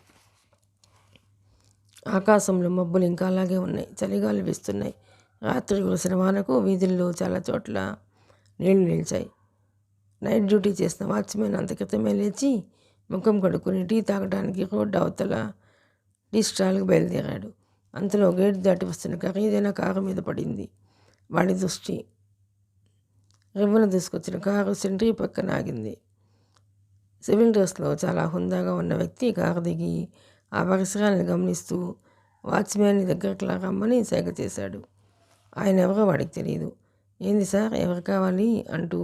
ఆకాశంలో మబ్బులు ఇంకా అలాగే ఉన్నాయి. చలిగాలు వీస్తున్నాయి. రాత్రి కురిసిన వానకు వీధుల్లో చాలా చోట్ల నీళ్లు నిలిచాయి. నైట్ డ్యూటీ చేసిన వాచ్మెన్ అంత క్రితమే లేచి ముఖం కడుక్కుని టీ తాగడానికి రోడ్డు అవతల టీ స్టాల్కి బయలుదేరాడు. అంతలో గేటు దాటి వస్తున్న ఖరీదైన కారు మీద పడింది వాడి దృష్టి. రివ్వున దూసుకొచ్చిన కారు సెంట్రీ పక్కన ఆగింది. సివిల్ డ్రెస్లో చాలా హుందాగా ఉన్న వ్యక్తి కారు దిగి ఆ పరిసరాలను గమనిస్తూ వాచ్మ్యాన్ని దగ్గరికి రమ్మని సేగ చేశాడు. ఆయన ఎవరో వాడికి తెలియదు. ఏంది సార్, ఎవరు కావాలి అంటూ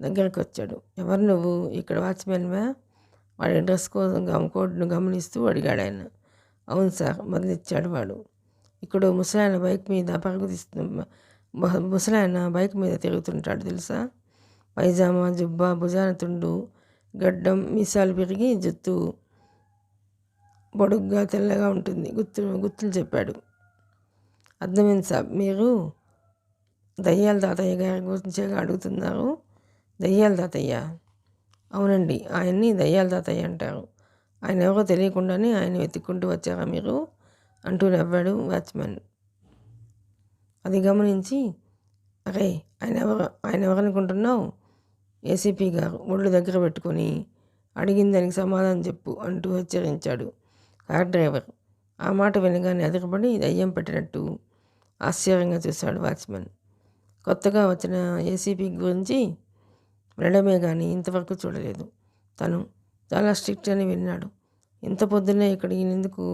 దగ్గరికి వచ్చాడు. ఎవరు నువ్వు? ఇక్కడ వాచ్మ్యాన్వా? వాడి డ్రెస్ కోడ్ను గమనిస్తూ అడిగాడు ఆయన. అవును సార్, బదిలిచ్చాడు వాడు. ఇక్కడ ముసలాయన బైక్ మీద ముసలాయన బైక్ మీద తిరుగుతుంటాడు తెలుసా? పైజామా, జుబ్బా, భుజాన తుండు, గడ్డం, మీసాలు పెరిగి జుత్తు పొడుగ్గా తెల్లగా ఉంటుంది. గుర్తులు చెప్పాడు. అర్థమైంది సాబ్, మీరు దయ్యాల తాతయ్య గారి గురించి అడుగుతున్నారు. దయ్యాల తాతయ్య? అవునండి, ఆయన్ని దయ్యాల తాతయ్య అంటారు. ఆయన ఎవరో తెలియకుండానే ఆయన వెతుక్కుంటూ వచ్చారా మీరు అంటూ నవ్వాడు వాచ్మెన్. అది గమనించి, అరే ఆయన ఎవరనుకుంటున్నావు? ఏసీపీ గారు. ఒళ్ళు దగ్గర పెట్టుకొని అడిగిన దానికి సమాధానం చెప్పు అంటూ హెచ్చరించాడు కార్ డ్రైవర్. ఆ మాట వినగానే అదిరిపడి దయ్యం పెట్టినట్టు ఆశ్చర్యంగా చూశాడు వాచ్మెన్. కొత్తగా వచ్చిన ఏసీపీ గురించి వినడమే కానీ ఇంతవరకు చూడలేదు. తను చాలా స్ట్రిక్ట్ అని విన్నాడు. ఇంత పొద్దున్నే ఇక్కడ ఈయనకు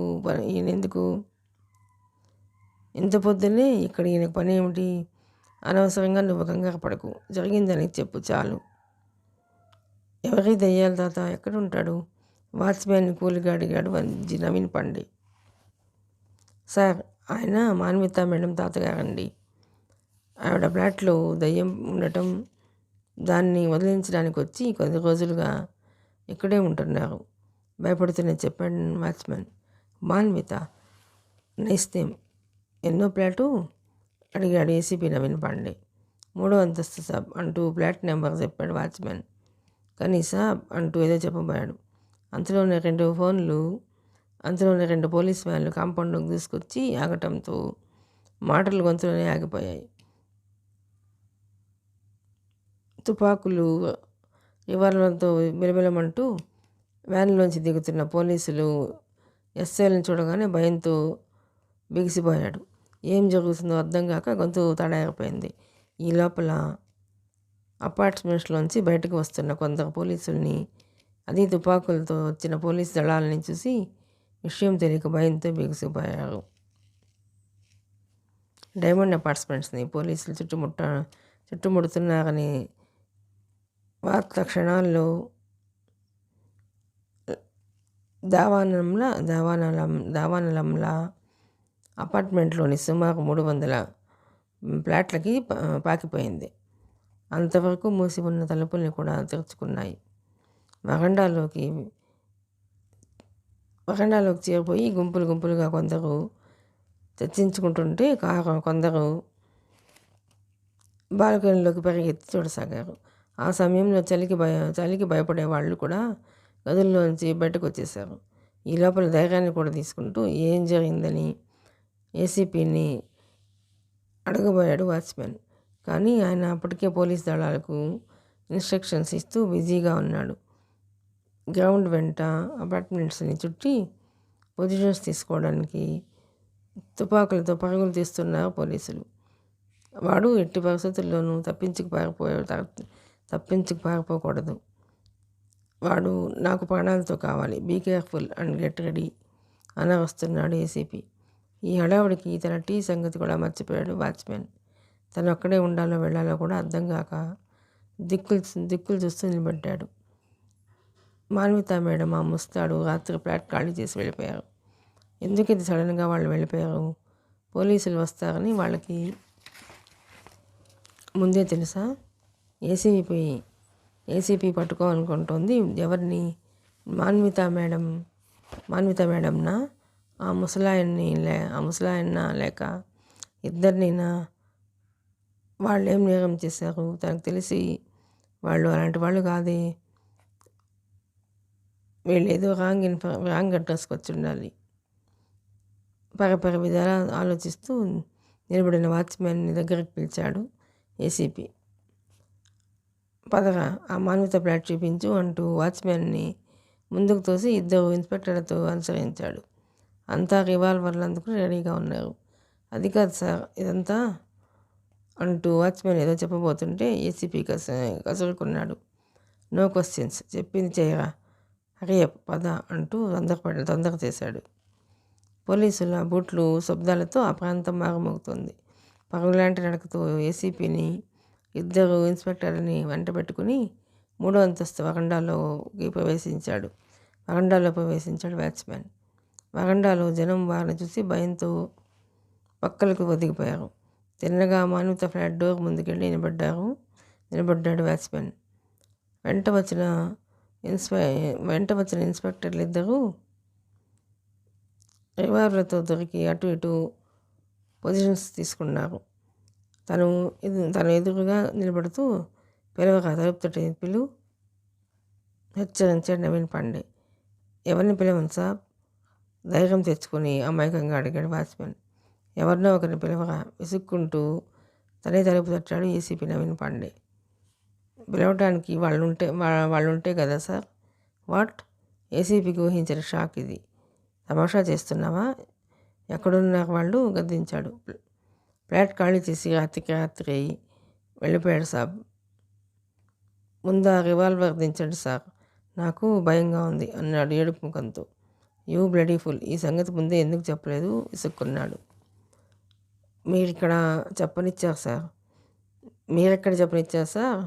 పని ఏమిటి? అనవసరంగా నువ్వు కంగారు పడకు, జరిగిందని చెప్పు చాలు. ఎవరి దయ్యాల తాత? ఎక్కడ ఉంటాడు? వాచ్మ్యాన్ని కూలిగా అడిగాడు నవీన్ పాండే. సార్, ఆయన మాన్విత మేడం తాతగారండి. ఆవిడ ఫ్లాట్లో దయ్యం ఉండటం, దాన్ని వదిలించడానికి వచ్చి కొద్ది రోజులుగా ఇక్కడే ఉంటున్నారు. భయపడుతూనే చెప్పాడు వాచ్మెన్. మాన్విత? Nice name. ఎన్నో ఫ్లాటు అడిగాడు ఏసీపీ నవీన్ పాండే. 3వ అంతస్తు సాబ్ అంటూ ఫ్లాట్ నెంబర్ చెప్పాడు వాచ్మెన్. కానీ సాబ్ అంటూ ఏదో చెప్పబోయాడు. అంతలోనే 2 పోలీస్ వ్యాన్లు కాంపౌండ్లోకి తీసుకొచ్చి ఆగటంతో మాటలు గొంతులోనే ఆగిపోయాయి. తుపాకులు, రివాల్వర్లతో బిలబిలమంటూ వ్యాన్లోంచి దిగుతున్న పోలీసులు ఎస్ఐలను చూడగానే భయంతో బిగిసిపోయాడు. ఏం జరుగుతుందో అర్థం కాక గొంతు తడారిపోయింది. ఈ లోపల అపార్ట్మెంట్స్లోంచి బయటకు వస్తున్న కొందరు పోలీసుల్ని, అది తుపాకులతో వచ్చిన పోలీసు దళాలని చూసి విషయం తెలియక భయంతో బిగిసిపోయారు. డైమండ్ అపార్ట్మెంట్స్ని పోలీసులు చుట్టుముడుతున్నారని వార్త క్షణాల్లో దావానలంలా అపార్ట్మెంట్లోని సుమారు 300 ఫ్లాట్లకి పాకిపోయింది. అంతవరకు మూసి ఉన్న తలుపుల్ని కూడా తెరుచుకున్నాయి. వరండాలోకి చేరిపోయి గుంపులుగా కొందరు చర్చించుకుంటుంటే కొందరు బాల్కనీలోకి పరిగెత్తి చూడసాగారు. ఆ సమయంలో చలికి భయపడే వాళ్ళు కూడా గదుల్లోంచి బయటకు వచ్చేసారు. ఈ లోపల ధైర్యాన్ని కూడా తీసుకుంటూ ఏం జరిగిందని ఏసీపీని అడగబోయాడు వాచ్మెన్. కానీ ఆయన అప్పటికే పోలీస్ దళాలకు ఇన్స్ట్రక్షన్స్ ఇస్తూ బిజీగా ఉన్నాడు. గ్రౌండ్ వెంట అపార్ట్మెంట్స్ని చుట్టి పొజిషన్స్ తీసుకోవడానికి తుపాకులతో పరుగులు తీస్తున్నారు పోలీసులు. వాడు ఎట్టి పరిస్థితుల్లోనూ తప్పించుకు పారిపోకూడదు. వాడు నాకు ప్రాణాలతో కావాలి. Be careful and get ready వస్తున్నాడు ఏసీపీ. ఈ హడావుడికి తన టీ సంగతి కూడా మర్చిపోయాడు వాచ్మెన్. తను అక్కడే ఉండాలో వెళ్ళాలో కూడా అర్థం కాక దిక్కులు చూస్తూ నిలబడ్డాడు. మాన్విత మేడం ఆ ముస్తాడు రాత్రి ఫ్లాట్ ఖాళీ చేసి వెళ్ళిపోయారు. ఎందుకు ఇది సడన్గా వాళ్ళు వెళ్ళిపోయారు? పోలీసులు వస్తారని వాళ్ళకి ముందే తెలుసా? ఏసీపీ పట్టుకోవాలనుకుంటోంది ఎవరిని? మాన్విత మేడంనా? ఆ ముసలాయన్న లేక ఇద్దరినైనా? వాళ్ళు ఏం నేరం చేశారు? తనకు తెలిసి వాళ్ళు అలాంటి వాళ్ళు కాదే. వీళ్ళు ఏదో రాంగ్ అడ్రస్కి వచ్చి ఉండాలి. పరపర విధాలా ఆలోచిస్తూ నిలబడిన వాచ్మ్యాన్ని దగ్గరికి పిలిచాడు ఏసీపీ. పదరా, ఆ మాన్విత ఫ్లాట్ చూపించు అంటూ వాచ్మ్యాన్ని ముందుకు తోసి ఇద్దరు ఇన్స్పెక్టర్లతో అనుసరించాడు. అంతా రివాల్వర్లు అందుకు రెడీగా ఉన్నారు. అది కాదు సార్ ఇదంతా అంటూ వాచ్మ్యాన్ ఏదో చెప్పబోతుంటే ఏసీపీ కసురుకున్నాడు. నో క్వశ్చన్స్, చెప్పింది చేయరా, హరియప్ పద అంటూ తొందర చేశాడు. పోలీసుల బూట్లు శబ్దాలతో ఆ ప్రాంతం మారుమోగుతోంది. పరుగులాంటి నడకతో ఏసీపీని ఇద్దరు ఇన్స్పెక్టర్ని వెంట పెట్టుకుని 3వ అంతస్తు వరండాలో ప్రవేశించాడు వాచ్మ్యాన్. వరండాలో జనం వారిని చూసి భయంతో పక్కలకు ఒదిగిపోయారు. తిన్నగా మాన్విత ఫ్లాట్ డోర్ ముందుకెళ్ళి నిలబడ్డాడు వాచ్మ్యాన్. వెంట వచ్చిన ఇన్స్పెక్టర్లు ఇద్దరూ రివాల్వర్లతో దొరికి అటు ఇటు పొజిషన్స్ తీసుకున్నారు. తను ఎదురుగా నిలబడుతూ పిలవగా తలుపు తట్టి హెచ్చరించాడు నవీన్ పాండే. ఎవరిని పిలవను సాబ్? ధైర్యం తెచ్చుకొని అమాయకంగా అడిగాడు వాచ్మెన్. ఎవరినో ఒకరిని పిలవగా విసుక్కుంటూ తనే తలుపు తట్టాడు ఏసీపీ నవీన్ పాండే. పిలవడానికి వాళ్ళుంటే కదా సార్. వాట్? ఏసీపీకి ఊహించిన షాక్ ఇది. తమాషా చేస్తున్నావా? ఎక్కడున్నారు వాళ్ళు? గద్దించాడు. ఫ్లాట్ ఖాళీ చేసి రాత్రి వెళ్ళిపోయాడు సాబ్. ముందా రివాల్వర్ దించండి సార్, నాకు భయంగా ఉంది అన్నాడు ఏడుపు ముఖంతో. యూ బ్లడీ ఫుల్, ఈ సంగతి ముందే ఎందుకు చెప్పలేదు? విసుక్కున్నాడు. మీరెక్కడ చెప్పనిచ్చారు సార్?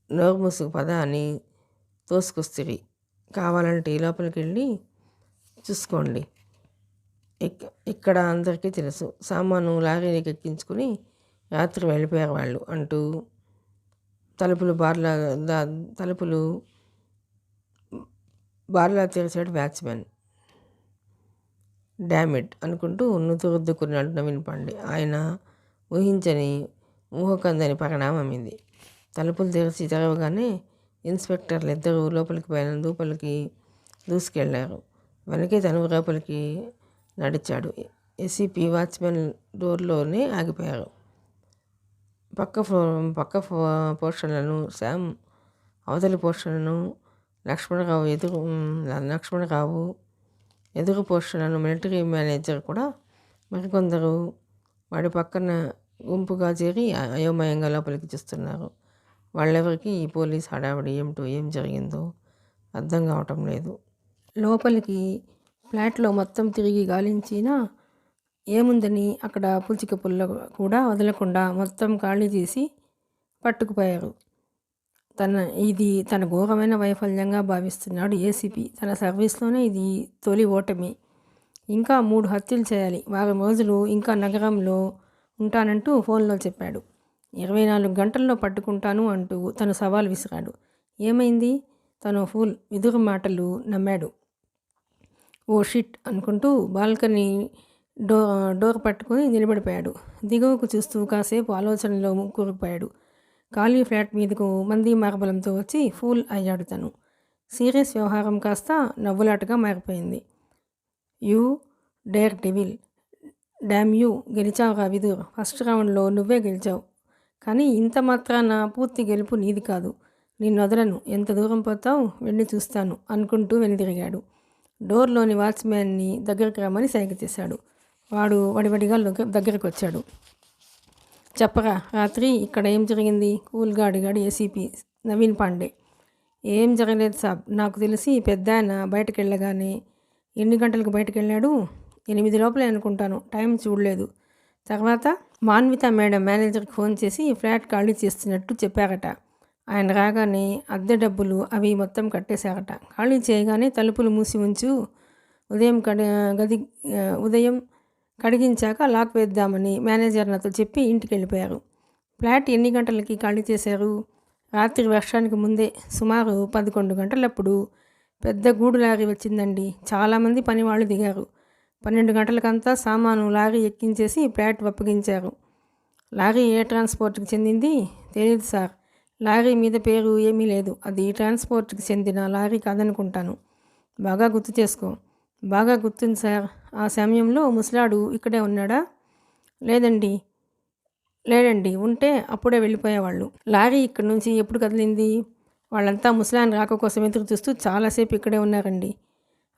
నోరు మూసుకు పద అని తోసుకొస్తిరి. కావాలంటే ఈ లోపలికి వెళ్ళి చూసుకోండి. ఇక్కడ అందరికీ తెలుసు, సామాను లారీకి ఎక్కించుకుని రాత్రి వెళ్ళిపోయారు వాళ్ళు అంటూ తలుపులు బార్లా తెరిచాడు వాచ్మెన్. డామిట్ అనుకుంటూ నుతురుద్దుకున్నాడు నవీన్ పాండే. ఆయన ఊహకందని పరిణామం ఇది. తలుపులు తెరవగానే ఇన్స్పెక్టర్లు ఇద్దరు లోపలికి దూసుకెళ్లారు. వెనకే తను లోపలికి నడిచాడు. ఏసీపీ వాచ్మెన్ డోర్లోనే ఆగిపోయారు. పక్క పోర్షన్లను శామ్, అవతలి పోర్షన్లను లక్ష్మణరావు, ఎదురు పోర్షన్లను మిలిటరీ మేనేజర్ కూడా మరికొందరు వాడి పక్కన గుంపుగా చేరి అయోమయంగా లోపలికి చూస్తున్నారు. వాళ్ళెవరికి ఈ పోలీస్ హడావిడి ఏమిటో, ఏం జరిగిందో అర్థం కావటం లేదు. లోపలికి ఫ్లాట్లో మొత్తం తిరిగి గాలించినా ఏముందని అక్కడ పుల్చిక పుల్ల కూడా వదలకుండా మొత్తం ఖాళీ చేసి పట్టుకుపోయారు. ఇది తన ఘోరమైన వైఫల్యంగా భావిస్తున్నాడు ఏసీపీ. తన సర్వీస్లోనే ఇది తొలి ఓటమి. ఇంకా 3 హత్యలు చేయాలి, వారం రోజులు ఇంకా నగరంలో ఉంటానంటూ ఫోన్లో చెప్పాడు. 24 గంటల్లో పట్టుకుంటాను అంటూ తను సవాల్ విసిరాడు. ఏమైంది? తను ఫూల్ విదురు మాటలు నమ్మాడు. ఓ షిట్ అనుకుంటూ బాల్కనీ డోర్ పట్టుకుని నిలబడిపోయాడు. దిగువకు చూస్తూ కాసేపు ఆలోచనలో కూరుకుపోయాడు. ఖాళీ ఫ్లాట్ మీదకు మంది మార్బలంతో వచ్చి ఫూల్ అయ్యాడు తను. సీరియస్ వ్యవహారం కాస్త నవ్వులాటగా మారిపోయింది. You dare devil, damn you, గెలిచావురా విదుర్. ఫస్ట్ రౌండ్లో నువ్వే గెలిచావు, కానీ ఇంత మాత్రాన పూర్తి గెలుపు నీది కాదు. నిన్ను వదలను, ఎంత దూరం పోతావు వెళ్ళి చూస్తాను అనుకుంటూ వెనుదిరిగాడు. డోర్లోని వాచ్మ్యాన్ని దగ్గరికి రమ్మని సైగ చేశాడు. వాడు వడివడిగా దగ్గరికి వచ్చాడు. చెప్పరా, రాత్రి ఇక్కడ ఏం జరిగింది? కూల్గా అడిగాడు ఏసీపీ నవీన్ పాండే. ఏం జరగలేదు సాబ్, నాకు తెలిసి పెద్ద ఆయన బయటకు వెళ్ళగానే. ఎన్ని గంటలకు బయటకు వెళ్ళాడు? 8 లోపలే అనుకుంటాను, టైం చూడలేదు. తర్వాత మాన్విత మేడం మేనేజర్కి ఫోన్ చేసి ఫ్లాట్ ఖాళీ చేస్తున్నట్టు చెప్పారట. ఆయన రాగానే అద్దె డబ్బులు అవి మొత్తం కట్టేశారట. ఖాళీ చేయగానే తలుపులు మూసి ఉంచు, ఉదయం ఉదయం కడిగించాక లాక్ వేద్దామని మేనేజర్ నాతో చెప్పి ఇంటికి వెళ్ళిపోయారు. ఫ్లాట్ ఎన్ని గంటలకి ఖాళీ చేశారు? రాత్రి వర్షానికి ముందే సుమారు 11 గంటలప్పుడు పెద్ద గూడు లారీ వచ్చిందండి. చాలామంది పనివాళ్ళు దిగారు. 12 గంటలకంతా సామాను లారీ ఎక్కించేసి ఫ్లాట్ అప్పగించారు. లారీ ఏ ట్రాన్స్పోర్ట్కి చెందింది? తెలియదు సార్. లారీ మీద పేరు ఏమీ లేదు. అది ట్రాన్స్పోర్ట్కి చెందిన లారీ కాదనుకుంటాను. బాగా గుర్తు చేసుకో. బాగా గుర్తుంది సార్. ఆ సమయంలో ముసలాడు ఇక్కడే ఉన్నాడా? లేదండి. ఉంటే అప్పుడే వెళ్ళిపోయేవాళ్ళు. లారీ ఇక్కడి నుంచి ఎప్పుడు కదిలింది? వాళ్ళంతా ముసలాయన రాక కోసం ఎదురు చూస్తూ చాలాసేపు ఇక్కడే ఉన్నారండి.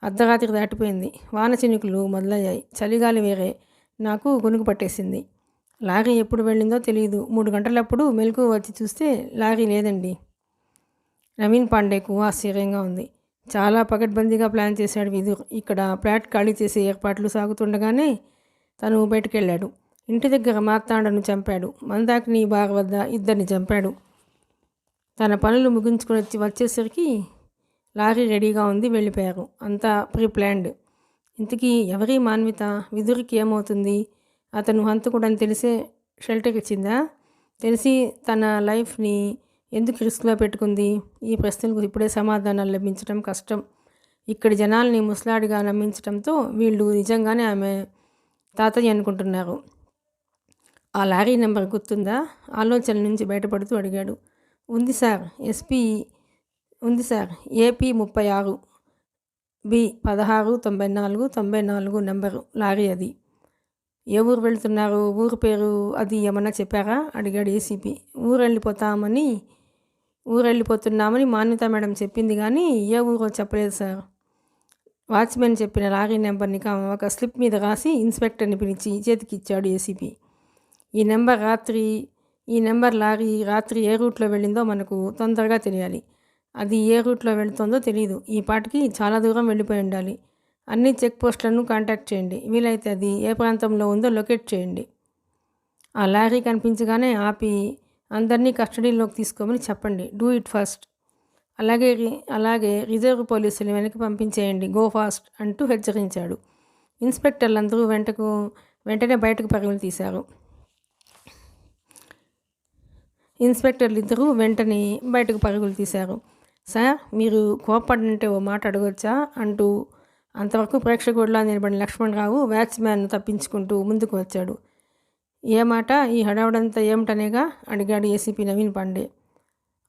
అర్ధరాత్రి దాటిపోయింది. వాన చినుకులు మొదలయ్యాయి. చలిగాలి వేరే. నాకు గొనుగు పట్టేసింది. లారీ ఎప్పుడు వెళ్ళిందో తెలియదు. 3 గంటలప్పుడు మెలకువ వచ్చి చూస్తే లారీ లేదండి. నవీన్ పాండేకు ఆశ్చర్యంగా ఉంది. చాలా పకడ్బందీగా ప్లాన్ చేశాడు విదుర్. ఇక్కడ ఫ్లాట్ ఖాళీ చేసే ఏర్పాట్లు సాగుతుండగానే తను బయటకెళ్ళాడు. ఇంటి దగ్గర మార్తాండను చంపాడు. మందాకిని బార్ వద్ద ఇద్దరిని చంపాడు. తన పనులు ముగించుకుని వచ్చేసరికి లారీ రెడీగా ఉంది. వెళ్ళిపోయారు. అంతా ప్రీప్లాన్డ్. ఇంతకీ ఎవరి మాన్విత? విదురికి ఏమవుతుంది? అతను హంతకుడని తెలిసే షెల్టర్ ఇచ్చిందా? తెలిసి తన లైఫ్ని ఎందుకు రిస్క్లో పెట్టుకుంది? ఈ ప్రశ్నలకు ఇప్పుడే సమాధానాలు లభించడం కష్టం. ఇక్కడి జనాల్ని ముసలాడిగా నమ్మించడంతో వీళ్ళు నిజంగానే ఆమె తాతయ్య అనుకుంటున్నారు. ఆ లారీ నెంబర్ గుర్తుందా? ఆలోచన నుంచి బయటపడుతూ అడిగాడు. ఉంది సార్. ఉంది sir. AP 36 B 1694 number lorry అది. ఏ ఊరు వెళ్తున్నారు? ఊరు పేరు అది ఏమన్నా చెప్పారా? అడిగాడు ఏసీపీ. ఊరెళ్ళిపోతున్నామని మాన్విత మేడం చెప్పింది కానీ ఏ ఊరో చెప్పలేదు సార్. వాచ్మెన్ చెప్పిన లారీ నెంబర్ని ఒక స్లిప్ మీద రాసి ఇన్స్పెక్టర్ని పిలిచి చేతికిచ్చాడు ఏసీపీ. ఈ నెంబర్ లారీ రాత్రి ఏ రూట్లో వెళ్ళిందో మనకు తొందరగా తెలియాలి. అది ఏ రూట్లో వెళుతుందో తెలియదు. ఈ పాటికి చాలా దూరం వెళ్ళిపోయి ఉండాలి. అన్ని చెక్ పోస్టులను కాంటాక్ట్ చేయండి. వీలైతే అది ఏ ప్రాంతంలో ఉందో లొకేట్ చేయండి. ఆ లారీ కనిపించగానే ఆపి అందరినీ కస్టడీలోకి తీసుకోమని చెప్పండి. Do it fast. అలాగే రిజర్వ్ పోలీసులు వెనక్కి పంపించేయండి. గో ఫాస్ట్ అంటూ హెచ్చరించాడు. ఇన్స్పెక్టర్లందరూ వెంటనే బయటకు పరుగులు తీశారు. సార్, మీరు కోపడినంటే ఓ మాట అడగొచ్చా అంటూ అంతవరకు ప్రేక్షకుడిలా నిలబడిన లక్ష్మణరావు వాచ్మ్యాన్ను తప్పించుకుంటూ ముందుకు వచ్చాడు. ఏ మాట? ఈ హడావుడంతా ఏమిటనేగా అడిగాడు ఏసీపీ నవీన్ పాండే.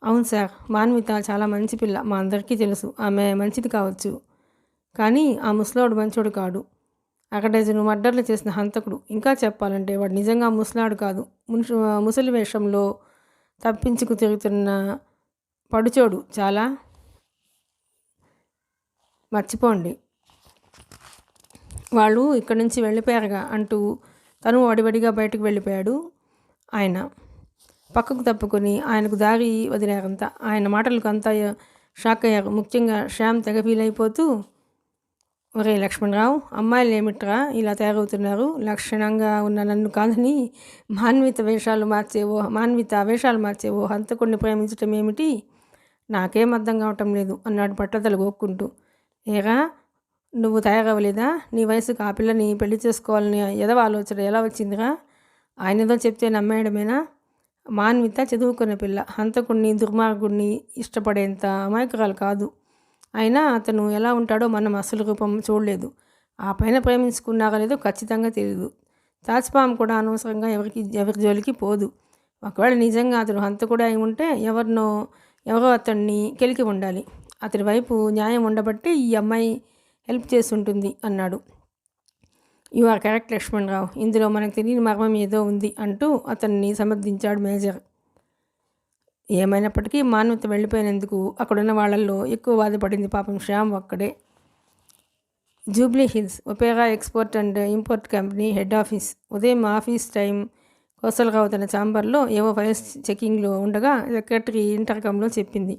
అవును సార్, మాన్విత చాలా మంచి పిల్ల. మా అందరికీ తెలుసు. ఆమె మంచిది కావచ్చు, కానీ ఆ ముసలాడు మంచోడు కాడు. 1 మర్డర్లు చేసిన హంతకుడు. ఇంకా చెప్పాలంటే వాడు నిజంగా ముసలాడు కాదు. ముసలి వేషంలో తప్పించుకు తిరుగుతున్న పడుచోడు. చాలా మర్చిపోండి. వాళ్ళు ఇక్కడి నుంచి వెళ్ళిపోయారుగా అంటూ తను వడివడిగా బయటకు వెళ్ళిపోయాడు. ఆయన పక్కకు తప్పుకొని ఆయనకు దారి వదిలారంతా. ఆయన మాటలకు అంతా షాక్ అయ్యారు. ముఖ్యంగా శ్యామ్ తెగ ఫీల్ అయిపోతూ, ఒరే లక్ష్మణరావు, అమ్మాయిలు ఏమిట్రా ఇలా తయారవుతున్నారు? లక్షణంగా ఉన్న నన్ను కాదని మాన్విత వేషాలు మార్చేవో హంతకుడిని ప్రేమించటం ఏమిటి? నాకేం అర్థం కావటం లేదు అన్నాడు పట్టదలు గోక్కుంటూ. ఏరా, నువ్వు తయారవ్వలేదా? నీ వయసుకు ఆ పిల్లని పెళ్లి చేసుకోవాలని ఎదవ ఆలోచన ఎలా వచ్చిందిరా? ఆయన ఏదో చెప్తే నమ్మేయడమేనా? మాన్విత చదువుకున్న పిల్ల. హంతకుడిని దుర్మార్గుడిని ఇష్టపడేంత అమాయకురాలు కాదు. అయినా అతను ఎలా ఉంటాడో మనం అసలు రూపం చూడలేదు. ఆ పైన ప్రేమించుకున్నారా లేదో ఖచ్చితంగా తెలియదు. తాజ్పామ్ కూడా అనవసరంగా ఎవరి జోలికి పోదు. ఒకవేళ నిజంగా అతను హంతకుడే అయి ఉంటే ఎవరో అతన్ని కెలికి ఉండాలి. అతని వైపు న్యాయం ఉండబట్టి ఈ అమ్మాయి హెల్ప్ చేసి ఉంటుంది అన్నాడు. You are correct Lakshmana Rao. ఇందులో మనకు తెలియని మర్మం ఏదో ఉంది అంటూ అతన్ని సమర్థించాడు మేజర్. ఏమైనప్పటికీ మాన్విత వెళ్ళిపోయినందుకు అక్కడున్న వాళ్ళల్లో ఎక్కువ బాధపడింది పాపం శ్యామ్ ఒక్కడే. Jubilee hills Opera export and import company head office. ఉదయం ఆఫీస్ టైం. కోసలరావు తన ఛాంబర్లో ఏవో ఫైల్స్ చెకింగ్లో ఉండగా సెక్రటరీ ఇంటర్కంలో చెప్పింది.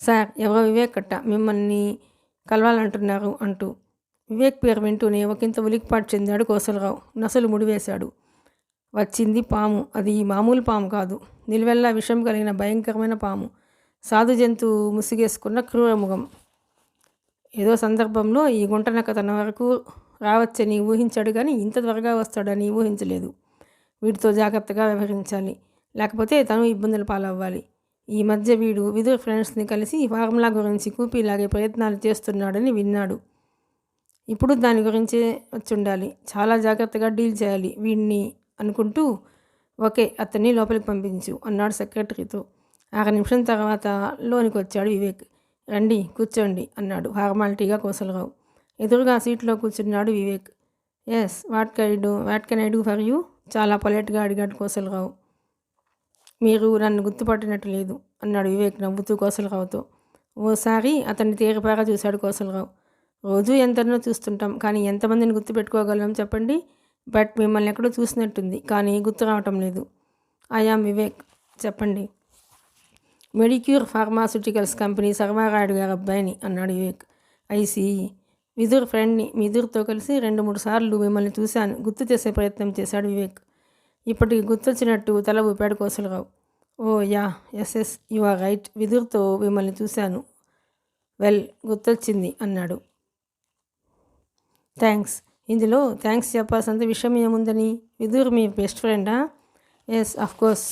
సార్, ఎవరో వివేక్ కట్ట మిమ్మల్ని కలవాలంటున్నారు అంటూ. వివేక్ పేరు వింటూనే ఒకంత ఉలిక్కిపాటు చెందాడు కోసలరావు. నసలు ముడివేశాడు. వచ్చింది పాము. అది మామూలు పాము కాదు, నిలువెల్లా విషం కలిగిన భయంకరమైన పాము. సాధు జంతువు ముసిగేసుకున్న క్రూరముఖం. ఏదో సందర్భంలో ఈ గుంటనక్క తన వరకు రావచ్చని ఊహించాడు, కానీ ఇంత త్వరగా వస్తాడని ఊహించలేదు. వీటితో జాగ్రత్తగా వ్యవహరించాలి, లేకపోతే తను ఇబ్బందులు పాలవ్వాలి. ఈ మధ్య వీడు విదుర్ ఫ్రెండ్స్ని కలిసి ఫార్ములా గురించి కూపీలాగే ప్రయత్నాలు చేస్తున్నాడని విన్నాడు. ఇప్పుడు దాని గురించే వచ్చుండాలి. చాలా జాగ్రత్తగా డీల్ చేయాలి వీడిని అనుకుంటూ, ఓకే, అతన్ని లోపలికి పంపించు అన్నాడు సెక్రటరీతో. 6 నిమిషం తర్వాత లోనికి వచ్చాడు వివేక్. రండి, కూర్చోండి అన్నాడు ఫార్మాలిటీగా కోసలరావు. ఎదురుగా సీట్లో కూర్చున్నాడు Vivek. Yes, what can I do for you? చాలా పొలైట్గా అడిగాడు కోసలరావు. మీరు నన్ను గుర్తుపట్టినట్టు లేదు అన్నాడు వివేక్ నవ్వుతూ కోసలరావుతో. ఓసారి అతన్ని తేరిపారా చూశాడు కోసలరావు. రోజు ఎంతనో చూస్తుంటాం, కానీ ఎంతమందిని గుర్తుపెట్టుకోగలం చెప్పండి? బట్ మిమ్మల్ని ఎక్కడో చూసినట్టుంది, కానీ గుర్తు రావటం లేదు. ఐఆమ్ వివేక్. చెప్పండి. మెడిక్యూర్ ఫార్మాస్యూటికల్స్ కంపెనీ సర్వారాయుడు గారి అబ్బాయిని అన్నాడు వివేక్. ఐసి, విదుర్ ఫ్రెండ్ని. విదుర్తో కలిసి 2-3 సార్లు మిమ్మల్ని చూశాను. గుర్తు చేసే ప్రయత్నం చేశాడు వివేక్. ఇప్పటికి గుర్తొచ్చినట్టు తల ఊపాడు Kosalarao. Oh yeah, yes, you are right. విదుర్తో మిమ్మల్ని చూశాను. వెల్, గుర్తొచ్చింది అన్నాడు. థ్యాంక్స్. ఇందులో థ్యాంక్స్ చెప్పాల్సినంత విషయం ఏముందని? విదుర్ మీ బెస్ట్ ఫ్రెండా? Yes, of course.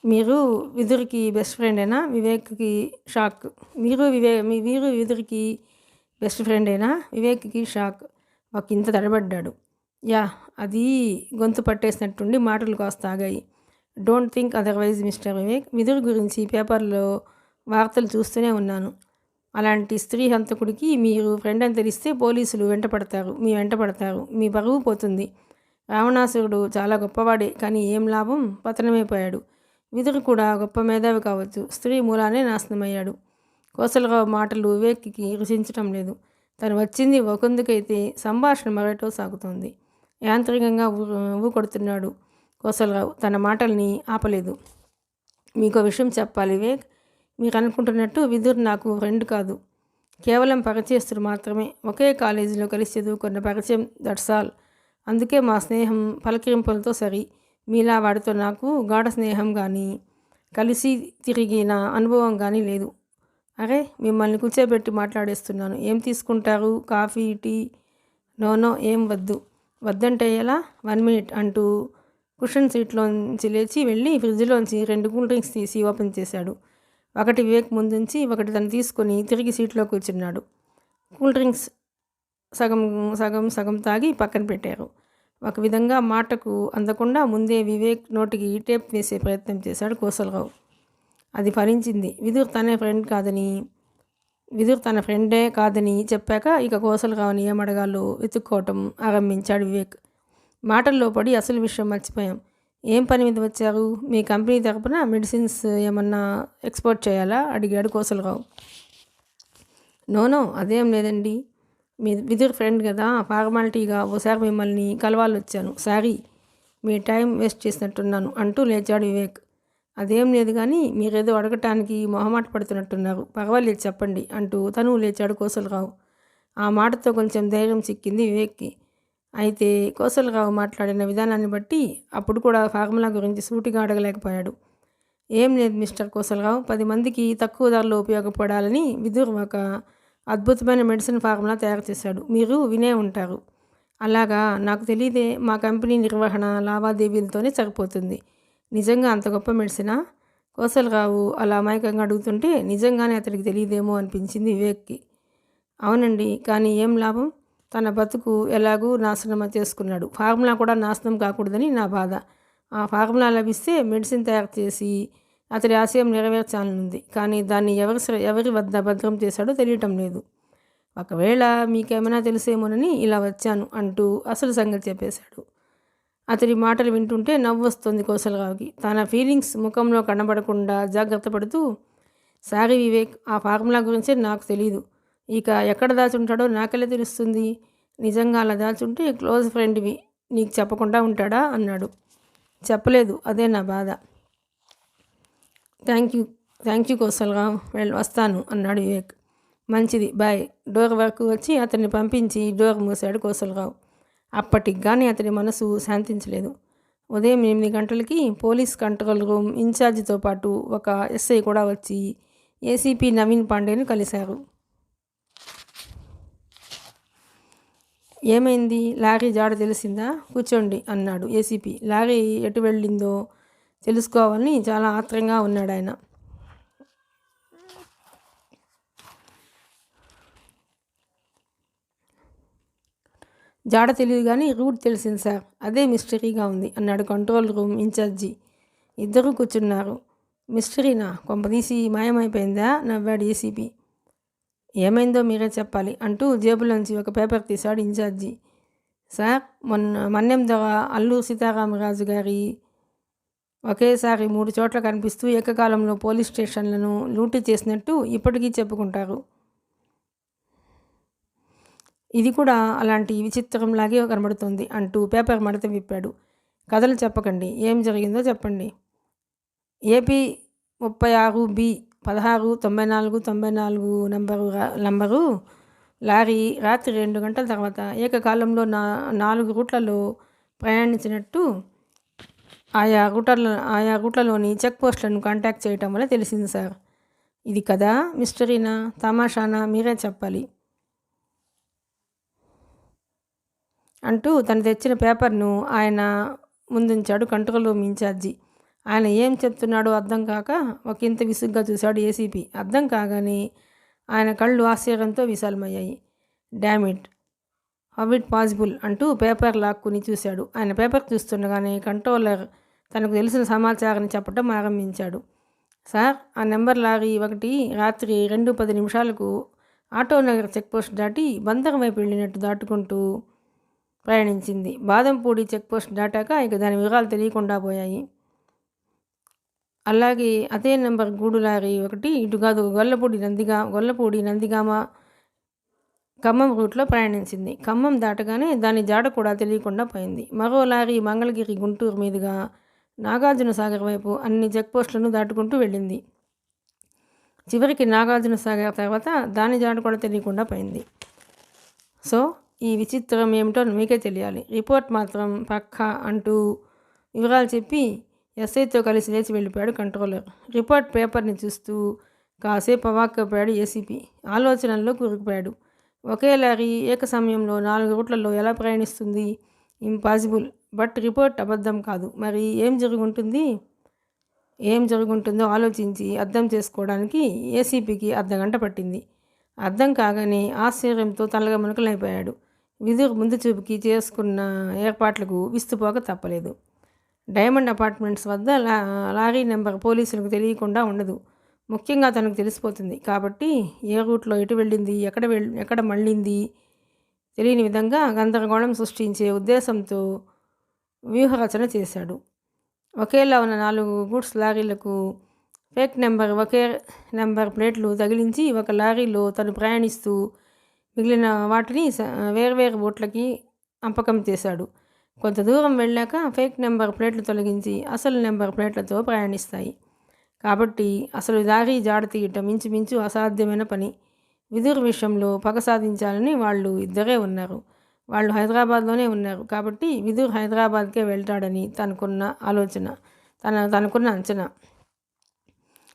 మీరు విదుర్కి బెస్ట్ ఫ్రెండేనా? వివేక్కి షాక్. మీరు విదుర్కి బెస్ట్ ఫ్రెండేనా? వివేక్కి షాక్. ఒక ఇంత తడబడ్డాడు. యా, అది గొంతు పట్టేసినట్టుండి మాటలు కాస్త ఆగాయి. Don't think otherwise mister Vivek. Vidur గురించి పేపర్లో వార్తలు చూస్తూనే ఉన్నాను. అలాంటి స్త్రీ హంతకుడికి మీరు ఫ్రెండ్ అని తెలిస్తే పోలీసులు మీ వెంట పడతారు. మీ పరువు పోతుంది. రావణాసురుడు చాలా గొప్పవాడే, కానీ ఏం లాభం? పతనమైపోయాడు. విదురు కూడా గొప్ప మేధావి కావచ్చు, స్త్రీ మూలానే నాశనమయ్యాడు. కోసలరావు మాటలు వివేక్కి రుచించటం లేదు. తను వచ్చింది ఒకందుకైతే సంభాషణ మరటో సాగుతోంది. యాంత్రికంగా ఊకొడుతున్నాడు కోసలరావు. తన మాటల్ని ఆపలేదు. మీకో విషయం చెప్పాలి వివేక్. మీరు అనుకుంటున్నట్టు విదుర్ నాకు ఫ్రెండ్ కాదు, కేవలం పరిచయస్తుడు మాత్రమే. ఒకే కాలేజీలో కలిసి చదువుకున్న పరిచయం, దట్స్ ఆల్. అందుకే మా స్నేహం పలకరింపులతో సరి. మీలా వాడితో నాకు గాఢ స్నేహం కానీ, కలిసి తిరిగిన అనుభవం కానీ లేదు. అరే, మిమ్మల్ని కూర్చోబెట్టి మాట్లాడేస్తున్నాను. ఏం తీసుకుంటారు? Coffee, tea? నో, ఏం వద్దంటే ఎలా? 1 మినిట్ అంటూ కుషన్ సీట్లోంచి లేచి వెళ్ళి ఫ్రిడ్జ్లోంచి 2 కూల్ డ్రింక్స్ తీసి ఓపెన్ చేశాడు. ఒకటి వివేక్ ముందుంచి, ఒకటి తను తీసుకొని తిరిగి సీట్లో కూర్చున్నాడు. కూల్ డ్రింక్స్ సగం తాగి పక్కన పెట్టారు. ఒక విధంగా మాటకు అందకుండా ముందే వివేక్ నోటికి టేప్ వేసే ప్రయత్నం చేశాడు కోసలరావు. అది ఫలించింది. విదుర్ తన ఫ్రెండే కాదని చెప్పాక ఇక కోసలరావుని ఏమడగాలో వెతుక్కోవటం ఆరంభించాడు వివేక్. మాటల్లో పడి అసలు విషయం మర్చిపోయాం. ఏం పని మీద వచ్చారు? మీ కంపెనీ తరపున మెడిసిన్స్ ఏమన్నా ఎక్స్పోర్ట్ చేయాలా? అడిగాడు కోసలరావు. నో, అదేం లేదండి. మీ విదుర్ ఫ్రెండ్ కదా, ఫార్మాలిటీగా ఓసారి మిమ్మల్ని కలవాలి వచ్చాను. సారీ, మీ టైం వేస్ట్ చేసినట్టున్నాను అంటూ లేచాడు వివేక్. అదేం లేదు, కానీ మీరేదో అడగటానికి మొహమాట పడుతున్నట్టున్నారు. పర్వాలేదు, చెప్పండి అంటూ తను లేచాడు కోసలరావు. ఆ మాటతో కొంచెం ధైర్యం చిక్కింది వివేక్కి. అయితే కోసలరావు మాట్లాడిన విధానాన్ని బట్టి అప్పుడు కూడా ఫార్ములా గురించి సూటిగా అడగలేకపోయాడు. ఏం లేదు మిస్టర్ కోసలరావు, 10 మందికి తక్కువ ధరలో ఉపయోగపడాలని విదుర్ ఒక అద్భుతమైన మెడిసిన్ ఫార్ములా తయారు చేశాడు. మీరు వినే ఉంటారు. అలాగా? నాకు తెలియదే. మా కంపెనీ నిర్వహణ లావాదేవీలతోనే సరిపోతుంది. నిజంగా అంత గొప్ప మెడిసినా? కోసలరావు అలా అమాయకంగా అడుగుతుంటే నిజంగానే అతడికి తెలియదేమో అనిపించింది వివేక్కి. అవునండి, కానీ ఏం లాభం? తన బతుకు ఎలాగూ నాశనం చేసుకున్నాడు. ఫార్ములా కూడా నాశనం కాకూడదని నా బాధ. ఆ ఫార్ములా లభిస్తే మెడిసిన్ తయారు చేసి అతడి ఆశయం నెరవేర్చాలనుంది, కానీ దాన్ని ఎవరి వద్ద భద్రం చేశాడో తెలియటం లేదు. ఒకవేళ మీకేమైనా తెలిసేమోనని ఇలా వచ్చాను అంటూ అసలు సంగతి చెప్పేశాడు. అతడి మాటలు వింటుంటే నవ్వు వస్తుంది కోసలరావుకి. తన ఫీలింగ్స్ ముఖంలో కనబడకుండా జాగ్రత్త పడుతూ, సారీ వివేక్, ఆ ఫార్ములా గురించే నాకు తెలీదు. ఇక ఎక్కడ దాచుంటాడో నాకెలా తెలుస్తుంది? నిజంగా అలా దాచుంటే క్లోజ్ ఫ్రెండ్వి, నీకు చెప్పకుండా ఉంటాడా అన్నాడు. చెప్పలేదు, అదే నా బాధ. థ్యాంక్ యూ కోసలరావు, వస్తాను అన్నాడు వివేక్. మంచిది, బాయ్. డోర్ వరకు వచ్చి అతన్ని పంపించి డోర్ మూసాడు కోసలరావు. అప్పటికి కానీ అతని మనసు శాంతించలేదు. ఉదయం 8 గంటలకి పోలీస్ కంట్రోల్ రూమ్ ఇన్ఛార్జితో పాటు ఒక ఎస్ఐ కూడా వచ్చి ఏసీపీ నవీన్ పాండేని కలిశారు. ఏమైంది, లారీ జాడ తెలిసిందా? కూర్చోండి అన్నాడు ఏసీపీ. లారీ ఎటు వెళ్ళిందో తెలుసుకోవాలని చాలా ఆత్రంగా ఉన్నాడు ఆయన. జాడ తెలియదు కానీ రూట్ తెలిసింది సార్, అదే మిస్టరీగా ఉంది అన్నాడు కంట్రోల్ రూమ్ ఇన్ఛార్జి. ఇద్దరూ కూర్చున్నారు. మిస్టరీనా? కొంపదీసి మాయమైపోయిందా? నవ్వాడు ఏసీపీ. ఏమైందో మీరే చెప్పాలి అంటూ జేబులోంచి ఒక పేపర్ తీశాడు ఇన్ఛార్జి. సార్, మన్యం దొర అల్లూరు సీతారామరాజు గారి ఒకేసారి 3 చోట్ల కనిపిస్తూ ఏకకాలంలో పోలీస్ స్టేషన్లను లూటీ చేసినట్టు ఇప్పటికీ చెప్పుకుంటారు. ఇది కూడా అలాంటి విచిత్రంలాగే కనబడుతుంది అంటూ పేపర్ మడత విప్పాడు. కథలు చెప్పకండి, ఏం జరిగిందో చెప్పండి. ఏపీ 36B 1694 నంబరు లారీ రాత్రి 2 గంటల తర్వాత ఏకకాలంలో 4 రూట్లలో ప్రయాణించినట్టు ఆయా రూట్లలోని చెక్ పోస్టులను కాంటాక్ట్ చేయటం వల్ల తెలిసింది సార్. ఇది కదా మిస్టరీనా, తమాషానా? మీరే చెప్పాలి అంటూ తను తెచ్చిన పేపర్ను ఆయన ముందుంచాడు కంట్రోల్ రూమ్ ఇన్ఛార్జి. ఆయన ఏం చెప్తున్నాడో అర్థం కాక ఒకంత విసుగ్గా చూశాడు ఏసీపీ. అర్థం కాగానే ఆయన కళ్ళు ఆశ్చర్యంతో విశాలమయ్యాయి. డామిట్, హౌ ఇట్ పాసిబుల్ అంటూ పేపర్ లాక్కుని చూశాడు. ఆయన పేపర్ చూస్తుండగానే కంట్రోలర్ తనకు తెలిసిన సమాచారాన్ని చెప్పడం ఆరంభించాడు. సార్, ఆ నెంబర్ లారీ 1 రాత్రి 2:10 ఆటోనగర్ చెక్పోస్ట్ దాటి బందర్ వైపు వెళ్ళినట్టు దాటుకుంటూ ప్రయాణించింది. బాదంపూడి చెక్పోస్ట్ దాటాక ఇక దాని వివరాలు తెలియకుండా పోయాయి. అలాగే అదే నెంబర్ గూడు లారీ 1 ఇటుగాదు గొల్లపూడి నందిగామ ఖమ్మం రూట్లో ప్రయాణించింది. ఖమ్మం దాటగానే దాని జాడ కూడా తెలియకుండా పోయింది. మరో లారీ మంగళగిరి గుంటూరు మీదుగా నాగార్జున సాగర్ వైపు అన్ని చెక్పోస్టులను దాటుకుంటూ వెళ్ళింది. చివరికి నాగార్జున సాగర్ తర్వాత దాని జాడ కూడా తెలియకుండా పోయింది. సో ఈ విచిత్రం ఏమిటో మీకే తెలియాలి. రిపోర్ట్ మాత్రం పక్కా అంటూ వివరాలు చెప్పి ఎస్ఐతో కలిసి లేచి వెళ్ళిపోయాడు కంట్రోలర్. రిపోర్ట్ పేపర్ని చూస్తూ కాసేపు అవాక్కైపోయాడు ఏసీపీ. ఆలోచనల్లో కూరుకుపోయాడు. ఒకే లారీ ఏక సమయంలో 4 రూట్లలో ఎలా ప్రయాణిస్తుంది? ఇంపాసిబుల్. బట్ రిపోర్ట్ అబద్ధం కాదు. మరి ఏం జరుగుంటుందో ఆలోచించి అర్థం చేసుకోవడానికి ఏసీపీకి అర్ధగంట పట్టింది. అర్థం కాగానే ఆశ్చర్యంతో తలగమనుకలైపోయాడు. విదుర్ ముందు చూపుకి చేసుకున్న ఏర్పాట్లకు విస్తుపోక తప్పలేదు. డైమండ్ అపార్ట్మెంట్స్ వద్ద లారీ నెంబర్ పోలీసులకు తెలియకుండా ఉండదు. ముఖ్యంగా తనకు తెలిసిపోతుంది. కాబట్టి ఏ రూట్లో ఎటు వెళ్ళింది, ఎక్కడ మళ్ళింది తెలియని విధంగా గందరగోళం సృష్టించే ఉద్దేశంతో వ్యూహరచన చేశాడు. ఒకేలా ఉన్న 4 గూడ్స్ లారీలకు ఫేక్ ఒకే నెంబర్ ప్లేట్లు తగిలించి ఒక లారీలో తను ప్రయాణిస్తూ మిగిలిన వాటిని వేర్వేరు బోట్లకి అంపకం చేశాడు. కొంత దూరం వెళ్ళాక ఫేక్ నెంబర్ ప్లేట్లు తొలగించి అసలు నెంబర్ ప్లేట్లతో ప్రయాణిస్తాయి. కాబట్టి అసలు లారీ జాడ తీయటం ఇంచుమించు అసాధ్యమైన పని. విదుర్ విషయంలో పగ సాధించాలని వాళ్ళు ఇద్దరే ఉన్నారు. వాళ్ళు హైదరాబాద్లోనే ఉన్నారు. కాబట్టి విదుర్ హైదరాబాద్కే వెళ్తాడని తనకున్న అంచనా.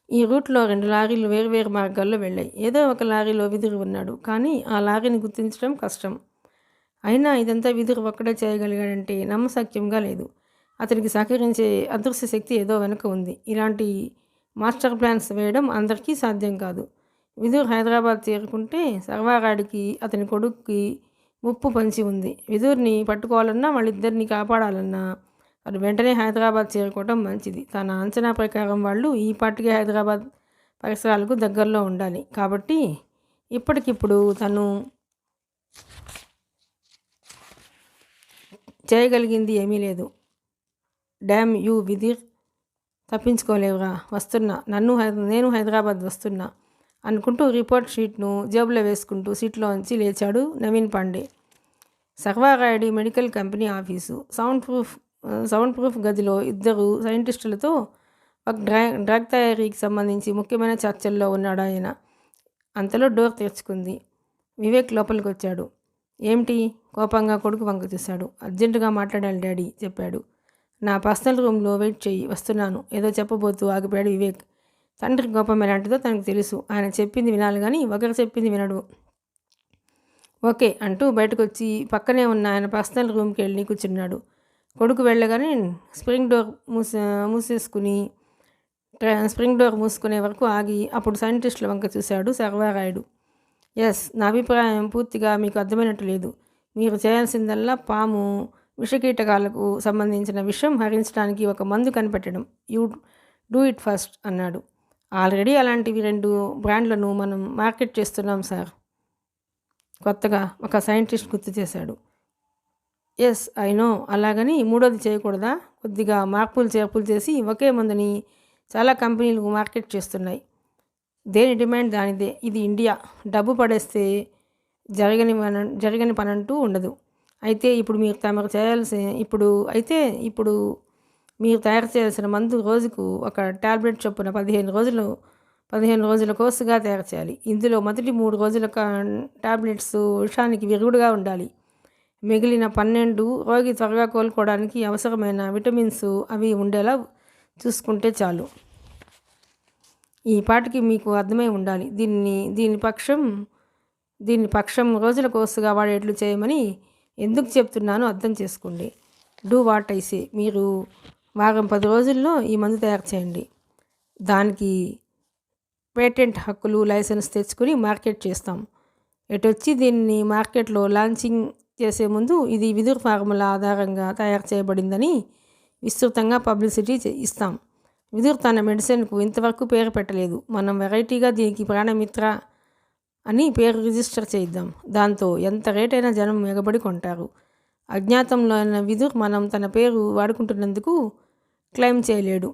ఈ రూట్లో 2 లారీలు వేర్వేరు మార్గాల్లో వెళ్ళాయి. ఏదో ఒక లారీలో విదుర్ ఉన్నాడు. కానీ ఆ లారీని గుర్తించడం కష్టం. అయినా ఇదంతా విదుర్ ఒక్కడే చేయగలిగాడంటే నమ్మశక్యంగా లేదు. అతనికి సహకరించే అదృశ్య శక్తి ఏదో వెనుక ఉంది. ఇలాంటి మాస్టర్ ప్లాన్స్ వేయడం అందరికీ సాధ్యం కాదు. విదుర్ హైదరాబాద్ చేరుకుంటే సర్వారాడికి అతని కొడుక్కి ముప్పు పంచి ఉంది. విదుర్ని పట్టుకోవాలన్నా వాళ్ళిద్దరిని కాపాడాలన్నా అది వెంటనే హైదరాబాద్ చేరుకోవడం మంచిది. తన అంచనా ప్రకారం వాళ్ళు ఈ పాటికే హైదరాబాద్ పరిసరాలకు దగ్గరలో ఉండాలి. కాబట్టి ఇప్పటికిప్పుడు తను చేయగలిగింది ఏమీ లేదు. డ్యామ్ యూ విదిర్, తప్పించుకోలేవురా, వస్తున్నా, నేను హైదరాబాద్ వస్తున్నా అనుకుంటూ రిపోర్ట్ షీట్ను జేబులో వేసుకుంటూ సీట్లోంచి లేచాడు నవీన్ పాండే. సర్వారాయుడి medical company office. Sound proof గదిలో 2 సైంటిస్టులతో ఒక డ్రగ్ తయారీకి సంబంధించి ముఖ్యమైన చర్చల్లో ఉన్నాడు ఆయన. అంతలో డోర్ తెరుచుకుంది. వివేక్ లోపలికి వచ్చాడు. ఏమిటి? కోపంగా కొడుకు వంక చూశాడు. అర్జెంటుగా మాట్లాడాలి డాడీ చెప్పాడు. నా పర్సనల్ రూమ్లో వెయిట్ చెయ్యి, వస్తున్నాను ఏదో చెప్పబోతూ ఆగిపోయాడు వివేక్. తండ్రి కోపం ఎలాంటిదో తనకు తెలుసు. ఆయన చెప్పింది వినాలి కానీ ఒకరు చెప్పింది వినడు. ఓకే అంటూ బయటకు వచ్చి పక్కనే ఉన్న ఆయన పర్సనల్ రూమ్కి వెళ్ళి కూర్చున్నాడు. కొడుకు వెళ్ళగానే స్ప్రింగ్ డోర్ మూసుకునే వరకు ఆగి అప్పుడు సైంటిస్టుల వంక చూశాడు సర్వారాయుడు. ఎస్, నా అభిప్రాయం పూర్తిగా మీకు అర్థమైనట్టు లేదు. మీరు చేయాల్సిందల్లా పాము విషకీటకాలకు సంబంధించిన విషం హరించడానికి ఒక మందు కనిపెట్టడం. యూ డూ ఇట్ ఫస్ట్ అన్నాడు. ఆల్రెడీ అలాంటివి 2 బ్రాండ్లను మనం మార్కెట్ చేస్తున్నాం సార్, కొత్తగా ఒక సైంటిస్ట్ గుర్తు చేశాడు. ఎస్ ఐ నో, అలాగని మూడోది చేయకూడదా? కొద్దిగా మార్పులు చేర్పులు చేసి ఒకే మందుని చాలా కంపెనీలు మార్కెట్ చేస్తున్నాయి. దేని డిమాండ్ దానిదే. ఇది ఇండియా. డబ్బు పడేస్తే జరగని పనంటూ ఉండదు. అయితే ఇప్పుడు మీరు తయారు చేయాల్సిన మందు రోజుకు ఒక టాబ్లెట్ చొప్పున 15 రోజుల కోర్సుగా తయారు చేయాలి. ఇందులో మొదటి 3 రోజుల టాబ్లెట్స్ విషానికి విరుగుడుగా ఉండాలి. మిగిలిన 12 రోగి త్వరగా కోలుకోవడానికి అవసరమైన విటమిన్స్ అవి ఉండేలా చూసుకుంటే చాలు. ఈ పాటికి మీకు అర్థమై ఉండాలి. దీన్ని పక్షం రోజుల కోర్సుగా వాడేట్లు చేయమని ఎందుకు చెప్తున్నానో అర్థం చేసుకోండి. Do what I say. మీరు వారం 10 రోజుల్లో ఈ మందు తయారు చేయండి. దానికి పేటెంట్ హక్కులు లైసెన్స్ తెచ్చుకుని మార్కెట్ చేస్తాం. ఎటొచ్చి దీన్ని మార్కెట్లో లాంచింగ్ చేసే ముందు ఇది విదుర్ ఫార్ములా ఆధారంగా తయారు చేయబడిందని విస్తృతంగా పబ్లిసిటీ ఇస్తాం. విదుర్ తన మెడిసిన్కు ఇంతవరకు పేరు పెట్టలేదు. మనం వెరైటీగా దీనికి ప్రాణమిత్ర అని పేరు రిజిస్టర్ చేయిద్దాం. దాంతో ఎంత రేటైనా జనం ఎగబడి కొంటారు. అజ్ఞాతంలో అయిన విదుర్ మనం తన పేరు వాడుకుంటున్నందుకు క్లెయిమ్ చేయలేడు.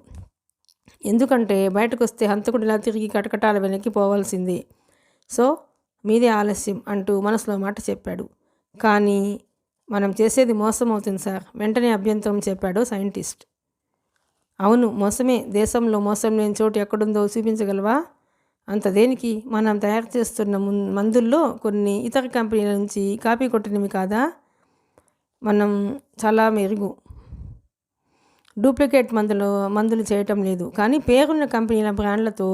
ఎందుకంటే బయటకు వస్తే హంతకుడిలా తిరిగి కటకటాల వెనక్కి పోవాల్సిందే. సో మీదే ఆలస్యం అంటూ మనసులో మాట చెప్పాడు. కానీ మనం చేసేది మోసం అవుతుంది సార్, వెంటనే అభ్యంతరం చెప్పాడు సైంటిస్ట్. అవును, మోసమే. దేశంలో మోసం లేని చోటు ఎక్కడుందో చూపించగలవా? అంత దేనికి? మనం తయారు చేస్తున్న మందుల్లో కొన్ని ఇతర కంపెనీల నుంచి కాపీ కొట్టినవి కాదా? మనం చాలా మెరుగు. డూప్లికేట్ మందులు చేయటం లేదు, కానీ పేరున్న కంపెనీల బ్రాండ్లతో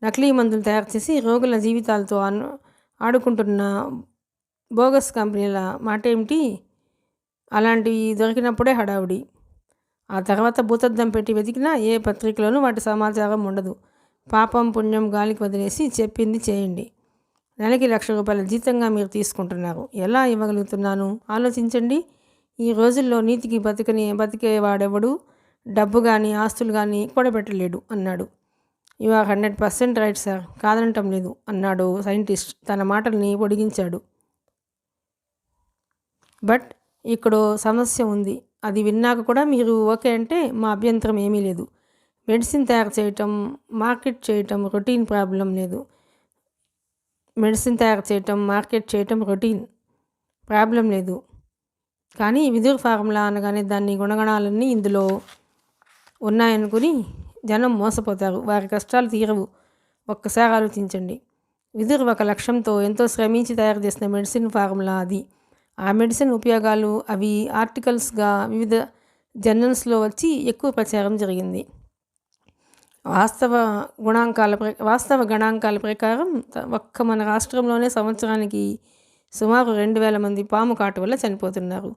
నకిలీ మందులు తయారు చేసి రోగుల జీవితాలతో ఆడుకుంటున్న బోగస్ కంపెనీల మాట ఏమిటి? అలాంటివి దొరికినప్పుడే హడావుడి. ఆ తర్వాత భూతద్దం పెట్టి వెతికినా ఏ పత్రికలోనూ వాటి సమాచారం ఉండదు. పాపం పుణ్యం గాలికి వదిలేసి చెప్పింది చేయండి. నెలకి ₹1,00,000 జీతంగా మీరు తీసుకుంటున్నారు. ఎలా ఇవ్వగలుగుతున్నాను ఆలోచించండి. ఈ రోజుల్లో నీతికి బతికేవాడెవడు డబ్బు కానీ ఆస్తులు కానీ కూడబెట్టలేడు అన్నాడు. యు ఆర్ 100% రైట్ సార్, కాదనటం లేదు అన్నాడు సైంటిస్ట్ తన మాటల్ని పొడిగించాడు. బట్ ఇక్కడో సమస్య ఉంది. అది విన్నాక కూడా మీరు ఓకే అంటే మా అభ్యంతరం ఏమీ లేదు. మెడిసిన్ తయారు చేయటం మార్కెట్ చేయటం రొటీన్ ప్రాబ్లం లేదు. కానీ విదుర్ ఫార్ములా అనగానే దాని గుణగణాలన్నీ ఇందులో ఉన్నాయనుకుని జనం మోసపోతారు. వారి కష్టాలు తీరవు. ఒక్కసారి ఆలోచించండి. విదుర్ ఒక లక్ష్యంతో ఎంతో శ్రమించి తయారు చేసిన మెడిసిన్ ఫార్ములా అది. ఆ మెడిసిన్ ఉపయోగాలు అవి ఆర్టికల్స్గా వివిధ జర్నల్స్లో వచ్చి ఎక్కువ ప్రచారం జరిగింది. వాస్తవ గణాంకాల ప్రకారం ఒక్క మన రాష్ట్రంలోనే సంవత్సరానికి సుమారు 2,000 మంది పాము కాటు వల్ల చనిపోతున్నారు.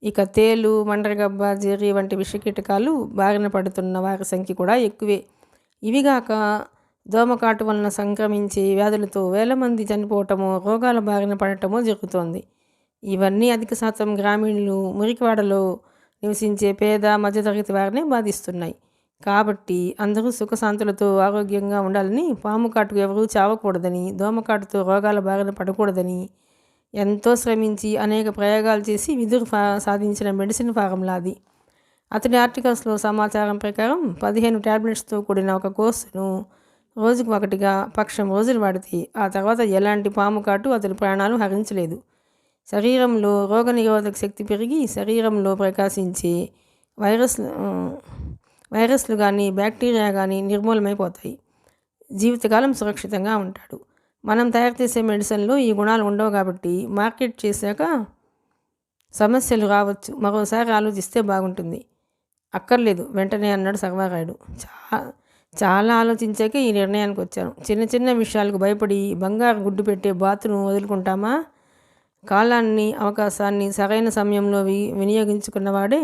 ఇక తేలు, మండ్రగబ్బ, జెర్రీ వంటి విషకీటకాలు బారిన పడుతున్న వారి సంఖ్య కూడా ఎక్కువే. ఇవిగాక దోమకాటు వలన సంక్రమించే వ్యాధులతో వేల మంది చనిపోవటమో రోగాల బారిన పడటమో జరుగుతోంది. ఇవన్నీ అధిక శాతం గ్రామీణులు, మురికివాడలో నివసించే పేద మధ్యతరగతి వారినే బాధిస్తున్నాయి. కాబట్టి అందరూ సుఖశాంతులతో ఆరోగ్యంగా ఉండాలని, పాము కాటుకు ఎవరూ చావకూడదని, దోమకాటుతో రోగాల బారిన పడకూడదని ఎంతో శ్రమించి అనేక ప్రయోగాలు చేసి విదుర్ సాధించిన మెడిసిన్ ఫార్ములా అది. అతని ఆర్టికల్స్లో సమాచారం ప్రకారం 15 టాబ్లెట్స్తో కూడిన ఒక కోర్సును రోజుకు ఒకటిగా పక్షం రోజులు వాడితే ఆ తర్వాత ఎలాంటి పాము కాటు అతని ప్రాణాలు హరించలేదు. శరీరంలో రోగనిరోధక శక్తి పెరిగి శరీరంలో ప్రకాశించే వైరస్లు కానీ బ్యాక్టీరియా కానీ నిర్మూలమైపోతాయి. జీవితకాలం సురక్షితంగా ఉంటాడు. మనం తయారు చేసే మెడిసిన్లో ఈ గుణాలు ఉండవు కాబట్టి మార్కెట్ చేశాక సమస్యలు రావచ్చు, మరోసారి ఆలోచిస్తే బాగుంటుంది. అక్కర్లేదు వెంటనే అన్నాడు సర్వారాయుడు. చాలా ఆలోచించాకే ఈ నిర్ణయానికి వచ్చాను. చిన్న చిన్న విషయాలకు భయపడి బంగారు గుడ్డు పెట్టే బాతును వదులుకుంటామా? కాలాన్ని, అవకాశాన్ని సరైన సమయంలో వినియోగించుకున్నవాడే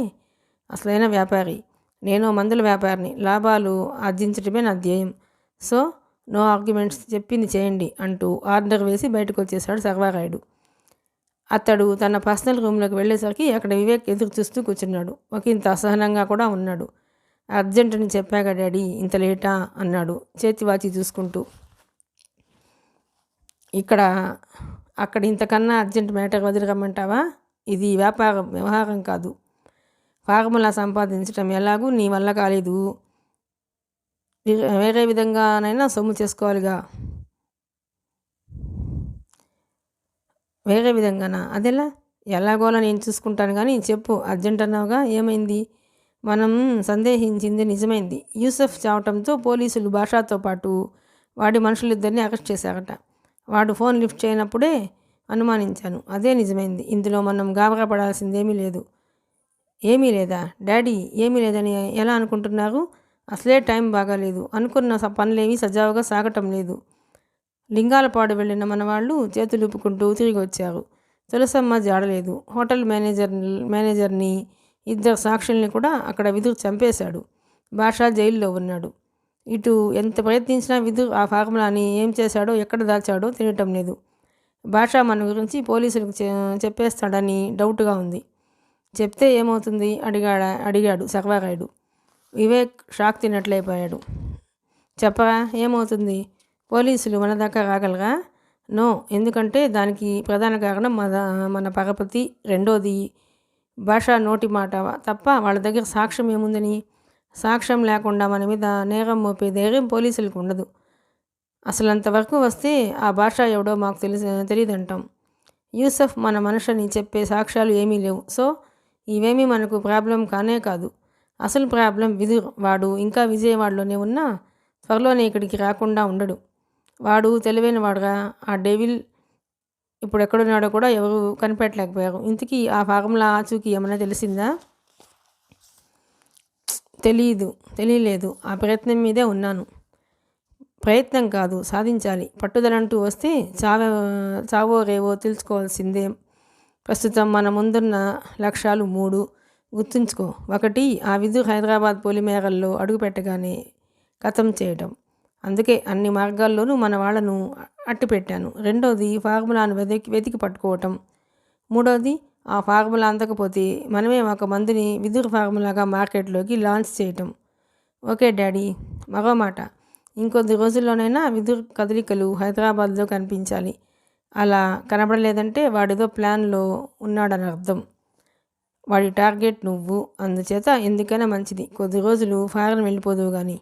అసలైన వ్యాపారి. నేను మందుల వ్యాపారిని, లాభాలు ఆర్జించడమే నా ధ్యేయం. సో నో ఆర్గ్యుమెంట్స్, చెప్పింది చేయండి అంటూ ఆర్డర్ వేసి బయటకు వచ్చేశాడు సర్వారాయుడు. అతడు తన పర్సనల్ రూమ్లోకి వెళ్ళేసరికి అక్కడ వివేక్ ఎదురు చూస్తూ కూర్చున్నాడు. ఒక ఇంత అసహనంగా కూడా ఉన్నాడు. అర్జెంట్ అని చెప్పాగా డాడీ, ఇంత లేటా అన్నాడు చేతివాచి చూసుకుంటూ. అక్కడ ఇంతకన్నా అర్జెంట్ మ్యాటర్ వదిలిరమ్మంటావా? ఇది వ్యవహారం కాదు. ఫార్ములా సంపాదించడం ఎలాగూ నీ వల్ల కాలేదు. వేరే విధంగానైనా సొమ్ము చేసుకోవాలిగా. వేరే విధంగానా? అదెలా? ఎలాగోలా నేను చూసుకుంటాను కానీ చెప్పు, అర్జెంట్ అన్నావుగా, ఏమైంది? మనం సందేహించింది నిజమైంది. యూసఫ్ చావటంతో పోలీసులు భాషతో పాటు వాడి మనుషులిద్దరిని అరెస్ట్ చేశారట. వాడు ఫోన్ లిఫ్ట్ చేయనప్పుడే అనుమానించాను. అదే నిజమైంది. ఇందులో మనం గాబరా పడాల్సిందేమీ లేదు. ఏమీ లేదా డాడీ? ఏమీ లేదని ఎలా అనుకుంటున్నారు? అసలే టైం బాగాలేదు. అనుకున్న పనులేమీ సజావుగా సాగటం లేదు. లింగాలపాడు వెళ్ళిన మన వాళ్ళు చేతులు ఊపుకుంటూ తిరిగి వచ్చారు. తులసమ్మ జాడలేదు. హోటల్ మేనేజర్ని, ఇద్దరు సాక్షుల్ని కూడా అక్కడ విదురు చంపేశాడు. భాష జైల్లో ఉన్నాడు. ఇటు ఎంత ప్రయత్నించినా విదురు ఆ ఫార్ములాని ఏం చేశాడో, ఎక్కడ దాచాడో తెలియటం లేదు. భాష మన గురించి పోలీసులకు చెప్పేస్తాడని డౌట్గా ఉంది. చెప్తే ఏమవుతుంది అడిగాడు సర్వారాయుడు. వివేక్ షాక్ తిన్నట్లయిపోయాడు. చెప్పరా, ఏమవుతుంది? పోలీసులు మన దాకా రాగలరా? నో, ఎందుకంటే దానికి ప్రధాన కారణం మన పరపతి. రెండోది భాష నోటి మాట తప్ప వాళ్ళ దగ్గర సాక్ష్యం ఏముందని. సాక్ష్యం లేకుండా మన మీద నేరం మోపే ధైర్యం పోలీసులకు ఉండదు. అసలు అంతవరకు వస్తే ఆ భాష ఎవడో మాకు తెలియదంటాం. యూసఫ్ మన మనుషని చెప్పే సాక్ష్యాలు ఏమీ లేవు. సో ఇవేమీ మనకు ప్రాబ్లం కానే కాదు. అసలు ప్రాబ్లం విదుర్. వాడు ఇంకా విజయవాడలోనే ఉన్నా త్వరలోనే ఇక్కడికి రాకుండా ఉండడు. వాడు తెలివైన వాడుగా. ఆ డెవిల్ ఇప్పుడు ఎక్కడున్నాడో కూడా ఎవరు కనిపెట్టలేకపోయారు. ఇంతకీ ఆ ఫార్ములా ఆచూకీ ఏమైనా తెలిసిందా? తెలియలేదు. ఆ ప్రయత్నం మీదే ఉన్నాను. ప్రయత్నం కాదు, సాధించాలి. పట్టుదలంటూ వస్తే చావో రేవో తెలుసుకోవాల్సిందే. ప్రస్తుతం మన ముందున్న లక్ష్యాలు 3 గుర్తుంచుకో. 1, ఆ విధు హైదరాబాద్ పొలిమేరల్లో అడుగుపెట్టగానే ఖతం చేయటం. అందుకే అన్ని మార్గాల్లోనూ మన వాళ్లను అట్టిపెట్టాను. 2ది ఫార్ములాను వెతికి పట్టుకోవటం. 3ది ఆ ఫార్ములా అందకపోతే మనమే ఒక మందుని విదురు ఫార్ములాగా మార్కెట్లోకి లాంచ్ చేయటం. Okay daddy. మరో మాట, ఇంకొద్ది రోజుల్లోనైనా విదురు కదలికలు హైదరాబాద్లో కనిపించాలి. అలా కనబడలేదంటే వాడిదో ప్లాన్లో ఉన్నాడని అర్థం. వాడి టార్గెట్ నువ్వు. అందుచేత ఎందుకైనా మంచిది కొద్ది రోజులు ఫారెన్ వెళ్ళిపోదువు కానీ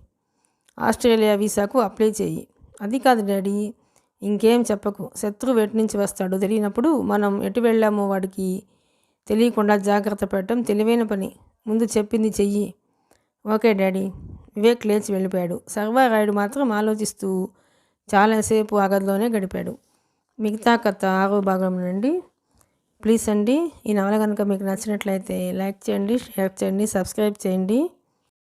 ఆస్ట్రేలియా వీసాకు అప్లై చేయి. అది కాదు డాడీ. ఇంకేం చెప్పకు. శత్రువు ఎటు నుంచి వస్తాడో తెలియనప్పుడు మనం ఎటు వెళ్ళామో వాడికి తెలియకుండా జాగ్రత్త పెట్టడం తెలివైన పని. ముందు చెప్పింది చెయ్యి. Okay daddy. వివేక్ లేచి వెళ్ళిపోయాడు. సర్వారాయుడు మాత్రం ఆలోచిస్తూ చాలాసేపు ఆ గదిలోనే గడిపాడు. మిగతా కథ 6వ భాగం నుండి. ప్లీజ్ అండి, ఈ నవల కనుక మీకు నచ్చినట్లయితే లైక్ చేయండి, షేర్ చేయండి, సబ్స్క్రైబ్ చేయండి.